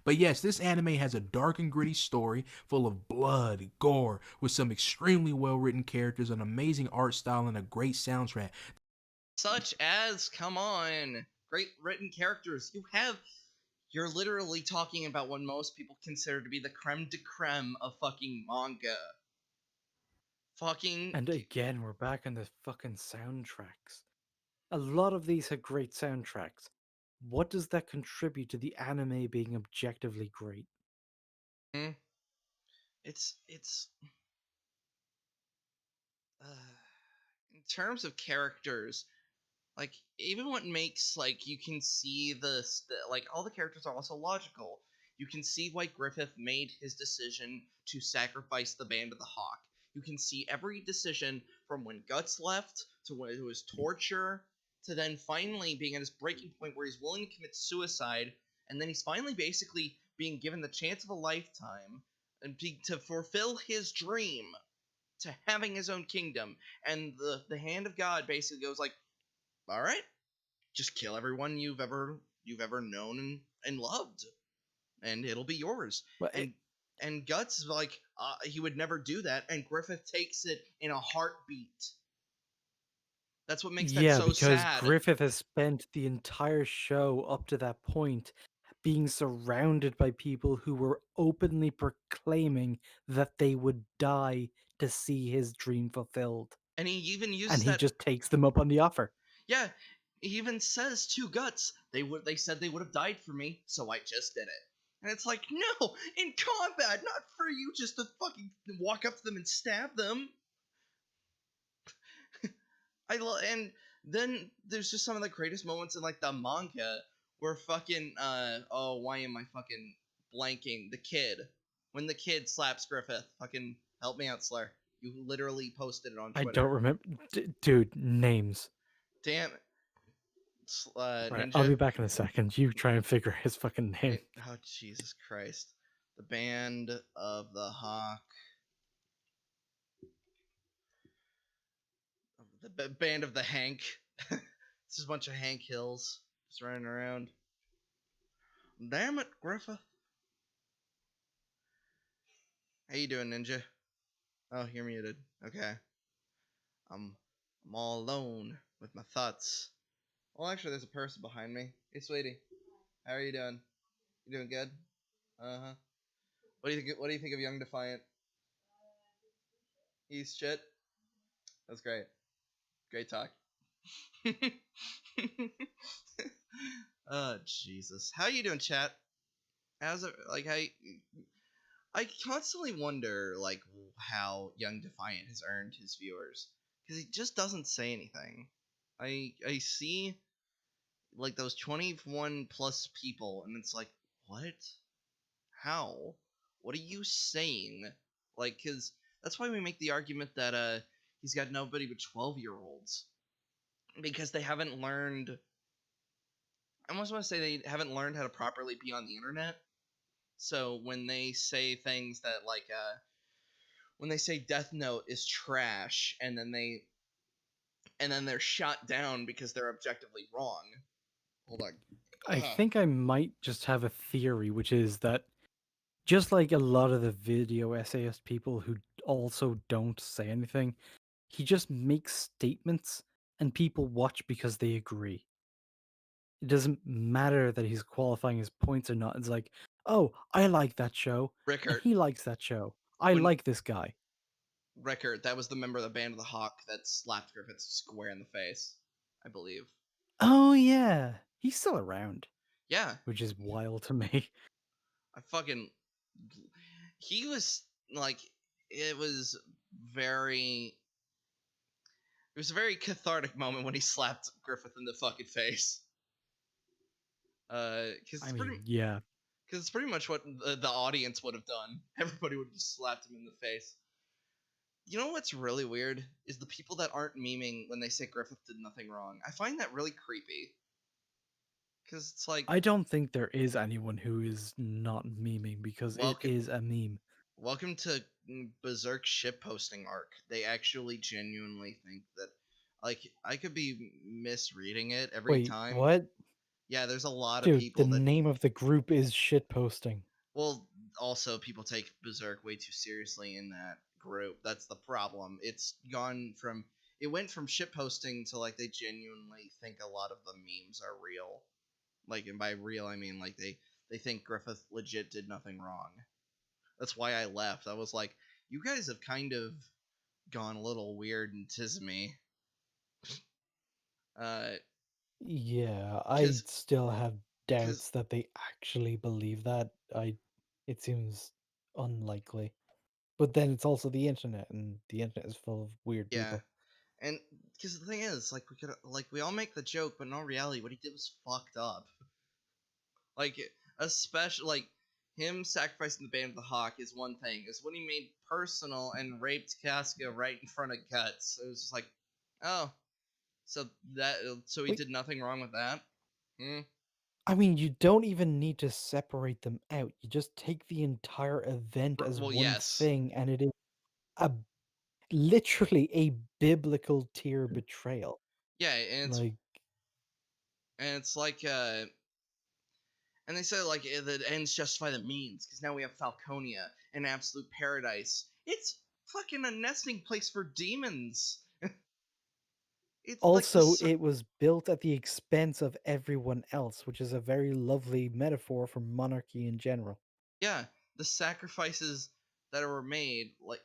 But yes, this anime has a dark and gritty story full of blood, gore, with some extremely well written characters, an amazing art style, and a great soundtrack. Such as, come on, great written characters. You're literally talking about what most people consider to be the creme de creme of fucking manga. Fucking. And again, we're back on the fucking soundtracks. A lot of these have great soundtracks. What does that contribute to the anime being objectively great? It's in terms of characters, like even what makes like you can see like all the characters are also logical. You can see why Griffith made his decision to sacrifice the Band of the Hawk. You can see every decision from when Guts left to when it was torture to then finally being at his breaking point where he's willing to commit suicide, and then he's finally basically being given the chance of a lifetime and to fulfill his dream to having his own kingdom. And the hand of God basically goes like, all right, just kill everyone you've ever known and loved, and it'll be yours. But And Guts is like, he would never do that, and Griffith takes it in a heartbeat. That's what makes that yeah, so because sad. Griffith has spent the entire show up to that point being surrounded by people who were openly proclaiming that they would die to see his dream fulfilled. And he even uses And he that. just takes them up on the offer. Yeah, he even says to Guts, they said they would have died for me, so I just did it. And it's like, no, in combat, not for you just to fucking walk up to them and stab them. And then there's just some of the greatest moments in like the manga where fucking why am I fucking blanking? The kid. When the kid slaps Griffith, fucking help me out, Slayer. You literally posted it on I Twitter. don't remember. Dude, names. Damn it. Right, I'll Ninja. be back in a second. You try and figure his fucking name. Oh Jesus Christ. The Band of the Hawk. The Band of the Hank. This is a bunch of Hank Hills just running around. Damn it, Griffith. How you doing, Ninja? Oh, you're muted. Okay. I'm all alone with my thoughts. Well, actually, there's a person behind me. Hey, sweetie. How are you doing? You doing good? Uh-huh. What do you think? What do you think of Young Defiant? He's shit. That's great. Great talk. Oh Jesus! How you doing, chat? How's it? Like I constantly wonder like how Young Defiant has earned his viewers because he just doesn't say anything. I see like those 21 plus people, and it's like, what? How? What are you saying? Like, because that's why we make the argument that he's got nobody but 12-year-olds because they haven't learned. I almost want to say they haven't learned how to properly be on the internet. So when they say things that like when they say Death Note is trash, and then they're shot down because they're objectively wrong. Hold on. I think I might just have a theory, which is that just like a lot of the video essayist people who also don't say anything, he just makes statements and people watch because they agree. It doesn't matter that he's qualifying his points or not. It's like, oh, I like that show, and Rickert, he likes that show. I When- like this guy. Rickert, that was the member of the Band of the Hawk that slapped Griffith square in the face, I believe. Oh yeah, he's still around, Yeah, which is wild to me. I fucking. He was like, it was very. It was a very cathartic moment when he slapped Griffith in the fucking face. Because I mean, yeah. it's pretty much what the audience would have done. Everybody would have just slapped him in the face. You know what's really weird is the people that aren't memeing when they say Griffith did nothing wrong. I find that really creepy. Because it's like, I don't think there is anyone who is not memeing because Welcome- it is a meme. welcome to Berserk shitposting arc. They actually genuinely think that, like, I could be misreading it every Wait, time. what? Yeah, there's a lot of Dude, people the that. name of the group is shitposting. Well, also people take Berserk way too seriously in that group. That's the problem. It went from shitposting to like they genuinely think a lot of the memes are real. Like, and by real I mean like they think Griffith legit did nothing wrong. That's why I left. I was like, you guys have kind of gone a little weird and tismy. Uh, Yeah, I 'cause- still have doubts that they actually believe that. It seems unlikely. But then it's also the internet, and the internet is full of weird yeah. people. And because the thing is, like, we all make the joke, but in all reality, what he did was fucked up. Like, especially like him sacrificing the Band of the Hawk is one thing. Is when he made personal and raped Casca right in front of Guts. It was just like, oh, so he Wait. did nothing wrong with that. I mean, you don't even need to separate them out. You just take the entire event as Well, one yes. thing, and it is a literally a biblical tier betrayal. Yeah, and Like, it's like and they say like the ends justify the means because now we have Falconia, an absolute paradise. It's fucking a nesting place for demons. It's also, like it was built at the expense of everyone else, which is a very lovely metaphor for monarchy in general. yeah, the sacrifices that were made, like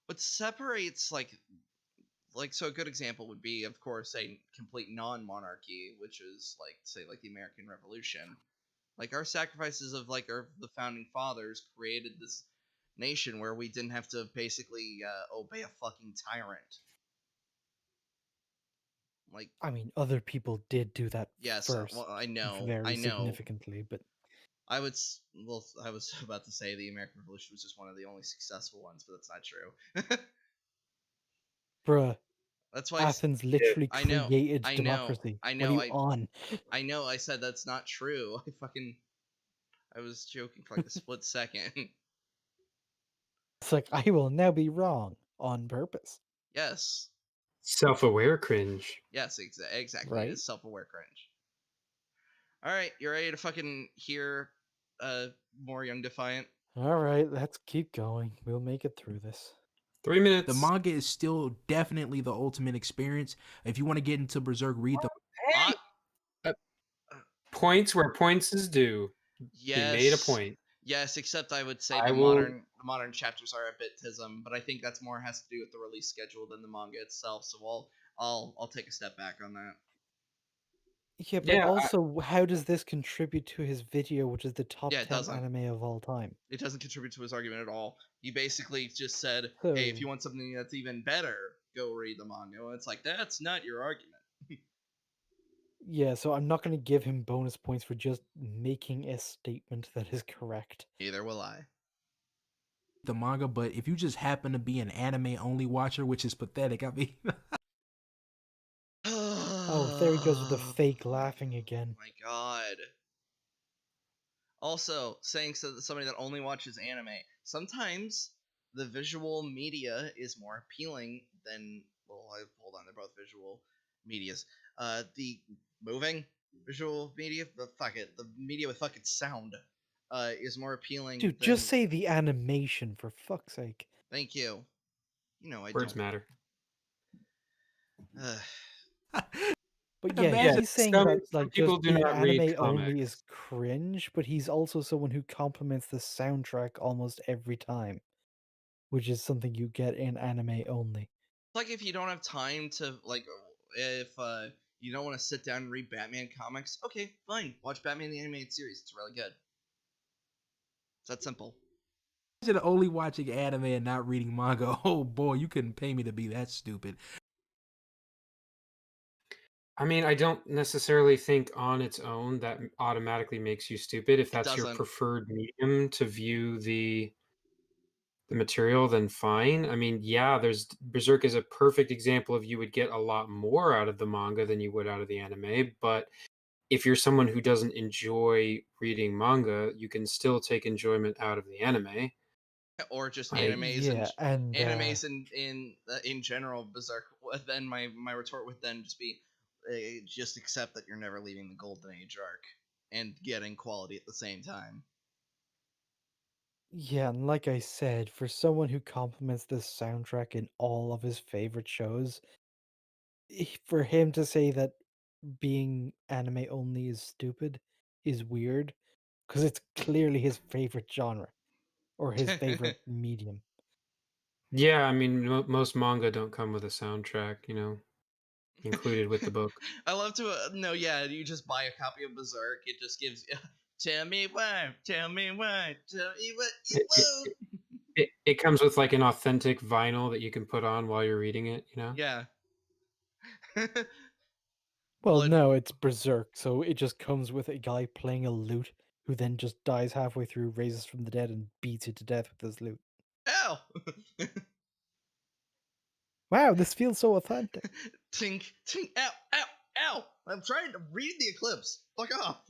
what separates like so a good example would be, of course, a complete non-monarchy, which is like say like the American Revolution. Like our sacrifices of like the founding fathers created this nation where we didn't have to basically obey a fucking tyrant. Like, I mean, other people did do that yes, first, well, I know, very significantly, but I was about to say the American Revolution was just one of the only successful ones, but that's not true. bruh, That's why Athens literally I know, created I know, democracy. I What know, are you on? I know. I said that's not true. I was joking for like a split second. It's like, I will now be wrong on purpose, Yes, Self-aware cringe. yes, exactly. It right? is self-aware cringe. All right, you ready to fucking hear more Young Defiant? All right, let's keep going. We'll make it through this. 3 minutes. The manga is still definitely the ultimate experience. If you want to get into Berserk, read the points where points is due. He made a Yes. point. Yes, except I would say I the will. modern chapters are a bit tism, but I think that's more has to do with the release schedule than the manga itself. So I'll take a step back on that. Yeah, but Yeah, also, how does this contribute to his video, which is the top Yeah, it 10 doesn't. anime of all time? It doesn't contribute to his argument at all. He basically just said, "Hey, if So, you want something that's even better, go read the manga." And it's like that's not your argument. yeah, so I'm not going to give him bonus points for just making a statement that is correct. Neither will I. The manga, but if you just happen to be an anime only watcher, which is pathetic, I mean, Oh, there he goes with the fake Oh laughing again. my god. Also, saying somebody that only watches anime, sometimes the visual media is more appealing than hold on, they're both visual medias. The moving visual media, the fuck it, the media with fucking sound, is more appealing Dude, than. just say the animation, for fuck's sake. Thank you. You know I words don't. matter. But yeah, imagine. Yeah, he's saying some that some like people just do being not read anime only is comics. cringe, but he's also someone who compliments the soundtrack almost every time, which is something you get in anime only. Like if you don't have time to if you don't want to sit down and read Batman comics, okay, fine, watch Batman the animated series. It's really good. It's that simple. Imagine only watching anime and not reading manga. Oh boy, you couldn't pay me to be that stupid. I mean, I don't necessarily think on its own that automatically makes you stupid. If It that's your doesn't. preferred medium to view the material, then fine. I mean, yeah, there's Berserk is a perfect example of you would get a lot more out of the manga than you would out of the anime, but if you're someone who doesn't enjoy reading manga, you can still take enjoyment out of the anime. Or just I Yeah, and animes in general. Berserk. Then my retort would then just be, just accept that you're never leaving the Golden Age arc and getting quality at the same time. yeah, and like I said, for someone who compliments the soundtrack in all of his favorite shows, for him to say that being anime only is stupid is weird because it's clearly his favorite genre or his favorite medium. yeah, I mean, most manga don't come with a soundtrack, included with the book. I love to no, yeah. You just buy a copy of Berserk. It just gives you, tell me why, tell me why, tell me what you It, it, want. it comes with like an authentic vinyl that you can put on while you're reading it. Yeah. Well, Well, no, it's Berserk, so it just comes with a guy playing a lute who then just dies halfway through, raises from the dead, and beats you to death with his lute. ow. Wow, this feels so authentic. Tink, tink, ow, ow, ow. I'm trying to read the eclipse. Fuck off.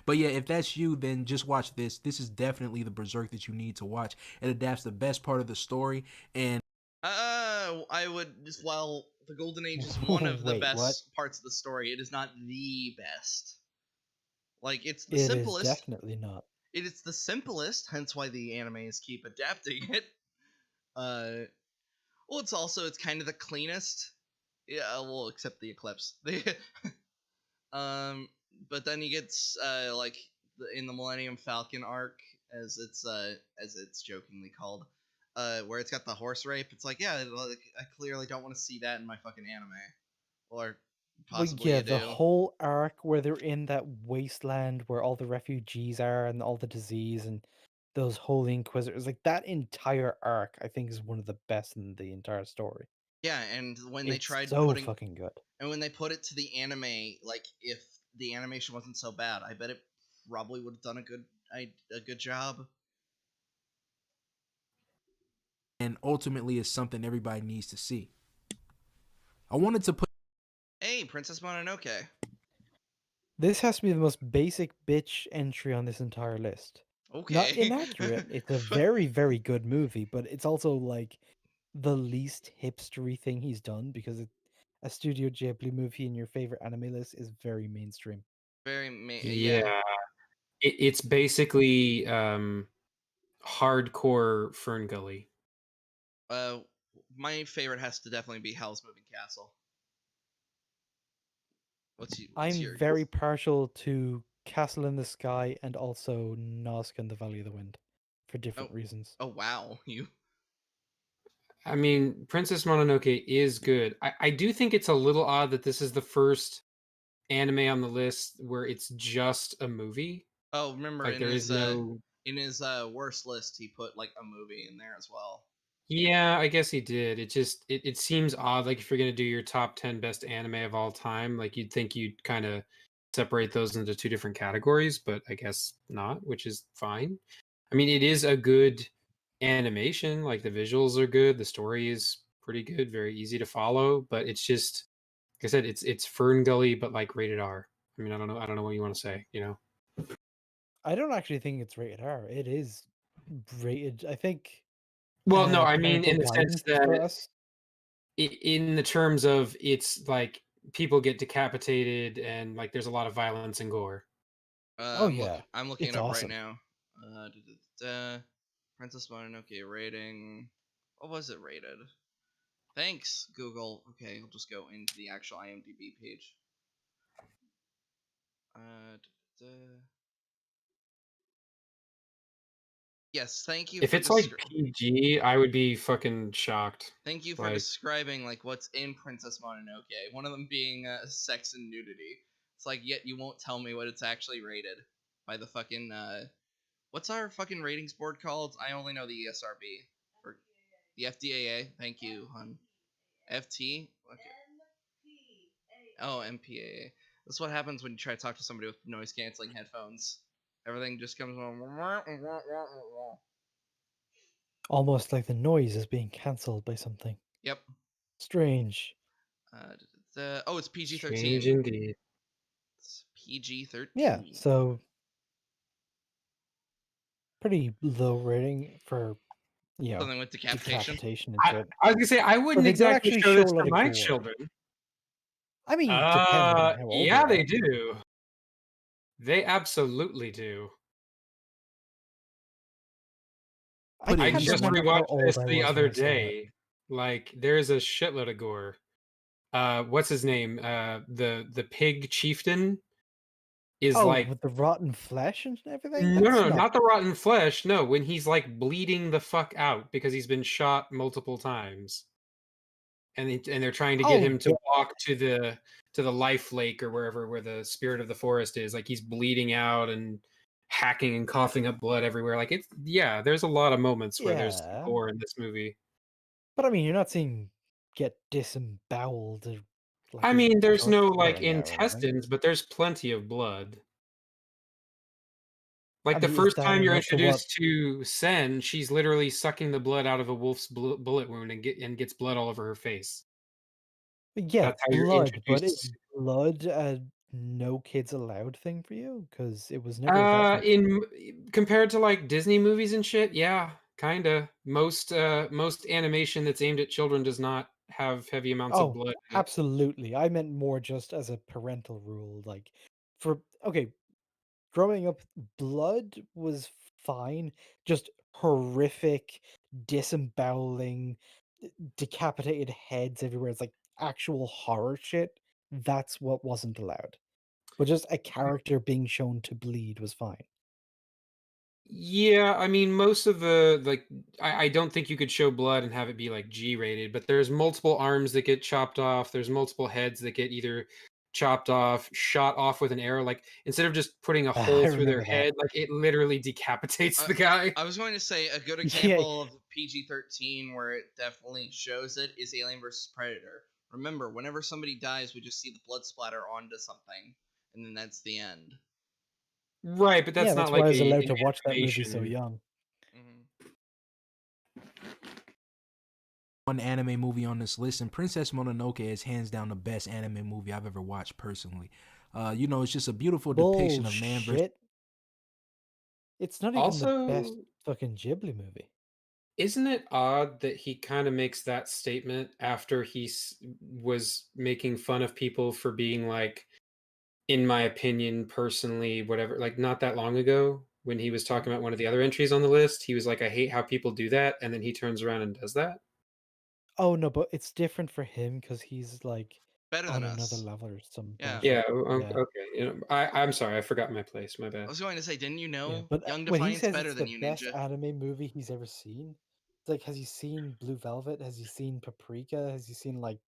But yeah, if that's you, then just watch this. This is definitely the Berserk that you need to watch. It adapts the best part of the story, and I would just, well, the Golden Age is one of the Wait, what? best parts of the story. It is not the best. Like, it's the It is simplest. definitely not. It is the simplest, hence why the animes keep adapting it. Well, it's kind of the cleanest. Yeah, well, except the eclipse. Um, but then you get in the Millennium Falcon arc, as it's jokingly called, where it's got the horse rape. It's like, yeah, like, I clearly don't want to see that in my fucking anime, or Well, possibly yeah, you the do. whole arc where they're in that wasteland where all the refugees are and all the disease and those holy inquisitors, like that entire arc, I think is one of the best in the entire story. Yeah, and when they It's tried so putting fucking good. and when they put it to the anime, like if the animation wasn't so bad, I bet it probably would have done a good job. ultimately is something everybody needs to see. I wanted to put Hey, Princess Mononoke. This has to be the most basic bitch entry on this entire list. Not Okay. inaccurate. It's a very, very good movie, but it's also like the least hipstery thing he's done because a Studio Ghibli movie in your favorite anime list is very mainstream. Yeah. Yeah, it's basically hardcore Fern Gully. My favorite has to definitely be Howl's Moving Castle. What's I'm your very partial to Castle in the Sky and also Nazca and the Valley of the Wind for different reasons. Oh wow, you. I mean, Princess Mononoke is good. I do think it's a little odd that this is the first anime on the list where it's just a movie. Oh, remember Like there is no. in his worst list, he put like a movie in there as well. Yeah, I guess he did. It seems odd. Like if you're gonna do your top 10 best anime of all time, like you'd think you'd kind of separate those into two different categories, but I guess not, which is fine. I mean, it is a good animation. Like the visuals are good, the story is pretty good, very easy to follow. But it's just, like I said, it's Fern Gully, but like rated R. I mean, I don't know what you want to say. You know. I don't actually think it's rated R. It is rated, I think, Well, no, I mean parental in the sense guidance for that us. in the terms of it's like people get decapitated and like there's a lot of violence and gore. Oh yeah, I'm looking it's it up right awesome. now. Princess Mononoke rating. What was it rated? Thanks, Google. Okay, I'll just go into the actual IMDb page. Yes, thank you If for it's like PG, I would be fucking shocked. Thank you for Like, describing like what's in Princess Mononoke. One of them being sex and nudity. It's like yet you won't tell me what it's actually rated by the fucking what's our fucking ratings board called? I only know the ESRB or the FDAA. Thank you, hon. FT. Okay. Oh, MPAA. That's what happens when you try to talk to somebody with noise canceling headphones. Everything just comes on. Almost like the noise is being cancelled by something Yep. strange. Oh, it's PG strange 13. indeed. It's PG 13. Yeah, so pretty low rating for Something with decapitation. decapitation and shit. I was gonna say I wouldn't they don't exactly actually show show this a lot to of my gore. children. I mean, depending on how old Yeah, they they are. do. They absolutely do. I I can't just remember how rewatched old this I the was when other I saw it. day. Like, there's a shitload of gore. What's his name? The pig chieftain is Oh, like with the rotten flesh and everything? no, That's no, not. not the rotten flesh. No, when he's like bleeding the fuck out because he's been shot multiple times, and they're trying to get Oh, him to walk to the life lake or wherever where the spirit of the forest is. Like he's bleeding out and hacking and coughing up blood everywhere. Like it's yeah, there's a lot of moments where there's yeah. gore in this movie. But I mean, you're not seeing get disemboweled or like I his mean, there's guts no like pouring out or anything. intestines, but there's plenty of blood. I Like the mean, is first that time you're enough to what? introduced to Sen, she's literally sucking the blood out of a wolf's bullet wound and gets blood all over her face. Yeah, That's how you're blood, but is introduced. blood a no kids allowed thing for you? Because it was never that way. In compared to like Disney movies and shit, yeah, kinda. Most animation that's aimed at children does not have heavy amounts of Oh, blood in it. absolutely. I meant more just as a parental rule. Like, okay, growing up, blood was fine. Just horrific, disemboweling, decapitated heads everywhere. It's like actual horror shit. That's what wasn't allowed. But just a character being shown to bleed was fine. Yeah, I mean, most of the like, I don't think you could show blood and have it be like G rated, but there's multiple arms that get chopped off. There's multiple heads that get either chopped off, shot off with an arrow. Like instead of just putting a hole I through their remember that. head, like it literally decapitates the guy. I was going to say a good Yeah, example of PG 13 where it definitely shows it is Alien vs Predator. Remember, whenever somebody dies, we just see the blood splatter onto something, and then that's the end. Right, but yeah, that's not that's why like I was a allowed an to watch that movie so animation. young. One anime movie on this list, and Princess Mononoke is hands down the best anime movie I've ever watched personally. It's just a beautiful depiction of man versus. Bullshit. It's not even the best Also, fucking Ghibli movie. isn't it odd that he kind of makes that statement after was making fun of people for being like, in my opinion, personally, whatever, like not that long ago when he was talking about one of the other entries on the list, he was like, I hate how people do that. And then he turns around and does that. Oh no, but it's different for him because he's like better on than another us. level or some Yeah. Yeah. bullshit. Yeah. Okay. I'm sorry. I forgot my place. My I bad. was going to say, didn't you Yeah, know but Young when he Defiant's says better it's than the you, best Ninja? anime movie he's ever seen, it's like, has he seen Blue Velvet? Has he seen Paprika? Has he seen like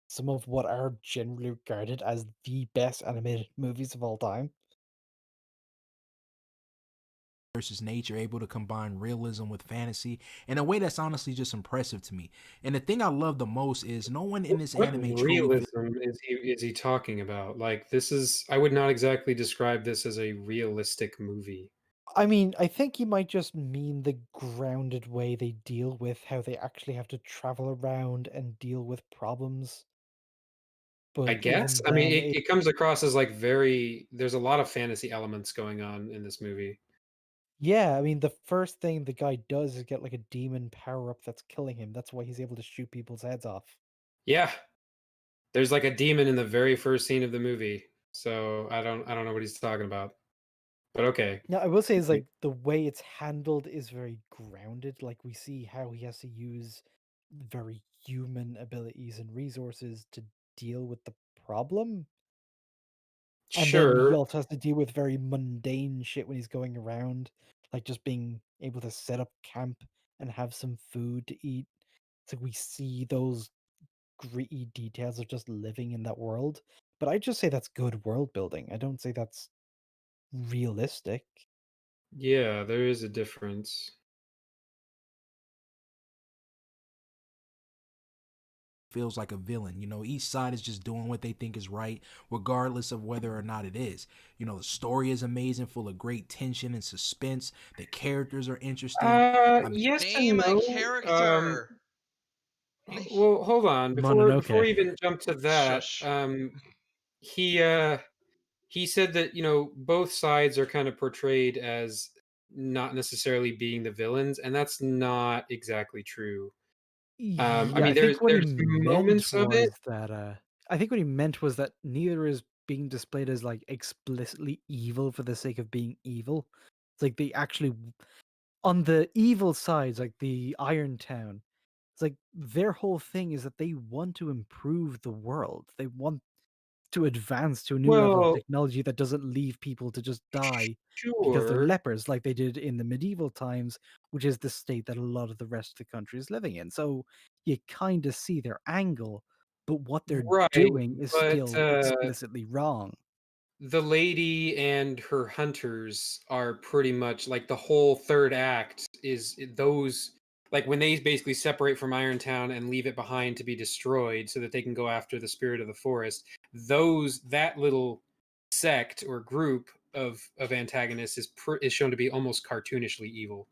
some of what are generally regarded as the best animated movies of all time? Versus nature, able to combine realism with fantasy in a way that's honestly just impressive to me. And the thing I love the most is no one in this What anime truly feels realism is he talking about? Like, this is, I would not exactly describe this as a realistic movie. I mean, I think he might just mean the grounded way they deal with how they actually have to travel around and deal with problems. I But guess. even I mean, then, it comes across as like very. There's a lot of fantasy elements going on in this movie. yeah, I mean, the first thing the guy does is get like a demon power up that's killing him. That's why he's able to shoot people's heads off. Yeah, there's like a demon in the very first scene of the movie. So I don't know what he's talking about. But okay. Now, I will say is like the way it's handled is very grounded. Like we see how he has to use very human abilities and resources to deal with the problem. And then he Sure. also has to deal with very mundane shit when he's going around, like just being able to set up camp and have some food to eat. So we see those gritty details of just living in that world. But I just say that's good world building. I don't say that's realistic. Yeah, there is a difference. feels like a villain. You know, each side is just doing what they think is right, regardless of whether or not it is. You know, the story is amazing, full of great tension and suspense. The characters are interesting. I mean, Yes Name and a no. character. Well, hold on. Before Mononoke. we even jump to that, Shush. he he said that, both sides are kind of portrayed as not necessarily being the villains, and that's not exactly true. I Yeah, I mean, there's think what he there's meant moments of it. was that I think what he meant was that neither is being displayed as like explicitly evil for the sake of being evil. It's like they actually on the evil sides, like the Iron Town, it's like their whole thing is that they want to improve the world. They want to advance to a new level of Well, technology that doesn't leave people to just die because they're sure. lepers like they did in the medieval times, which is the state that a lot of the rest of the country is living in. So you kind of see their angle, but what they're Right, doing is but still explicitly wrong. the lady and her hunters are pretty much like the whole third act is those, like when they basically separate from Irontown and leave it behind to be destroyed so that they can go after the spirit of the forest. That little sect or group of antagonists is shown to be almost cartoonishly evil.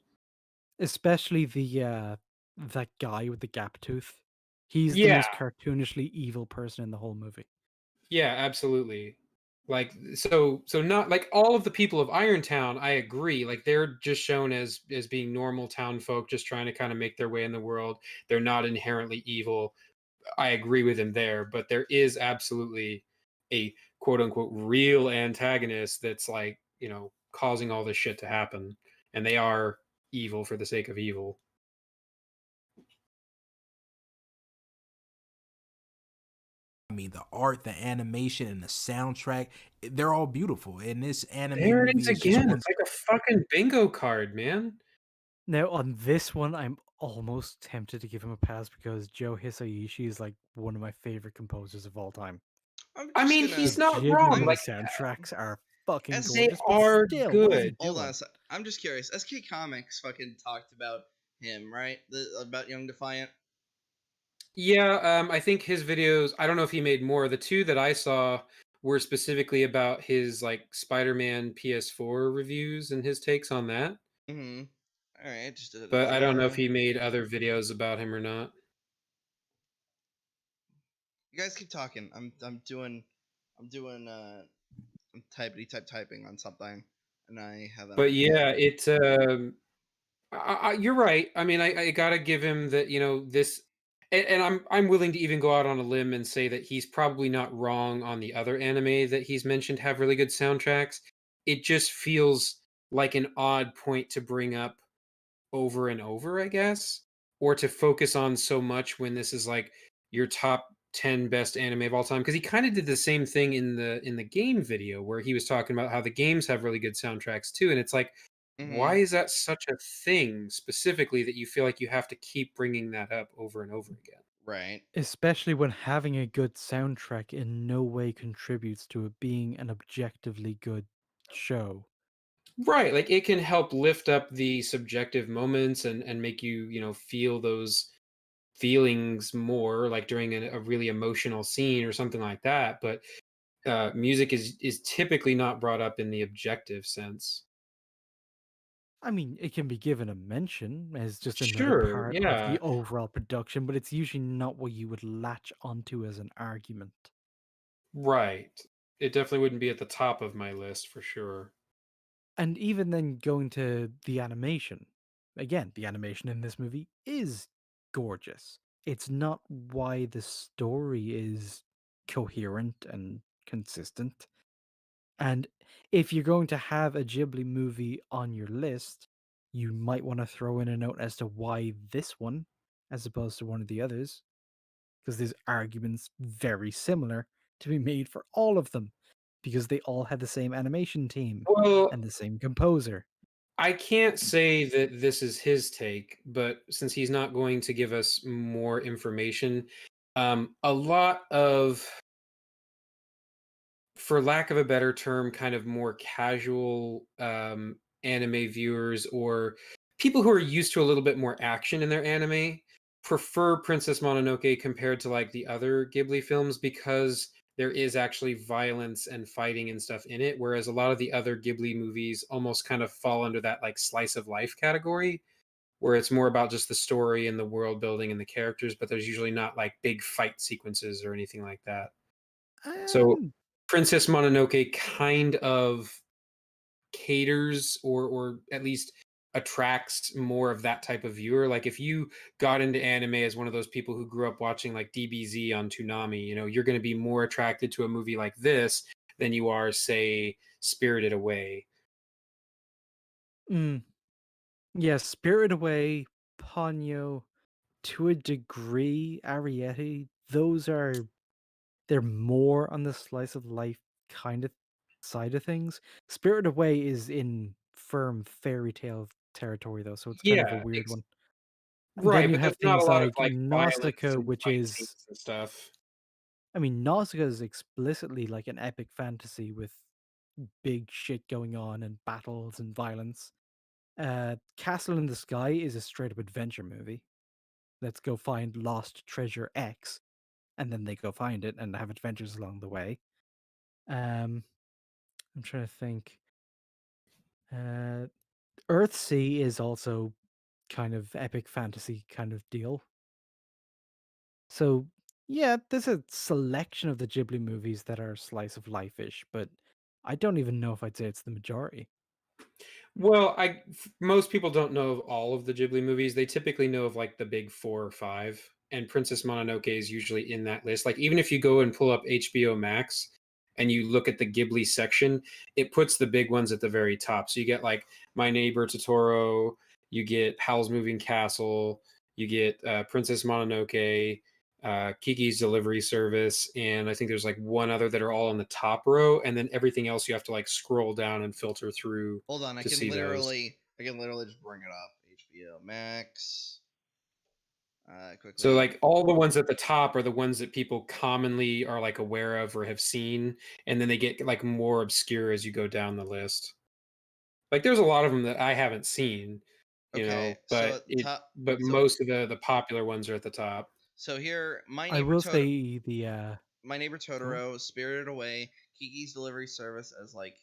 Especially that guy with the gap tooth. He's the Yeah, most cartoonishly evil person in the whole movie. yeah, absolutely. Like, so not like all of the people of Irontown, I agree. Like, they're just shown as being normal town folk just trying to kind of make their way in the world. They're not inherently evil. I agree with him there, but there is absolutely a quote unquote real antagonist that's like, causing all this shit to happen. And they are evil for the sake of evil. I mean, the art, the animation, and the soundtrack, they're all beautiful. And this anime There it is movie is just again. one. It's like a fucking bingo card, man. Now, on this one, I'm almost tempted to give him a pass because Joe Hisaishi is like one of my favorite composers of all time. I'm I just mean, The he's gonna. not wrong. genuinely I'm Like, soundtracks are fucking S. they gorgeous, but are still, what is he good. Hold on doing? a sec. I'm just curious. SK Comics fucking talked about him, right? About Young Defiant. Yeah, I think his videos, I don't know if he made more. The two that I saw were specifically about his like Spider-Man PS4 reviews and his takes on that. Mm-hmm. All right, just But I don't know if another. he made other videos about him or not. You guys keep talking. I'm typing on something, and I haven't But looked. yeah, you're right. I mean, I gotta give him that. This, and I'm willing to even go out on a limb and say that he's probably not wrong on the other anime that he's mentioned have really good soundtracks. It just feels like an odd point to bring up over and over, I guess, or to focus on so much when this is like your top 10 best anime of all time, because he kind of did the same thing in the game video where he was talking about how the games have really good soundtracks too, and it's like, why Mm-hmm. is that such a thing specifically that you feel like you have to keep bringing that up over and over again? Right. Especially when having a good soundtrack in no way contributes to it being an objectively good show. Right, like it can help lift up the subjective moments and make you, feel those feelings more, like during a really emotional scene or something like that. But music is typically not brought up in the objective sense. I mean, it can be given a mention as just another Sure, part of yeah, the overall production, but it's usually not what you would latch onto as an argument. right. It definitely wouldn't be at the top of my list for sure. And even then, going to the animation, again, the animation in this movie is gorgeous. It's not why the story is coherent and consistent. And if you're going to have a Ghibli movie on your list, you might want to throw in a note as to why this one, as opposed to one of the others, because there's arguments very similar to be made for all of them, because they all had the same animation team Well, and the same composer. I can't say that this is his take, but since he's not going to give us more information, a lot of, for lack of a better term, kind of more casual anime viewers or people who are used to a little bit more action in their anime prefer Princess Mononoke compared to like the other Ghibli films because there is actually violence and fighting and stuff in it, whereas a lot of the other Ghibli movies almost kind of fall under that like slice of life category where it's more about just the story and the world building and the characters, but there's usually not like big fight sequences or anything like that. So Um, Princess Mononoke kind of caters or at least attracts more of that type of viewer. Like if you got into anime as one of those people who grew up watching like DBZ on Toonami, you're going to be more attracted to a movie like this than you are, say, Spirited Away. mm, yeah, Spirit Away, Ponyo, to a degree, Arrietty, they're more on the slice of life kind of side of things. Spirit Away is in firm fairy tale territory though, so it's kind of a Yeah, weird one. And then right, you but there's have not a things lot of like like violence Nausicaa, and which fight is scenes and stuff. I mean, Nausicaa is explicitly like an epic fantasy with big shit going on and battles and violence. Castle in the Sky is a straight up adventure movie. Let's go find lost treasure X, and then they go find it and have adventures along the way. Um, I'm trying to think. Uh, Earthsea is also kind of epic fantasy kind of deal. So yeah, there's a selection of the Ghibli movies that are slice of life-ish, but I don't even know if I'd say it's the majority. Well, most people don't know of all of the Ghibli movies. They typically know of like the big 4 or 5, and Princess Mononoke is usually in that list. Like even if you go and pull up HBO Max and you look at the Ghibli section, it puts the big ones at the very top. So you get like My Neighbor Totoro, you get Howl's Moving Castle, you get Princess Mononoke, Kiki's Delivery Service, and I think there's like one other that are all on the top row, and then everything else you have to like scroll down and filter through Hold on, to see those. I can literally just bring it up. HBO Max. So Quickly. like all the ones at the top are the ones that people commonly are like aware of or have seen, and then they get like more obscure as you go down the list. Like there's a lot of them that I haven't seen, Okay, so but at the top, so most of the popular ones are at the top. so here, I will say the My Neighbor go on. Totoro, Spirited Away, Kiki's Delivery Service as like.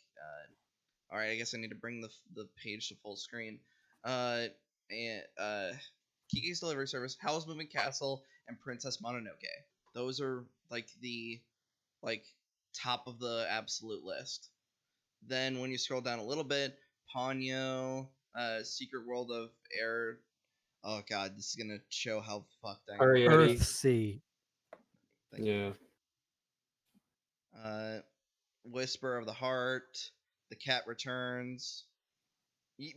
All right, I guess I need to bring the page to full screen. Uh, and Kiki's Delivery Service, Howl's Moving Castle, and Princess Mononoke. Those are like the like top of the absolute list. Then when you scroll down a little bit, Ponyo, Secret World of Air. Oh god, this is gonna show how fucked I am. Arrietty. Earthsea. Thank you. Yeah. Uh, Whisper of the Heart, The Cat Returns.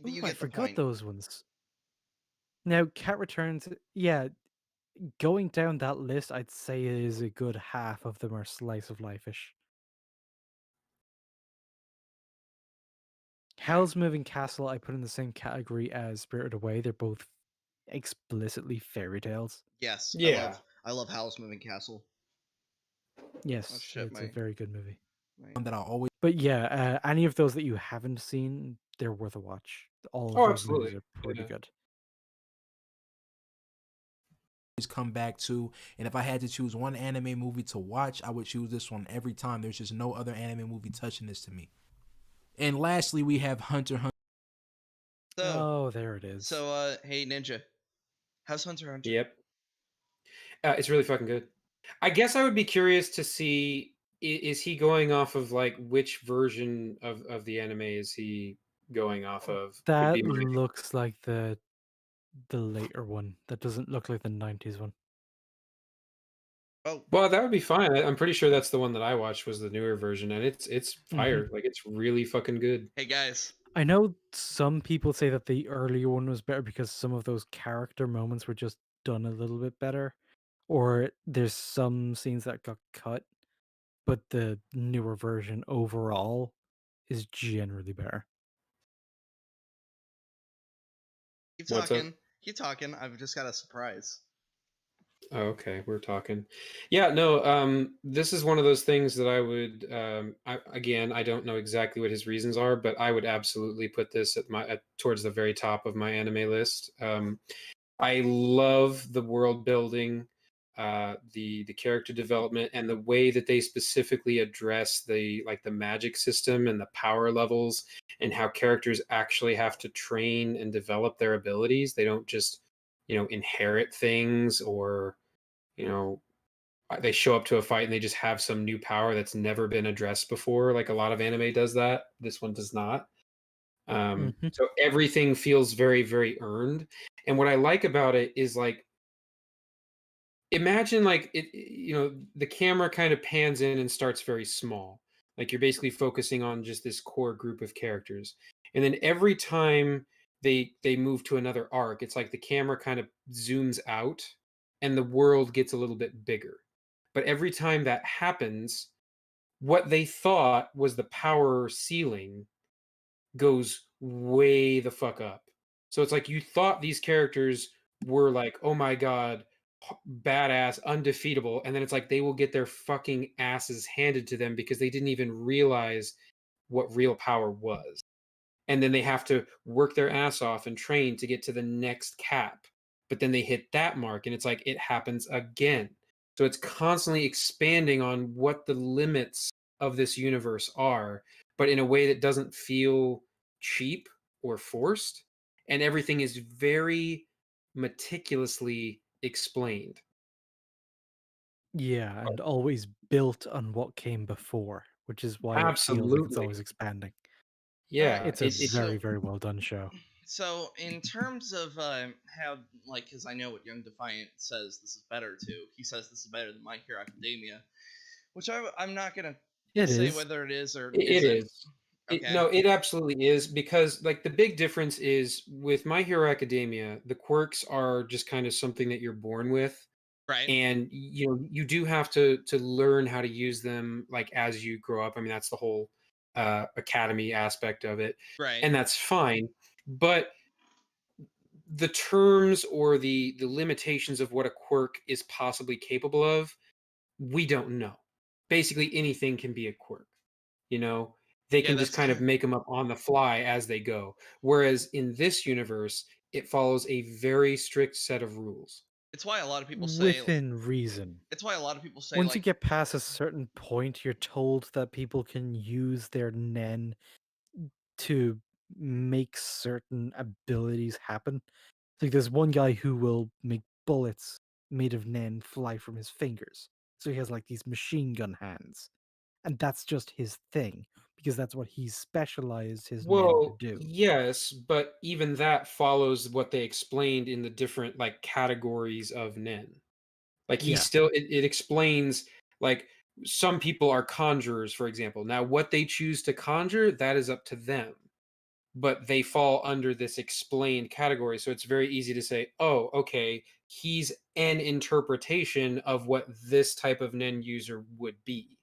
Ooh, You I get the forgot point. those ones. Now, Cat Returns, yeah, going down that list, I'd say it is a good half of them are slice of life-ish. Hell's Moving Castle, I put in the same category as Spirited Away. They're both explicitly fairy tales. Yes, Yeah. I love Howl's Moving Castle. Oh Yes, shit, it's a very good movie. One that I always But yeah, any of those that you haven't seen, they're worth a watch. All of Oh, those movies absolutely. are pretty Yeah. good. come back to, and if I had to choose one anime movie to watch, I would choose this one every time. There's just no other anime movie touching this to me. And lastly, we have Hunter x Hunter. So, Oh, there it is. so hey Ninja, how's Hunter x Hunter? Yep. It's really fucking good. I guess I would be curious to see, is he going off of like which version of the anime is he going off of? Would That be my looks like the later one. That doesn't look like the 90s one. Oh, Well, that would be fine. I'm pretty sure that's the one that I watched was the newer version, and it's Mhm. fire. Like it's really fucking good. hey guys. I know some people say that the earlier one was better because some of those character moments were just done a little bit better, or there's some scenes that got cut, but the newer version overall is generally better. Keep What's up? talking. Keep talking. I've just got a surprise. Oh, okay, we're talking. Yeah, no, this is one of those things that I would, again, I don't know exactly what his reasons are, but I would absolutely put this towards the very top of my anime list. I love the world building, the character development, and the way that they specifically address the magic system and the power levels, and how characters actually have to train and develop their abilities. They don't just, inherit things, or they show up to a fight and they just have some new power that's never been addressed before. Like a lot of anime does that. This one does not. Mhm. So everything feels very, very earned. And what I like about it is like, imagine like the camera kind of pans in and starts very small. Like you're basically focusing on just this core group of characters. And then every time they move to another arc, it's like the camera kind of zooms out and the world gets a little bit bigger. But every time that happens, what they thought was the power ceiling goes way the fuck up. So it's like you thought these characters were like, oh my god, badass, undefeatable, and then it's like they will get their fucking asses handed to them because they didn't even realize what real power was. And then they have to work their ass off and train to get to the next cap. But then they hit that mark and it's like it happens again. So it's constantly expanding on what the limits of this universe are, but in a way that doesn't feel cheap or forced. And everything is very meticulously explained. Yeah, and always built on what came before, which is why it feels like it's Absolutely. always expanding. All right. Yeah. It's a very, very well done show. So in terms of how, like, because I know what Young Defiant says this is better too. He says this is better than My Hero Academia, which I'm not gonna It say is. whether it is or It isn't. is. Okay. No, it absolutely is, because like the big difference is with My Hero Academia, the quirks are just kind of something that you're born with, Right. and you do have to learn how to use them like as you grow up. I mean, that's the whole academy aspect of it, Right. and that's fine. But the terms or the limitations of what a quirk is possibly capable of, we don't know. Basically, anything can be a quirk. You know, they Yeah, can just that's kind of make them up on the fly as they go. Whereas in this universe, it follows a very strict set of rules. it's why a lot of people say Within reason. it's why a lot of people say Once you like get past a certain point, you're told that people can use their Nen to make certain abilities happen. Like there's one guy who will make bullets made of Nen fly from his fingers. So he has like these machine gun hands. And that's just his thing, because that's what he's specialized his Nen to Well, do. yes, but even that follows what they explained in the different like categories of Nen. Like he Yeah. still it explains like some people are conjurers, for example. Now what they choose to conjure, that is up to them. but they fall under this explained category. So it's very easy to say, oh, okay, he's an interpretation of what this type of Nen user would be.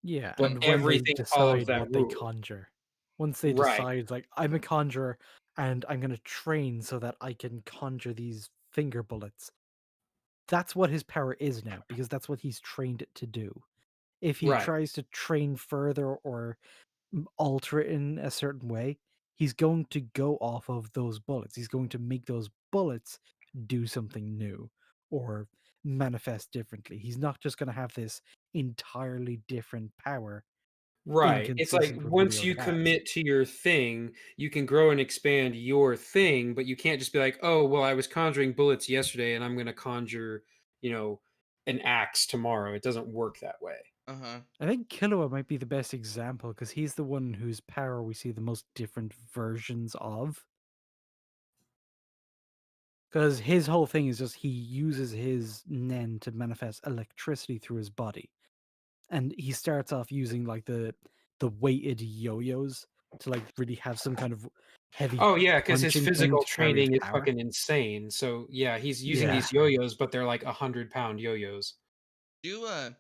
Yeah, But and when they everything follows decide that what they rule. conjure, once they Right. decide, like, I'm a conjurer and I'm going to train so that I can conjure these finger bullets, that's what his power is now, because that's what he's trained it to do. If he Right. tries to train further or alter it in a certain way, he's going to go off of those bullets. He's going to make those bullets do something new or manifest differently. He's not just going to have this entirely different power Right. It's like inconsistent with what he once you already has. commit to your thing, you can grow and expand your thing, but you can't just be like, "Oh, well, I was conjuring bullets yesterday and I'm going to conjure, you know, an axe tomorrow." It doesn't work that way. Uh-huh. I think Killua might be the best example because he's the one whose power we see the most different versions of. Because his whole thing is just he uses his Nen to manifest electricity through his body. And he starts off using like the weighted yo-yos to like really have some kind of heavy Oh yeah, because his punching thing physical to carry his training is power. fucking insane. So yeah, he's using Yeah. these yo-yos, but they're like 100-pound yo-yos. You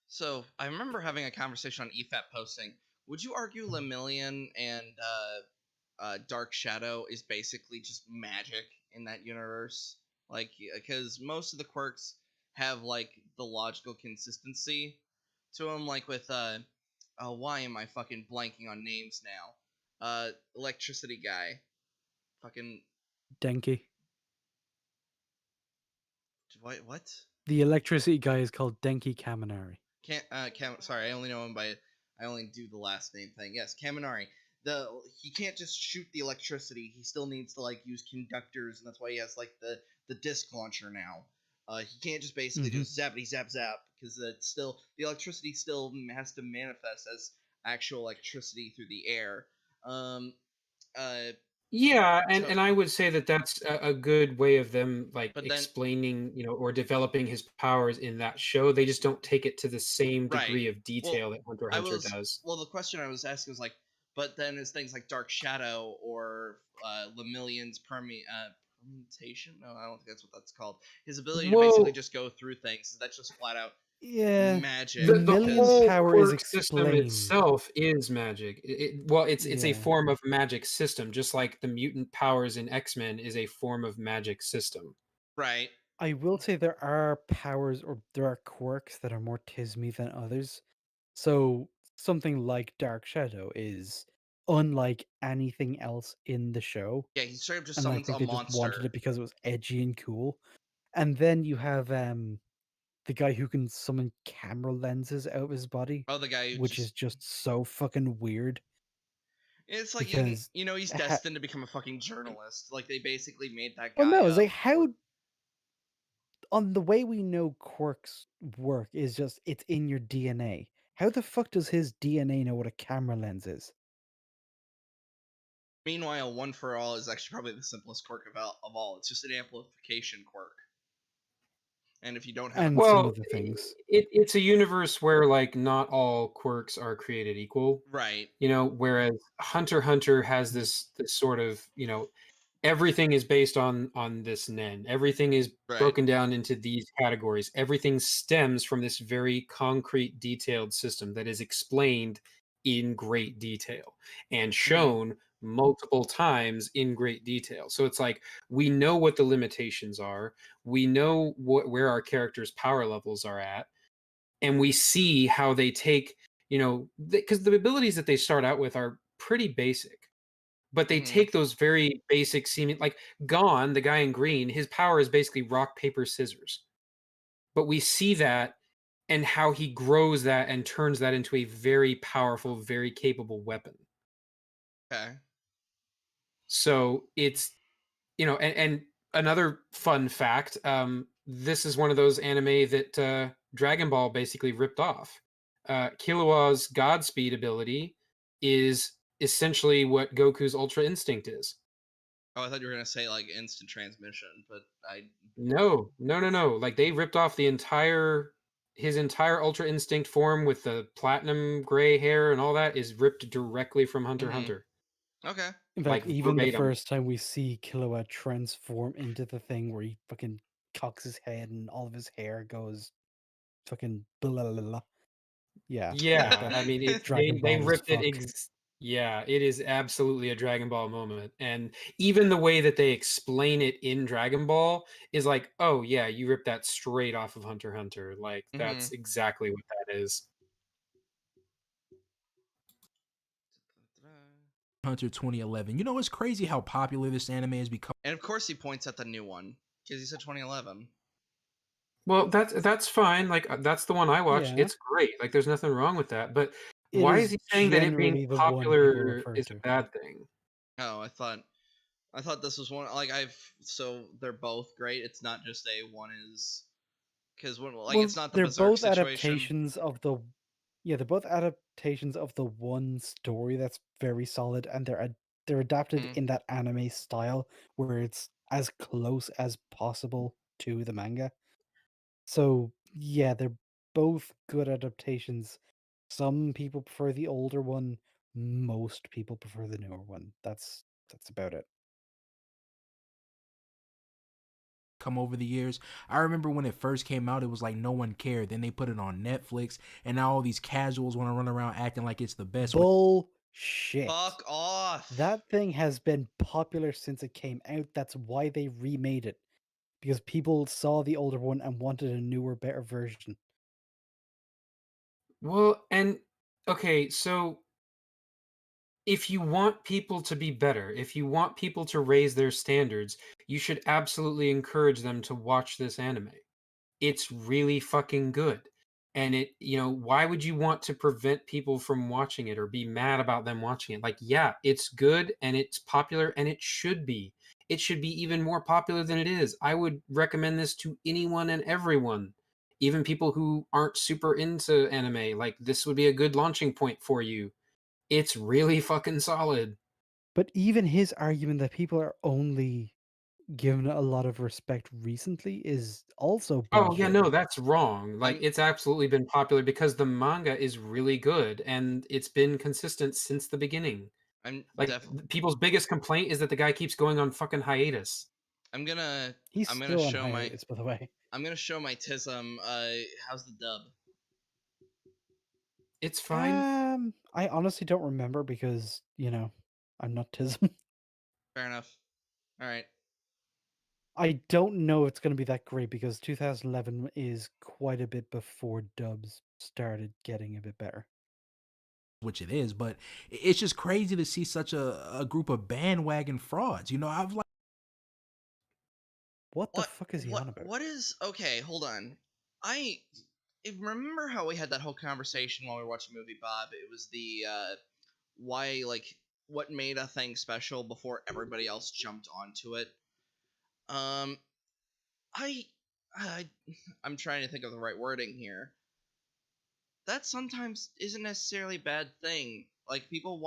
so I remember having a conversation on EFAP posting. Would you argue Lemillion and Dark Shadow is basically just magic in that universe? Like, because most of the quirks have like the logical consistency to them. Like with oh, why am I fucking blanking on names now? Electricity guy, fucking Denki. what? The electricity guy is called Denki Kaminari. Sorry, I only know him by. I only do the last name thing. Yes, Kaminari. He can't just shoot the electricity. He still needs to like use conductors, and that's why he has like the disc launcher now. He can't just basically Mhm. just zappity zap zap because it's still the electricity still has to manifest as actual electricity through the air. Um, uh, Yeah, so and I would say that that's a good way of them like but then explaining, or developing his powers in that show. They just don't take it to the same right. degree of Well, detail that Hunter x Hunter does. the question I was asking was like, but then is things like Dark Shadow or Lemillion's permutation? No, I don't think that's what that's called. His ability to basically Well, just go through things. That's just flat out Yeah. magic the because Lemillion's whole power is quirk system explained. itself is magic. Well, it's a Yeah. form of magic system, just like the mutant powers in X-Men is a form of magic system. right. I will say there are powers or there are quirks that are more Tismy than others. So something like Dark Shadow is unlike anything else in the show. Yeah, he straight up just And I summons think a they just wanted monster. it because it was edgy and cool. And then you have the guy who can summon camera lenses out of his body, Oh, the guy who which is just just so fucking weird it's like because he's destined to become a fucking journalist. Like they basically made that well guy no, it's up. like how on the way we know quirks work is just it's in your DNA. How the fuck does his DNA know what a camera lens is? Meanwhile, One for All is actually probably the simplest quirk of all. It's just an amplification quirk. And if you don't have a And some Well, other things. it's a universe where like not all quirks are created equal. right, Whereas Hunter x Hunter has this sort of, everything is based on this Nen. Everything is right, broken down into these categories. Everything stems from this very concrete, detailed system that is explained in great detail and hmm shown multiple times in great detail. So it's like we know what the limitations are. We know where our characters' power levels are at, and we see how they take, because the abilities that they start out with are pretty basic, but they hmm take those very basic seeming, like Gon, the guy in green, his power is basically rock, paper, scissors. But we see that and how he grows that and turns that into a very powerful, very capable weapon. okay, So it's, and another fun fact, this is one of those anime that Dragon Ball basically ripped off. Killua's Godspeed ability is essentially what Goku's Ultra Instinct is. Oh, I thought you were gonna say like instant transmission, but I No, no, no, no. Like they ripped off his entire Ultra Instinct form with the platinum gray hair and all that is ripped directly from Hunter x hmm Hunter. Okay. In like fact, even the verbatim. first time we see Killua transform into the thing where he fucking cocks his head and all of his hair goes fucking blah blah blah. Yeah, Yeah, I that's mean, Dragon they Ball as ripped it. fuck. Yeah, it is absolutely a Dragon Ball moment, and even the way that they explain it in Dragon Ball is like, oh yeah, you ripped that straight off of Hunter x Hunter. Like Hmm. that's exactly what that is. Hunter 2011. You know, it's crazy how popular this anime has become. And of course, he points at the new one because he said 2011. Well, that's fine. Like that's the one I watched. Yeah, It's great. Like there's nothing wrong with that. But it why is is he saying that it being generally the one people popular refer is to. a bad thing? Oh, I thought this was one. Like so they're both great. It's not just a one is because like Well, it's not the they're Berserk both situation. adaptations of the yeah, they're both adaptations of the one story that's very solid, and they're adapted Hmm. in that anime style where it's as close as possible to the manga. So yeah, they're both good adaptations. Some people prefer the older one. Most people prefer the newer one. That's about it. Come over the years. I remember when it first came out, it was like no one cared. Then they put it on Netflix, and now all these casuals want to run around acting like it's the best. Bullshit. Fuck off. That thing has been popular since it came out. That's why they remade it. Because people saw the older one and wanted a newer, better version. Well, and okay, so if you want people to be better, if you want people to raise their standards, you should absolutely encourage them to watch this anime. It's really fucking good. And why would you want to prevent people from watching it or be mad about them watching it? Like, yeah, it's good and it's popular and it should be. It should be even more popular than it is. I would recommend this to anyone and everyone, even people who aren't super into anime. Like, this would be a good launching point for you. It's really fucking solid. But even his argument that people are only given it a lot of respect recently is also Oh, yeah, bullshit. no, that's wrong. Like, I'm it's absolutely been popular because the manga is really good and it's been consistent since the beginning. I'm Like, def people's biggest complaint is that the guy keeps going on fucking hiatus. I'm gonna He's I'm gonna still on show my hiatus, by the way. I'm gonna show my tism. How's the dub? It's fine. I honestly don't remember because, I'm not Tism. Fair enough. All right. I don't know if it's going to be that great because 2011 is quite a bit before dubs started getting a bit better. Which it is, but it's just crazy to see such a group of bandwagon frauds. You know, I've like What the What fuck is he what on about? what is okay? Hold on. I remember how we had that whole conversation while we were watching movie Bob. It was the why like what made a thing special before everybody else jumped onto it. Um, I, I I'm trying to think of the right wording here. That sometimes isn't necessarily a bad thing. Like people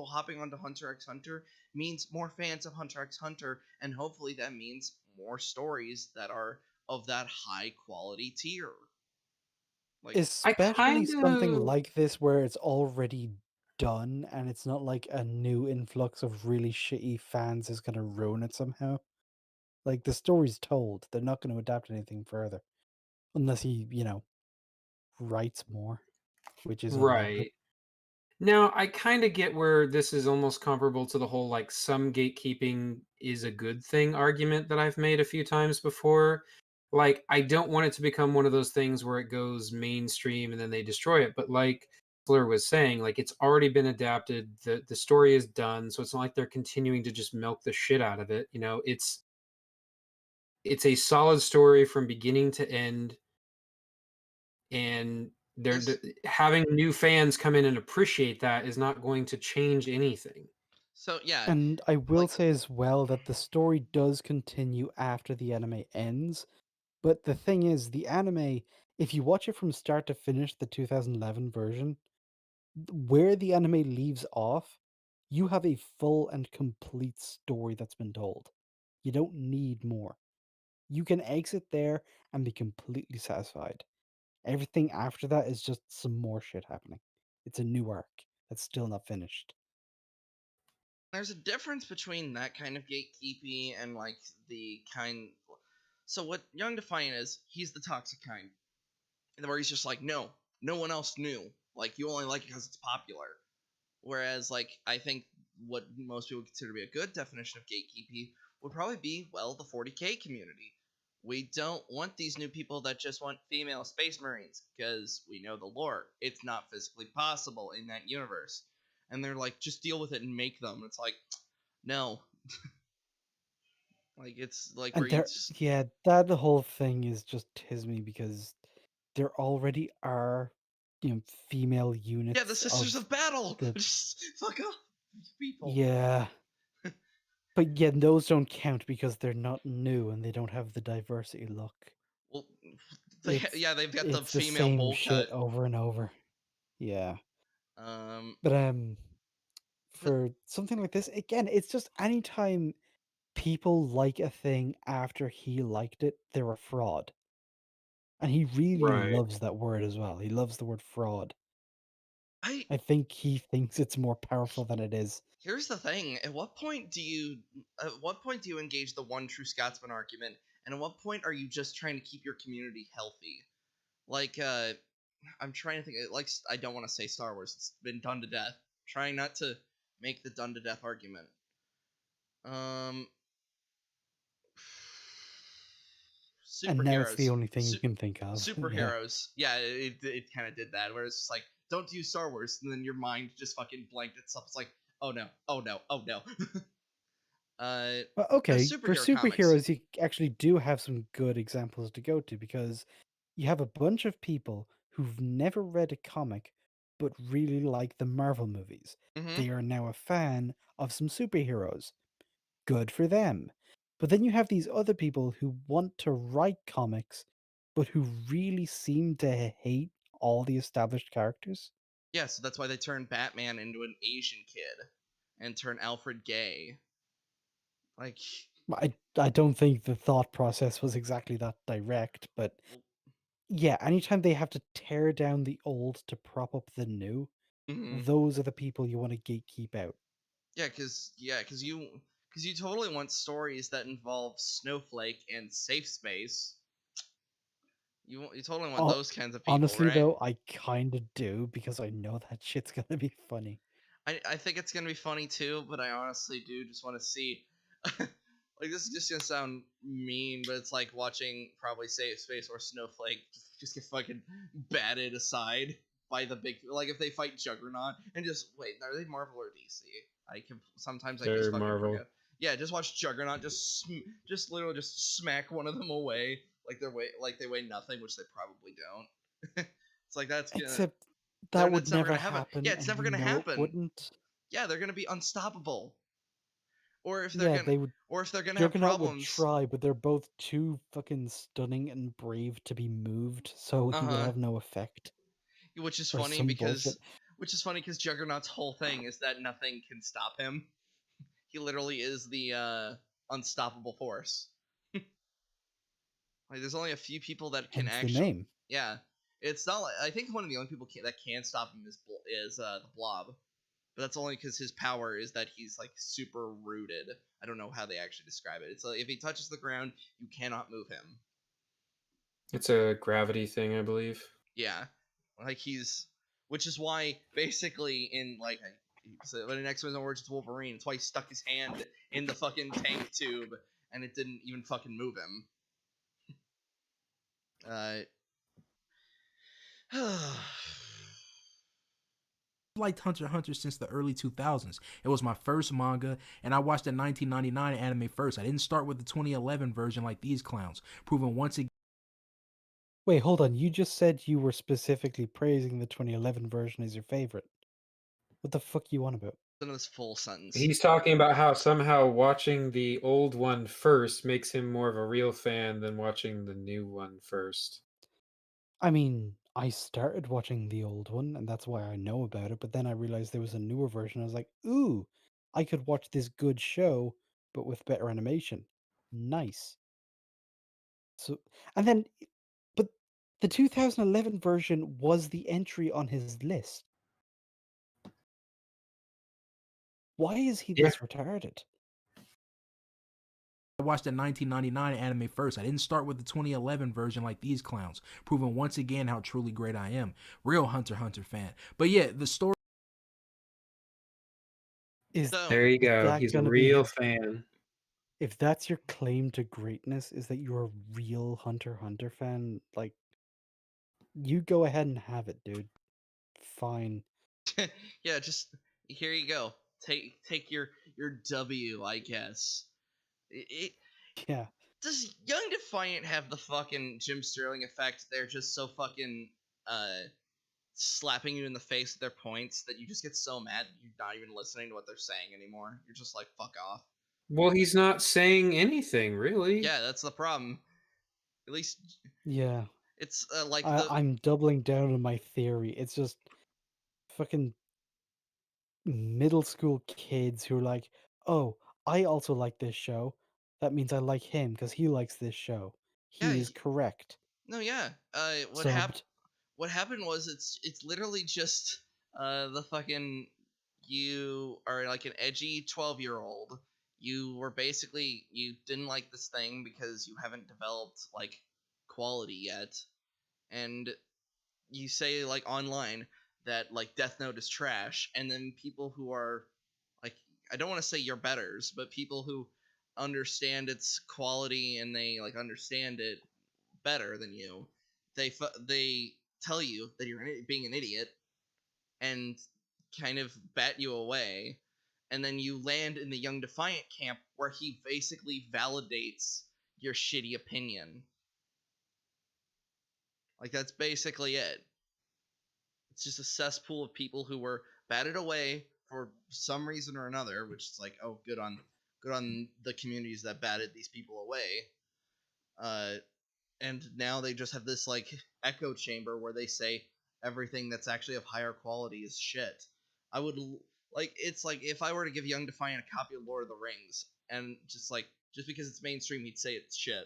hopping onto Hunter x Hunter means more fans of Hunter x Hunter, and hopefully that means more stories that are of that high quality tier. Like, I Especially kind something of. like this where it's already done and it's not like a new influx of really shitty fans is going to ruin it somehow. Like, the story's told. They're not going to adapt anything further. Unless he, writes more, which is unlikely. Right. Now, I kind of get where this is almost comparable to the whole like some gatekeeping is a good thing argument that I've made a few times before. Like, I don't want it to become one of those things where it goes mainstream and then they destroy it. But like Fleur was saying, like it's already been adapted. The story is done, so it's not like they're continuing to just milk the shit out of it. It's a solid story from beginning to end, and this having new fans come in and appreciate that is not going to change anything. so yeah, And I will like say as well that the story does continue after the anime ends. But the thing is, the anime, if you watch it from start to finish, the 2011 version, where the anime leaves off, you have a full and complete story that's been told. You don't need more. You can exit there and be completely satisfied. Everything after that is just some more shit happening. It's a new arc that's still not finished. There's a difference between that kind of gatekeeping and like the kind. So what Young Defiant is, he's the toxic kind, where he's just like, no, no one else knew. Like you only like it because it's popular. Whereas like I think what most people consider to be a good definition of gatekeeping would probably be, well, the 40K community. We don't want these new people that just want female space marines because we know the lore. It's not physically possible in that universe. And they're like, just deal with it and make them. It's like, no. Like it's like where And you there, yeah, that whole thing is just tis me because there already are, female units yeah, the Sisters of Battle. the Just fuck off, people. yeah, but yeah, those don't count because they're not new and they don't have the diversity look. Well, It's yeah, they've got the it's the female same bowl cut. shit over and over. Yeah, Um, but but for something like this, again, it's just anytime people like a thing after he liked it, they're a fraud. And he really Right. loves that word as well. He loves the word fraud. I I think he thinks it's more powerful than it is. here's the thing: at what point do you engage the one true Scotsman argument, and at what point are you just trying to keep your community healthy? Like, I'm trying to think. Like, I don't want to say Star Wars. It's been done to death. Trying not to make the done to death argument. Um, And now it's the superheroes. only thing you can think of. Yeah. Superheroes. Yeah, it kind of did that. Where it's just like, don't do Star Wars, and then your mind just fucking blanked itself. It's like, oh no, oh no, oh no. Well, Because okay, for superhero comics. superheroes, you actually do have some good examples to go to because you have a bunch of people who've never read a comic but really like the Marvel movies. Mm-hmm. They are now a fan of some superheroes. Good for them. But then you have these other people who want to write comics but who really seem to hate all the established characters. Yeah, so that's why they turned Batman into an Asian kid and turn Alfred gay. Like, I don't think the thought process was exactly that direct, but yeah, anytime they have to tear down the old to prop up the new, mm-hmm. those are the people you want to gatekeep out. Because you totally want stories that involve Snowflake and safe space. You totally want Hon- those kinds of people, Honestly, right? though, I kind of do because I know that shit's gonna be funny. I think it's gonna be funny too, but I honestly do just want to see. Like this is just gonna sound mean, but it's like watching probably Safe Space or Snowflake just get fucking batted aside by the big. Like if they fight Juggernaut and just wait, are they Marvel or DC? Sometimes I just They're fucking Marvel. forget. Yeah, just watch Juggernaut just literally just smack one of them away like they weigh nothing, which they probably don't. It's like that's gonna Except that would it's never never gonna happen. Yeah, happen, it's and never we gonna know it happen. wouldn't. Yeah, they're gonna be unstoppable. Or if they're Yeah, gonna, they would. or if they're gonna have Juggernaut would problems. try, but they're both too fucking stunning and brave to be moved, so Uh he would huh. have no effect. Which is Or funny some bullshit. because Juggernaut's whole thing is that nothing can stop him. He literally is the unstoppable force. Like there's only a few people that can Hence the actually. name. Yeah, it's not like I think one of the only people that can stop him is the Blob. But that's only because his power is that he's like super rooted. I don't know how they actually describe it. It's like if he touches the ground, you cannot move him. It's a gravity thing, I believe. Yeah, like which is why basically in like so when in X-Men Origins Wolverine, it's why he stuck his hand in the fucking tank tube and it didn't even fucking move him. Liked Hunter x Hunter since the early 2000s. It was my first manga, and I watched the 1999 anime first. I didn't start with the 2011 version like these clowns, proving once again. Wait, hold on. You just said you were specifically praising the 2011 version as your favorite. What the fuck you on about? None of this full sentence. He's talking about how somehow watching the old one first makes him more of a real fan than watching the new one first. I mean, I started watching the old one, and that's why I know about it, but then I realized there was a newer version. I was like, ooh, I could watch this good show, but with better animation. Nice. So, and then, but the 2011 version was the entry on his list. Why is he Yeah. this retarded? I watched the 1999 anime first. I didn't start with the 2011 version like these clowns, proving once again how truly great I am. Real Hunter x Hunter fan. But yeah, the story. Is So There you go. that He's a gonna be real your fan. if that's your claim to greatness, is that you're a real Hunter x Hunter fan, like, you go ahead and have it, dude. Fine. yeah, just here you go. Take your W, I guess. Yeah. Does Young Defiant have the fucking Jim Sterling effect? They're just so fucking slapping you in the face with their points that you just get so mad that you're not even listening to what they're saying anymore. You're just like, fuck off. Well, he's not saying anything, really. Yeah, that's the problem. At least Yeah. it's like I'm doubling down on my theory. It's just fucking middle school kids who are like, oh, I also like this show. That means I like him because he likes this show. yeah, He is correct. no, yeah. Subbed. What happened was it's literally just the fucking you are like an edgy 12-year-old. You were basically you didn't like this thing because you haven't developed like quality yet, and you say like online that like Death Note is trash, and then people who are like I don't want to say you're betters, but people who understand its quality and they like understand it better than you, they tell you that you're being an idiot and kind of bat you away, and then you land in the Young Defiant camp where he basically validates your shitty opinion. Like that's basically it. It's just a cesspool of people who were batted away for some reason or another, which is like, oh, good on the communities that batted these people away. And now they just have this like echo chamber where they say everything that's actually of higher quality is shit. I would like it's like if I were to give Young Defiant a copy of Lord of the Rings, and just because it's mainstream, he'd say it's shit.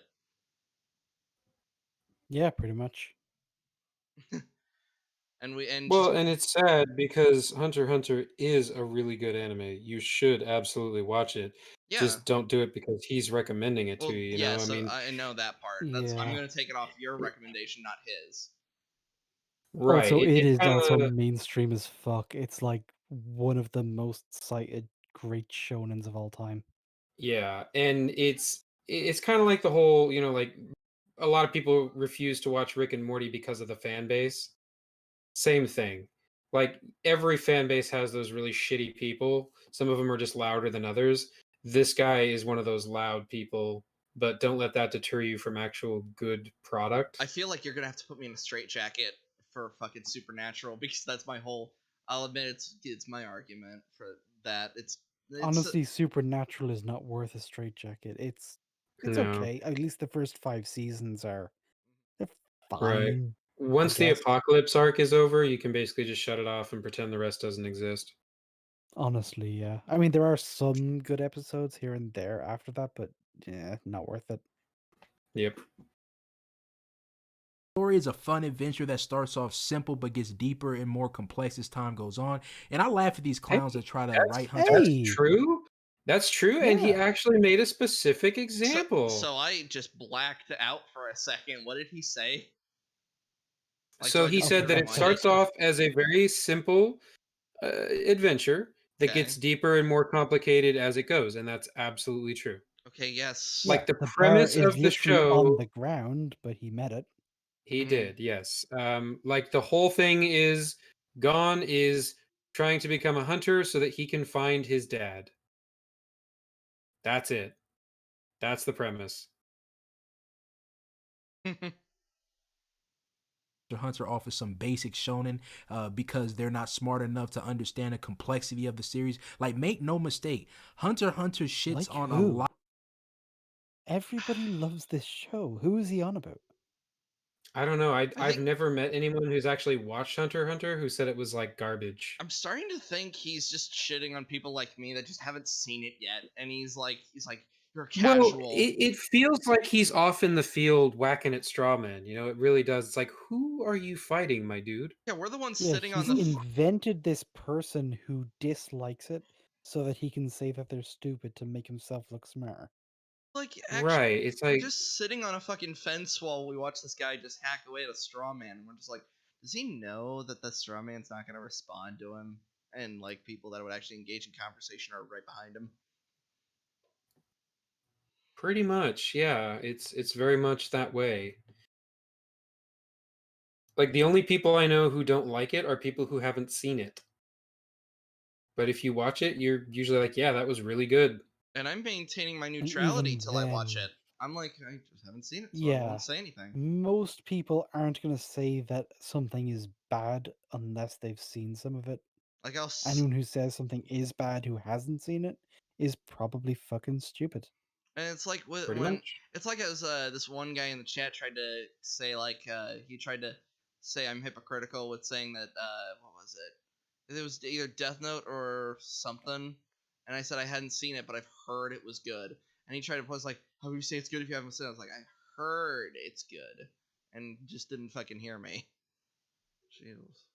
Yeah, pretty much. And Well, just and it's sad because Hunter x Hunter is a really good anime. You should absolutely watch it. yeah. Just don't do it because he's recommending it to Well, you, you yeah. know? I So mean, I know that part. I'm Yeah. gonna take it off your recommendation, not his. right. Also, it It is kind also of, mainstream as fuck. It's like one of the most cited great shonens of all time. yeah. And it's kind of like the whole, you know, like a lot of people refuse to watch Rick and Morty because of the fan base. Same thing. Like every fan base has those really shitty people. Some of them are just louder than others. This guy is one of those loud people, but don't let that deter you from actual good product. I feel like you're gonna have to put me in a straitjacket for fucking Supernatural because that's my whole. I'll admit it's my argument for that. It's Honestly, Supernatural is not worth a straitjacket. It's No, okay. At least the first 5 seasons they're right. fine, I Once the guess. apocalypse arc is over, you can basically just shut it off and pretend the rest doesn't exist. Honestly, yeah. I mean, there are some good episodes here and there after that, but yeah, not worth it. Yep. Story is a fun adventure that starts off simple but gets deeper and more complex as time goes on. And I laugh at these Hey, clowns that try to that's write Hunter. that's Hey, true. That's true, and he yeah. actually made a specific so example. so I just blacked out for a second. What did he say? Like so So I he can Okay, said that it rewind it. starts off as a very simple adventure that Okay. gets deeper and more complicated as it goes, and that's absolutely true. Okay. Yes. Yeah, Like the the bar premise is of the literally on show, the ground, but he met it. he Mhm. did, yes. Like the whole thing is Gon is trying to become a hunter so that he can find his dad. That's it. That's the premise. Hunter offers some basic shonen because they're not smart enough to understand the complexity of the series. Like, make no mistake, Hunter x Hunter shits Like on a who? lot. Everybody loves this show. Who is he on about? I don't know. I I've think never met anyone who's actually watched Hunter x Hunter who said it was like garbage. I'm starting to think he's just shitting on people like me that just haven't seen it yet, and he's like you're a Well, casual. it feels like he's off in the field whacking at straw man. You know, it really does. It's like, who are you fighting, my dude? Yeah, we're the ones Yeah, sitting on he's the. invented this person who dislikes it so that he can say that they're stupid to make himself look smarter. Like, actually, Right. It's we're like just sitting on a fucking fence while we watch this guy just hack away at a straw man, and we're just like, does he know that the straw man's not gonna respond to him? And like people that would actually engage in conversation are right behind him. pretty much, yeah. It's very much that way. Like the only people I know who don't like it are people who haven't seen it. But if you watch it, you're usually like, yeah, that was really good. And I'm maintaining my And neutrality even till I watch it. then, I'm like, I just haven't seen it, so I yeah, won't say anything. most people aren't going to say that something is bad unless they've seen some of it. Like Anyone who says something is bad who hasn't seen it is probably fucking stupid. and it's like Pretty when much. it's like as this one guy in the chat tried to say like he tried to say I'm hypocritical with saying that what was it? It was either Death Note or something, and I said I hadn't seen it, but I've heard it was good. And he tried to post like, how would you say it's good if you haven't seen it? I was like, I heard it's good, and just didn't fucking hear me. Jesus.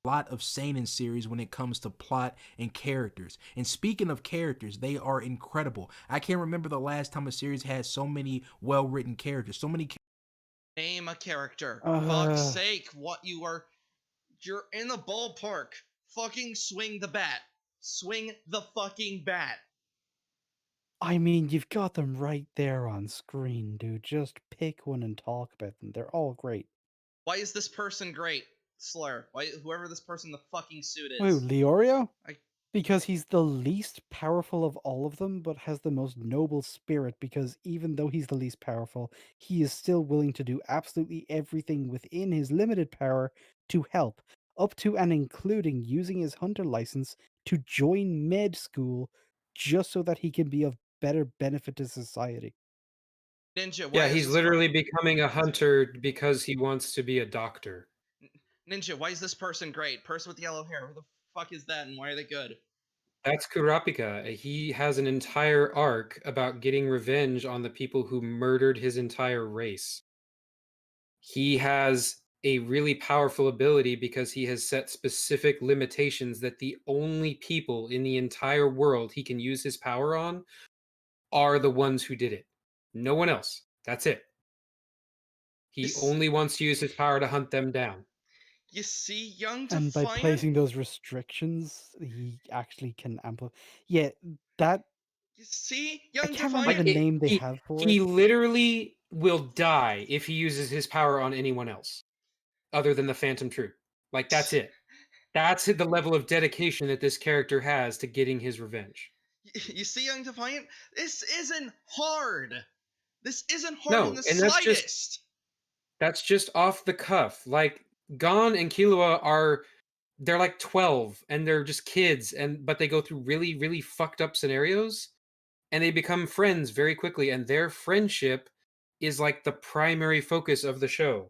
Lot of seinen series when it comes to plot and characters. And speaking of characters, they are incredible. I can't remember the last time a series had so many well-written characters, so many Name a character. Uh, Fuck's sake, what you are. You're in the ballpark. Fucking swing the bat. Swing the fucking bat. I mean, you've got them right there on screen, dude. Just pick one and talk about them. They're all great. Why is this person great? Slur. Why whoever this person in the fucking suit Who, is. Leorio? I Because he's the least powerful of all of them, but has the most noble spirit because even though he's the least powerful, he is still willing to do absolutely everything within his limited power to help, up to and including using his hunter license to join med school just so that he can be of better benefit to society. Ninja, why Yeah, is he's this literally becoming a hunter because he wants to be a doctor. Ninja, why is this person great? Person with yellow hair. Who the fuck is that and why are they good? That's Kurapika. He has an entire arc about getting revenge on the people who murdered his entire race. He has a really powerful ability because he has set specific limitations that the only people in the entire world he can use his power on are the ones who did it. No one else. That's it. He Yes. only wants to use his power to hunt them down. You see, Young And by Defiant? placing those restrictions, he actually can amplify. Yeah, that You see, I Young can't remember Defiant? the name they have for he it. literally will die if he uses his power on anyone else other than the Phantom Troop. Like that's it. That's the level of dedication that this character has to getting his revenge. You see, Young Defiant? This isn't hard. This isn't hard in No, the and slightest. that's just off the cuff. Like Gon and Killua are they're like 12 and they're just kids but they go through really really fucked up scenarios and they become friends very quickly and their friendship is like the primary focus of the show.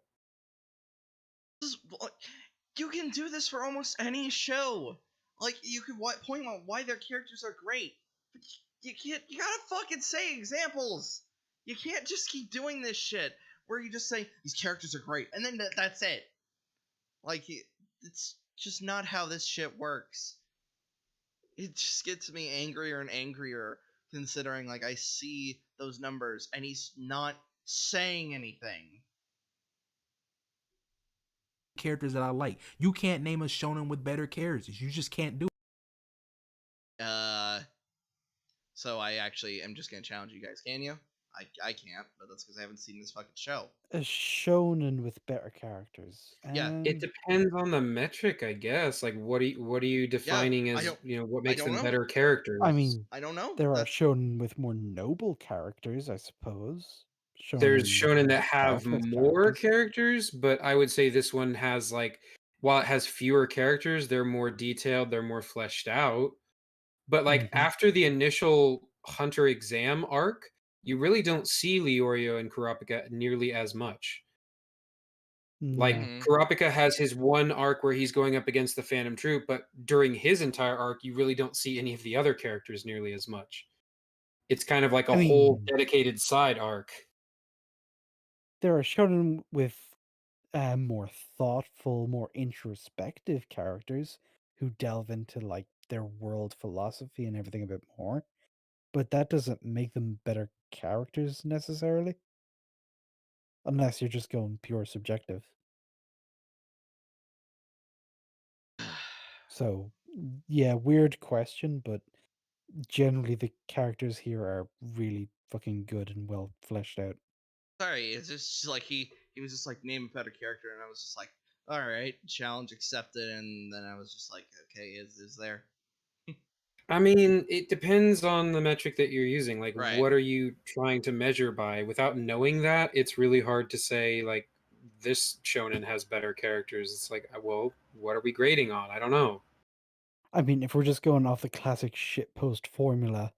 You can do this for almost any show. Like you could point out why their characters are great, but you can't. You gotta fucking say examples. You can't just keep doing this shit where you just say these characters are great and then that's it. Like it's just not how this shit works. It just gets me angrier and angrier considering like I see those numbers and he's not saying anything. characters that I like. You can't name a shonen with better characters. You just can't do it. So I actually am just gonna challenge you guys. Can you? I can't, but that's because I haven't seen this fucking show. A shonen with better characters. Yeah. It depends on the metric, I guess. Like what are you defining as, what makes don't them know. better characters? I mean, I don't know. there are shonen with more noble characters, I suppose. There's Shonen with shonen more that have powerful more characters. characters, but I would say this one has like while it has fewer characters, they're more detailed, they're more fleshed out. But like Mhm. after the initial Hunter exam arc, you really don't see Leorio and Kurapika nearly as much. Like No. Mhm. Kurapika has his one arc where he's going up against the Phantom Troop, but during his entire arc, you really don't see any of the other characters nearly as much. It's kind of like a I whole mean, dedicated side arc. there are shonen with more thoughtful, more introspective characters who delve into like their world philosophy and everything a bit more, but that doesn't make them better characters necessarily, unless you're just going pure subjective. So, yeah, weird question, but generally the characters here are really fucking good and well fleshed out. Sorry, it's just like he was just like name a better character, and I was just like, all right, challenge accepted, and then I was just like, okay, is there I mean, it depends on the metric that you're using. Like, right? what are you trying to measure by? Without knowing that, it's really hard to say, like, this shonen has better characters. It's like, well, what are we grading on? I don't know. I mean, if we're just going off the classic shitpost formula,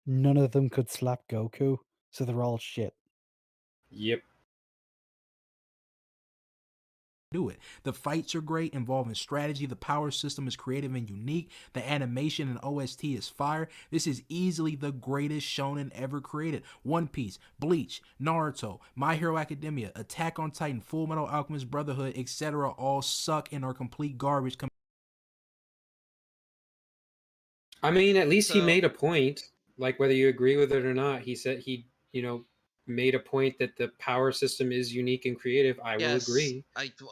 none of them could slap Goku, so they're all shit. Yep. Do it. The fights are great, involving strategy. The power system is creative and unique. The animation and OST is fire. This is easily the greatest shonen ever created. One Piece, Bleach, Naruto, My Hero Academia, Attack on Titan, Full Metal Alchemist Brotherhood, etc. all suck and are complete garbage. I mean, at least he So made a point. Like, whether you agree with it or not, he said made a point that the power system is unique and creative. I will yes, agree.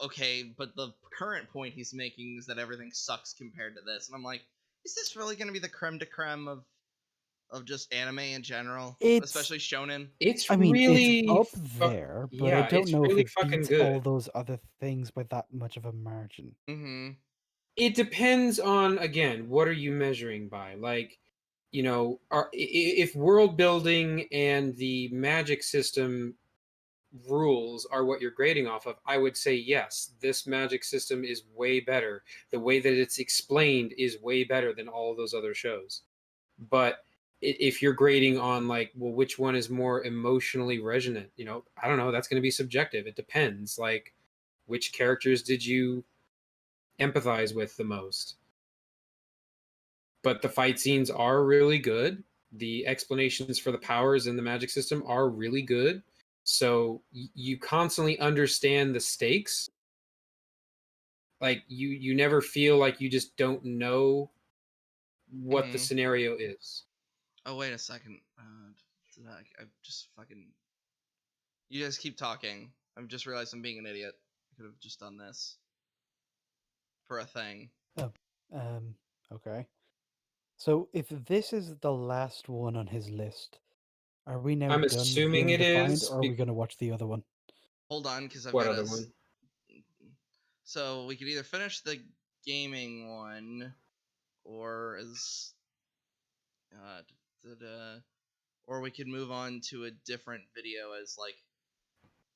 okay, but the current point he's making is that everything sucks compared to this, and I'm like, is this really going to be the creme de creme of just anime in general, It's, especially shonen? It's I mean, it's really, up there, but I yeah, don't it's know if really it fucking beats all good. those other things by that much of a margin. Mm-hmm. It depends on, again, what are you measuring by? Like, if world building and the magic system rules are what you're grading off of, I would say yes, this magic system is way better. The way that it's explained is way better than all of those other shows. But if you're grading on, like, well, which one is more emotionally resonant, I don't know, that's going to be subjective. It depends. Like, which characters did you empathize with the most? But the fight scenes are really good. The explanations for the powers in the magic system are really good. So you constantly understand the stakes. Like, you never feel like you just don't know what the Mm-hmm. scenario is. Oh wait a second. I just fucking. You guys keep talking. I've just realized I'm being an idiot. I could have just done this for a thing. Oh, okay. So if this is the last one on his list, are we now I'm done with assuming Healing it Defined, is. or are we going to watch the other one? Hold on, because I've What got other to. one? So we could either finish the gaming one, or as uh, or we could move on to a different video as like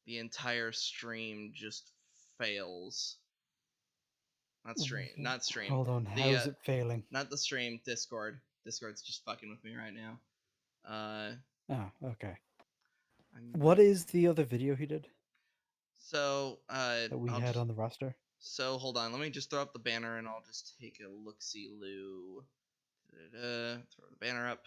the entire stream just fails. Not stream. Hold on, The how's it failing? not the stream. Discord. Discord's just fucking with me right now. Ah, okay. I'm What is the other video he did so that we I'll had just on the roster? so hold on. Let me just throw up the banner and I'll just take a look see loo. Throw the banner up.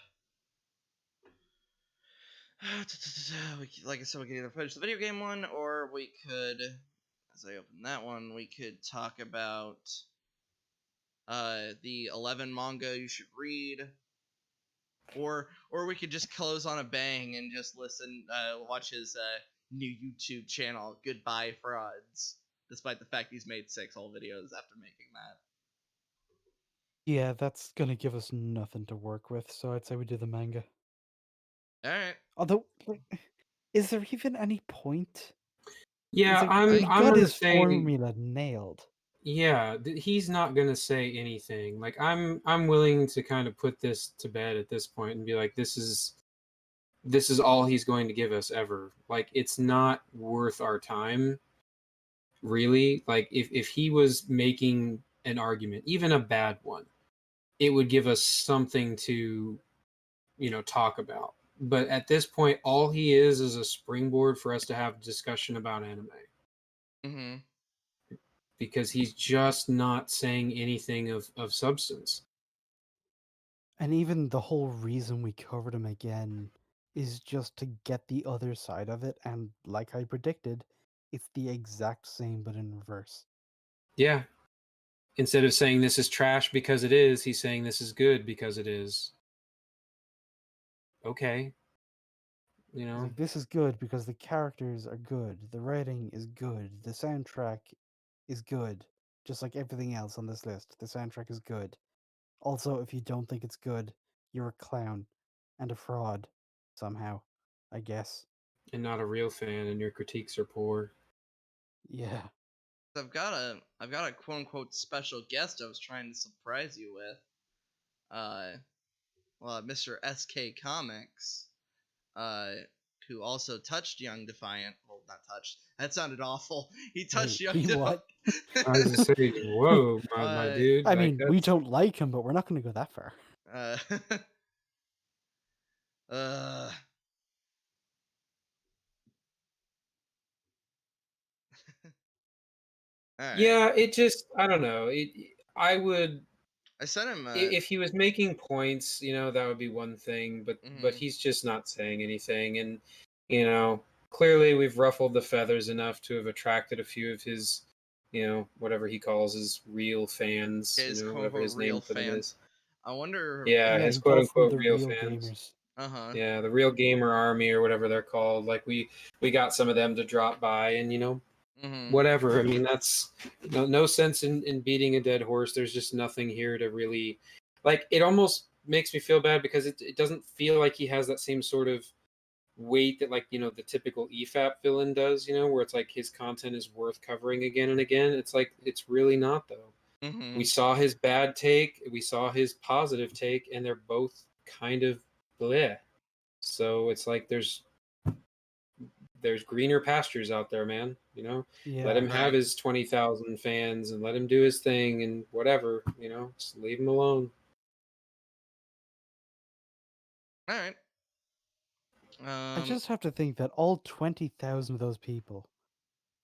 Like I said, we could either finish the video game one, or we could, as I open that one, we could talk about the 11 manga you should read, or we could just close on a bang and just listen, watch his new YouTube channel, Goodbye Frauds, despite the fact he's made 6 whole videos after making that. Yeah, that's gonna give us nothing to work with, so I'd say we do the manga. All right. Although, like, is there even any point? It's Yeah, like I'm we I'm got gonna his say, formula nailed. yeah, he's not gonna say anything. Like, I'm willing to kind of put this to bed at this point and be like, this is all he's going to give us ever. Like, it's not worth our time, really. Like, if he was making an argument, even a bad one, it would give us something to, talk about. But at this point, all he is a springboard for us to have a discussion about anime, Mm-hmm. because he's just not saying anything of substance. And even the whole reason we covered him again is just to get the other side of it, and like I predicted, it's the exact same but in reverse. Yeah. Instead of saying this is trash because it is, he's saying this is good because it is. Okay. You It's know? like, this is good because the characters are good, the writing is good, the soundtrack is good, just like everything else on this list. The soundtrack is good. Also, if you don't think it's good, you're a clown and a fraud somehow, I guess. And not a real fan, and your critiques are poor. Yeah. I've got a quote unquote special guest I was trying to surprise you with. Mr. SK Comics, who also touched Young Defiant. Well, not touched. That sounded awful. He touched Wait, Young he Defiant. what? I was just saying, whoa, my dude. I like, mean, we that's- don't like him, but we're not going to go that far. uh, uh, all right. Yeah, it just, I don't know. I would, I sent him. if he was making points, you know, that would be one thing, but Mhm. he's just not saying anything. And, you know, clearly we've ruffled the feathers enough to have attracted a few of his, you know, whatever he calls his real fans, His you know, quote whatever unquote his real name for them fans. is. I wonder. Yeah, Yeah, his he quote calls them unquote the real real fans. gamers. Uh-huh. Yeah, the real gamer army or whatever they're called. Like we got some of them to drop by, and you know, Mhm. whatever. I mean, that's no sense in beating a dead horse. There's just nothing here to really, like, it almost makes me feel bad because it doesn't feel like he has that same sort of weight that, like, you know, the typical EFAP villain does, you know, where it's like his content is worth covering again and again. It's like, it's really not, though. Mhm. We saw his bad take, we saw his positive take, and they're both kind of bleh. So it's like there's greener pastures out there, man. You know, Yeah. let him have Right. his 20,000 fans and let him do his thing and whatever. You know, just leave him alone. All right. I just have to think that all 20,000 of those people,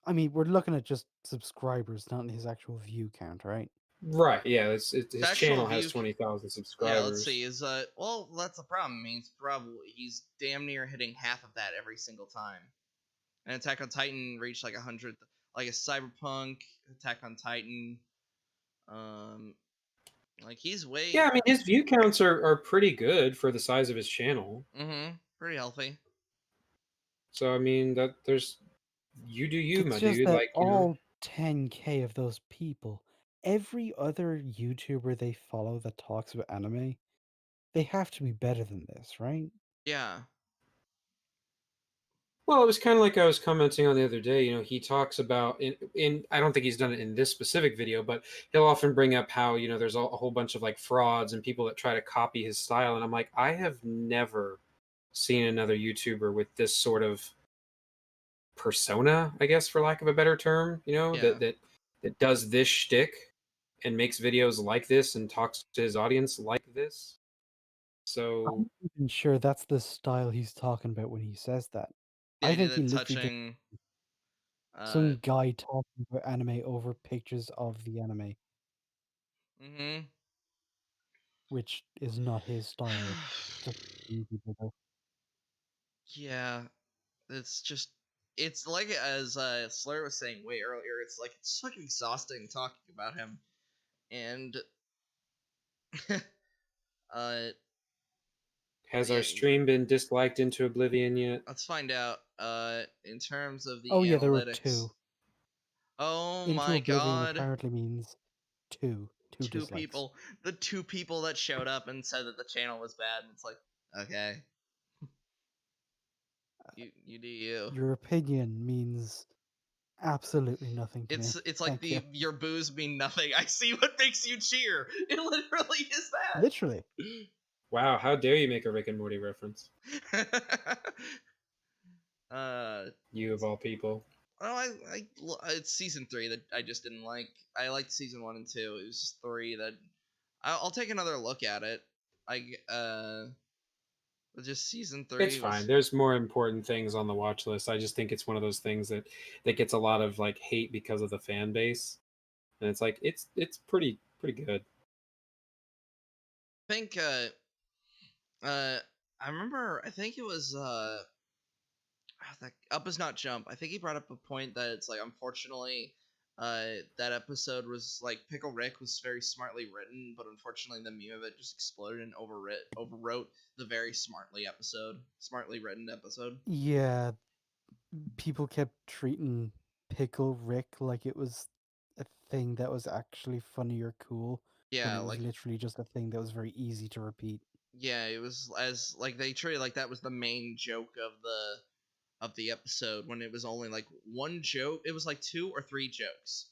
I mean, we're looking at just subscribers, not his actual view count, right? Right? Yeah, his actual channel has view- 20,000 Yeah, subscribers. let's see. Well, that's the problem. I mean, he's damn near hitting half of that every single time. And Attack on Titan reached like 100, like a Cyberpunk, Attack on Titan. Like he's way. Yeah, I mean his view counts are pretty good for the size of his channel. Pretty healthy. So I mean that there's you do you, It's my just dude. that Like, you know. all 10K of those people, every other YouTuber they follow that talks about anime, they have to be better than this, right? Yeah. Well, it was kind of like I was commenting on the other day. You know, he talks about in I don't think he's done it in this specific video, but he'll often bring up how, you know, there's a whole bunch of like frauds and people that try to copy his style, and I'm like, I have never seen another YouTuber with this sort of persona, I guess, for lack of a better term. You know, Yeah. that does this shtick and makes videos like this and talks to his audience like this. So I'm not even sure that's the style he's talking about when he says that. The I idea think he that literally just touching. some guy talking about anime over pictures of the anime, Mhm. which is not his style. Just people though. Yeah. It's just. It's like as Slayer was saying way earlier. It's like it's so exhausting talking about him, and uh, has yeah. our stream been disliked into oblivion yet? Let's find out. In terms of the Oh yeah, there were analytics. two. Oh Into my Oblivion god. apparently means two. Two Two dislikes. people. The two people that showed up and said that the channel was bad, and it's like, okay. You do you. Your opinion means absolutely nothing to me. It's like Thank you. your boos mean nothing. I see what makes you cheer. It literally is that. Literally. Wow, how dare you make a Rick and Morty reference? You of all people. Oh, it's season 3 that I just didn't like. I liked season 1 and 2. It was just 3 that I'll take another look at it. Just season 3. It's fine. There's more important things on the watch list. I just think it's one of those things that gets a lot of like hate because of the fan base, and it's like it's pretty good. I think I remember. I think it was Up is not jump. I think he brought up a point that it's like, unfortunately, That episode was like Pickle Rick was very smartly written, but unfortunately the meme of it just exploded and overwrote the very smartly written episode. Yeah, people kept treating Pickle Rick like it was a thing that was actually funny or cool, when Yeah, it was like literally just a thing that was very easy to repeat. yeah, it was as like they treated like that was the main joke of the episode when it was only like one joke. It was like 2 or 3 jokes.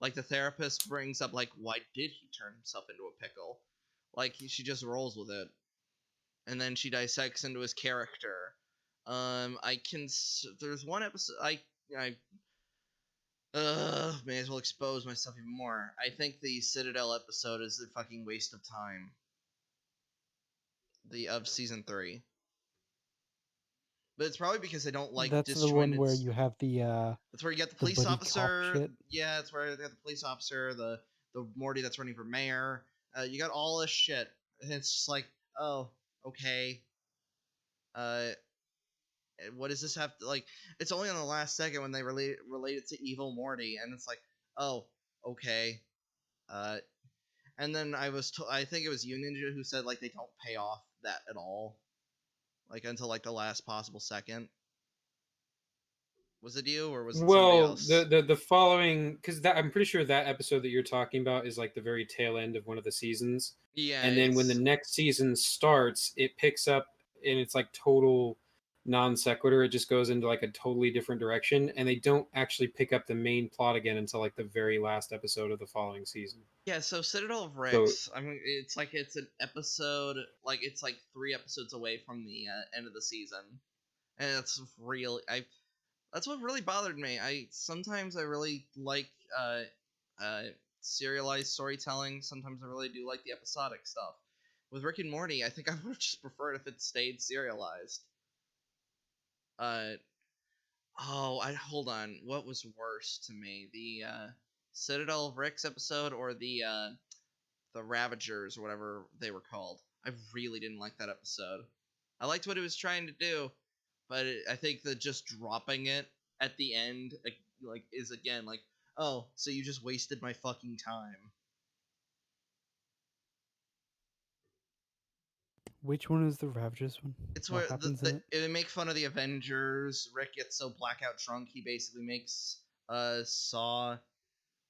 Like the therapist brings up like why did he turn himself into a pickle? Like she just rolls with it, and then she dissects into his character. I can. There's one episode I may as well expose myself even more. I think the Citadel episode is a fucking waste of time. The of season 3. But it's probably because I don't like That's the one disjointed. where you have That's where you get the the police buddy cop officer. shit. Yeah, it's where you got the police officer, the Morty that's running for mayor. You got all this shit, and it's just like, oh, okay. Uh, what does this have to like? It's only on the last second when they relate it to evil Morty, and it's like, oh, okay. Uh, and then I think it was You Ninja who said like they don't pay off that at all, like until like the last possible second. Was it you or was it somebody Well, else? the following, because that I'm pretty sure that episode that you're talking about is like the very tail end of one of the seasons, Yeah, and then when the it's next season starts, it picks up and it's like total non sequitur. It just goes into like a totally different direction, and they don't actually pick up the main plot again until like the very last episode of the following season. yeah. So Citadel of So Ricks. I mean, it's an episode like it's like 3 episodes away from the end of the season, and it's really that's what really bothered me. Sometimes I really like uh, serialized storytelling. Sometimes I really do like the episodic stuff. With Rick and Morty, I think I would have just preferred if it stayed serialized. Uh, I hold on. What was worse to me, the Citadel of Ricks episode or the Ravagers or whatever they were called? I really didn't like that episode. I liked what it was trying to do, but I think that just dropping it at the end like is again like, oh, so you just wasted my fucking time. Which one is the Ravagers one? It's What where happens in it? they make fun of the Avengers. Rick gets so blackout drunk he basically makes Saw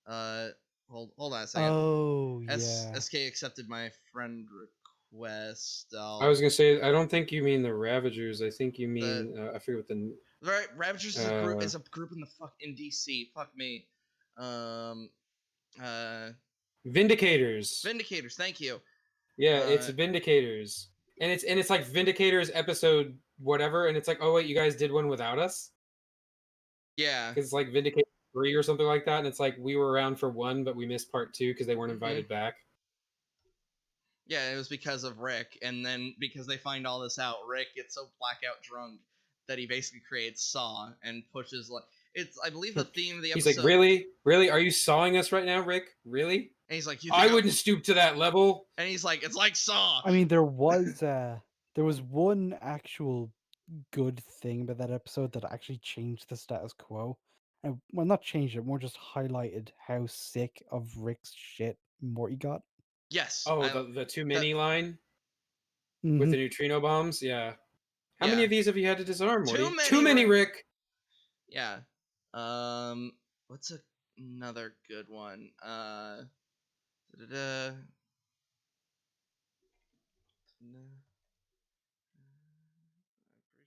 uh hold on a second. Oh yeah. SK accepted my friend request. I was gonna say, I don't think you mean the Ravagers. I think you The mean I forget what the right, Ravagers is a group. uh, Is a group in DC. Fuck me. Um. Vindicators. Vindicators. Thank you. Yeah, it's Uh. Vindicators, and it's like Vindicators episode whatever, and it's like, oh wait, you guys did one without us, Yeah. because it's like Vindicators 3 or something like that, and it's like we were around for 1, but we missed part 2 because they weren't invited back. Yeah, it was because of Rick, and then because they find all this out, Rick gets so blackout drunk that he basically creates Saw and pushes like it's. I believe the theme of the He's episode. like, really, are you sawing us right now, Rick? Really? And he's like, I wouldn't stoop to that level. And he's like, it's like Saw. I mean, there was one actual good thing about that episode that actually changed the status quo. And well, not changed it, more just highlighted how sick of Rick's shit Morty got. Yes. Oh, the too many line with Mhm. the neutrino bombs. Yeah. How Yeah. many of these have you had to disarm, Morty? Too many, Too many, Rick. Yeah. What's another good one? Da-da-da. No. I'm pretty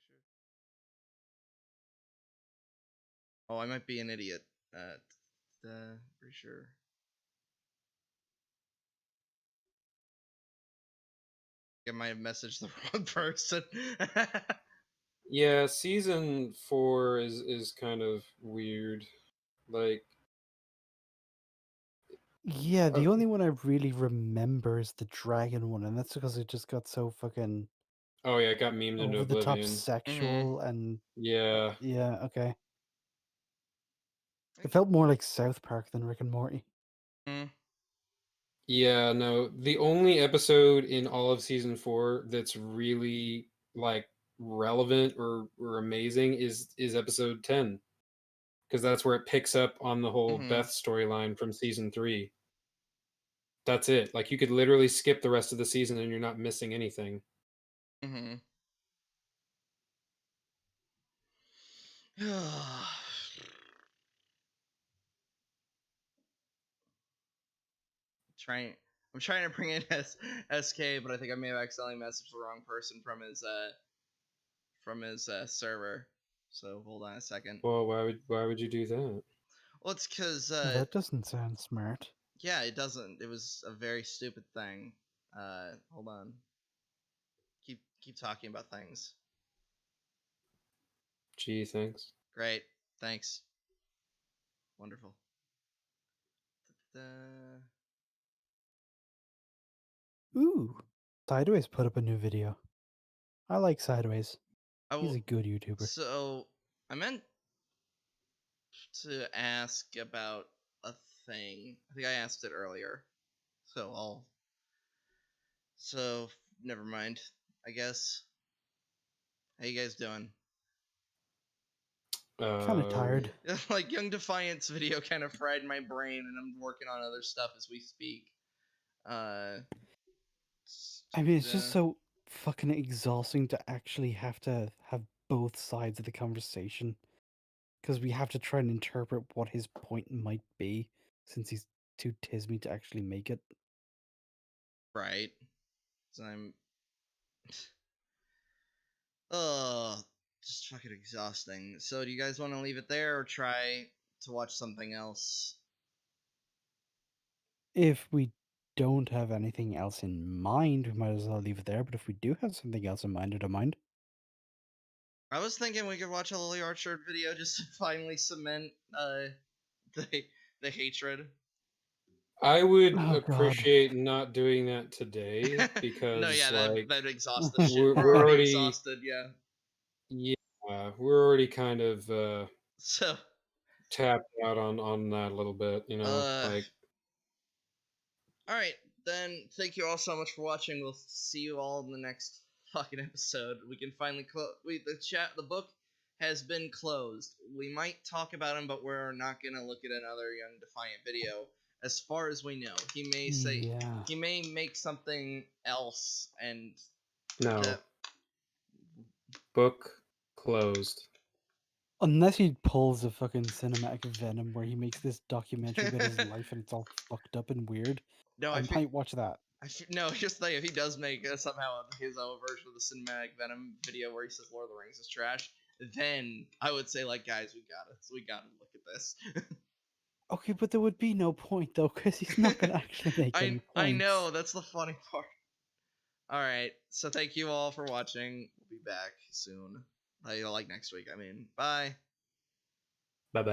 sure. Oh, I might be an idiot. Pretty sure. I might have messaged the wrong person. Yeah, season 4 is kind of weird. Like, Yeah, the only one I really remember is the dragon one, and that's because it just got so fucking oh yeah, it got memed into over the top oblivion. sexual and Yeah. yeah, okay. It felt more like South Park than Rick and Morty. Yeah, no. The only episode in all of season 4 that's really like relevant or amazing is episode 10. because that's where it picks up on the whole Mhm. Beth storyline from season 3. That's it. Like, you could literally skip the rest of the season and you're not missing anything. Mm-hmm. I'm trying to bring in SK, but I think I may have accidentally messaged the wrong person from his server. So hold on a second. Well, why would you do that? Well, it's because Well, that doesn't sound smart. yeah, it doesn't. It was a very stupid thing. Hold on. Keep talking about things. Gee, thanks. Great, thanks. Wonderful. Ooh, Sideways put up a new video. I like Sideways. He's a good YouTuber. So I meant to ask about a thing. I think I asked it earlier. So never mind. I guess. How you guys doing? Kind of tired. Like Young Defiant's video kind of fried my brain, and I'm working on other stuff as we speak. I mean, it's just so fucking exhausting to actually have to have both sides of the conversation, because we have to try and interpret what his point might be, since he's too tismy to actually make it. Right. So I'm. Oh, just fucking exhausting. So, do you guys want to leave it there or try to watch something else? If we don't have anything else in mind, we might as well leave it there. But if we do have something else in mind, I don't mind. I was thinking we could watch a Y.A.R.P shirt video just to finally cement the the hatred. I would Oh, God. appreciate not doing that today because No, yeah, like that'd exhaust the shit. we're We're already already exhausted, yeah. yeah, we're already kind of So, tapped out on that a little bit, you know, like. All right, then. Thank you all so much for watching. We'll see you all in the next fucking episode. We can finally close. The book has been closed. We might talk about him, but we're not gonna look at another Young Defiant video. As far as we know, he may say he may make something else, and No. Book closed. Unless he pulls a fucking cinematic Venom where he makes this documentary about his life and it's all fucked up and weird, no, I might watch that. No, just like if he does make somehow his own version of the cinematic Venom video where he says Lord of the Rings is trash, then I would say like, guys, we gotta look at this. Okay, but there would be no point though, because he's not gonna actually make any points. I know, that's the funny part. Alright, so thank you all for watching. We'll be back soon. Like next week, I mean. Bye. Bye-bye.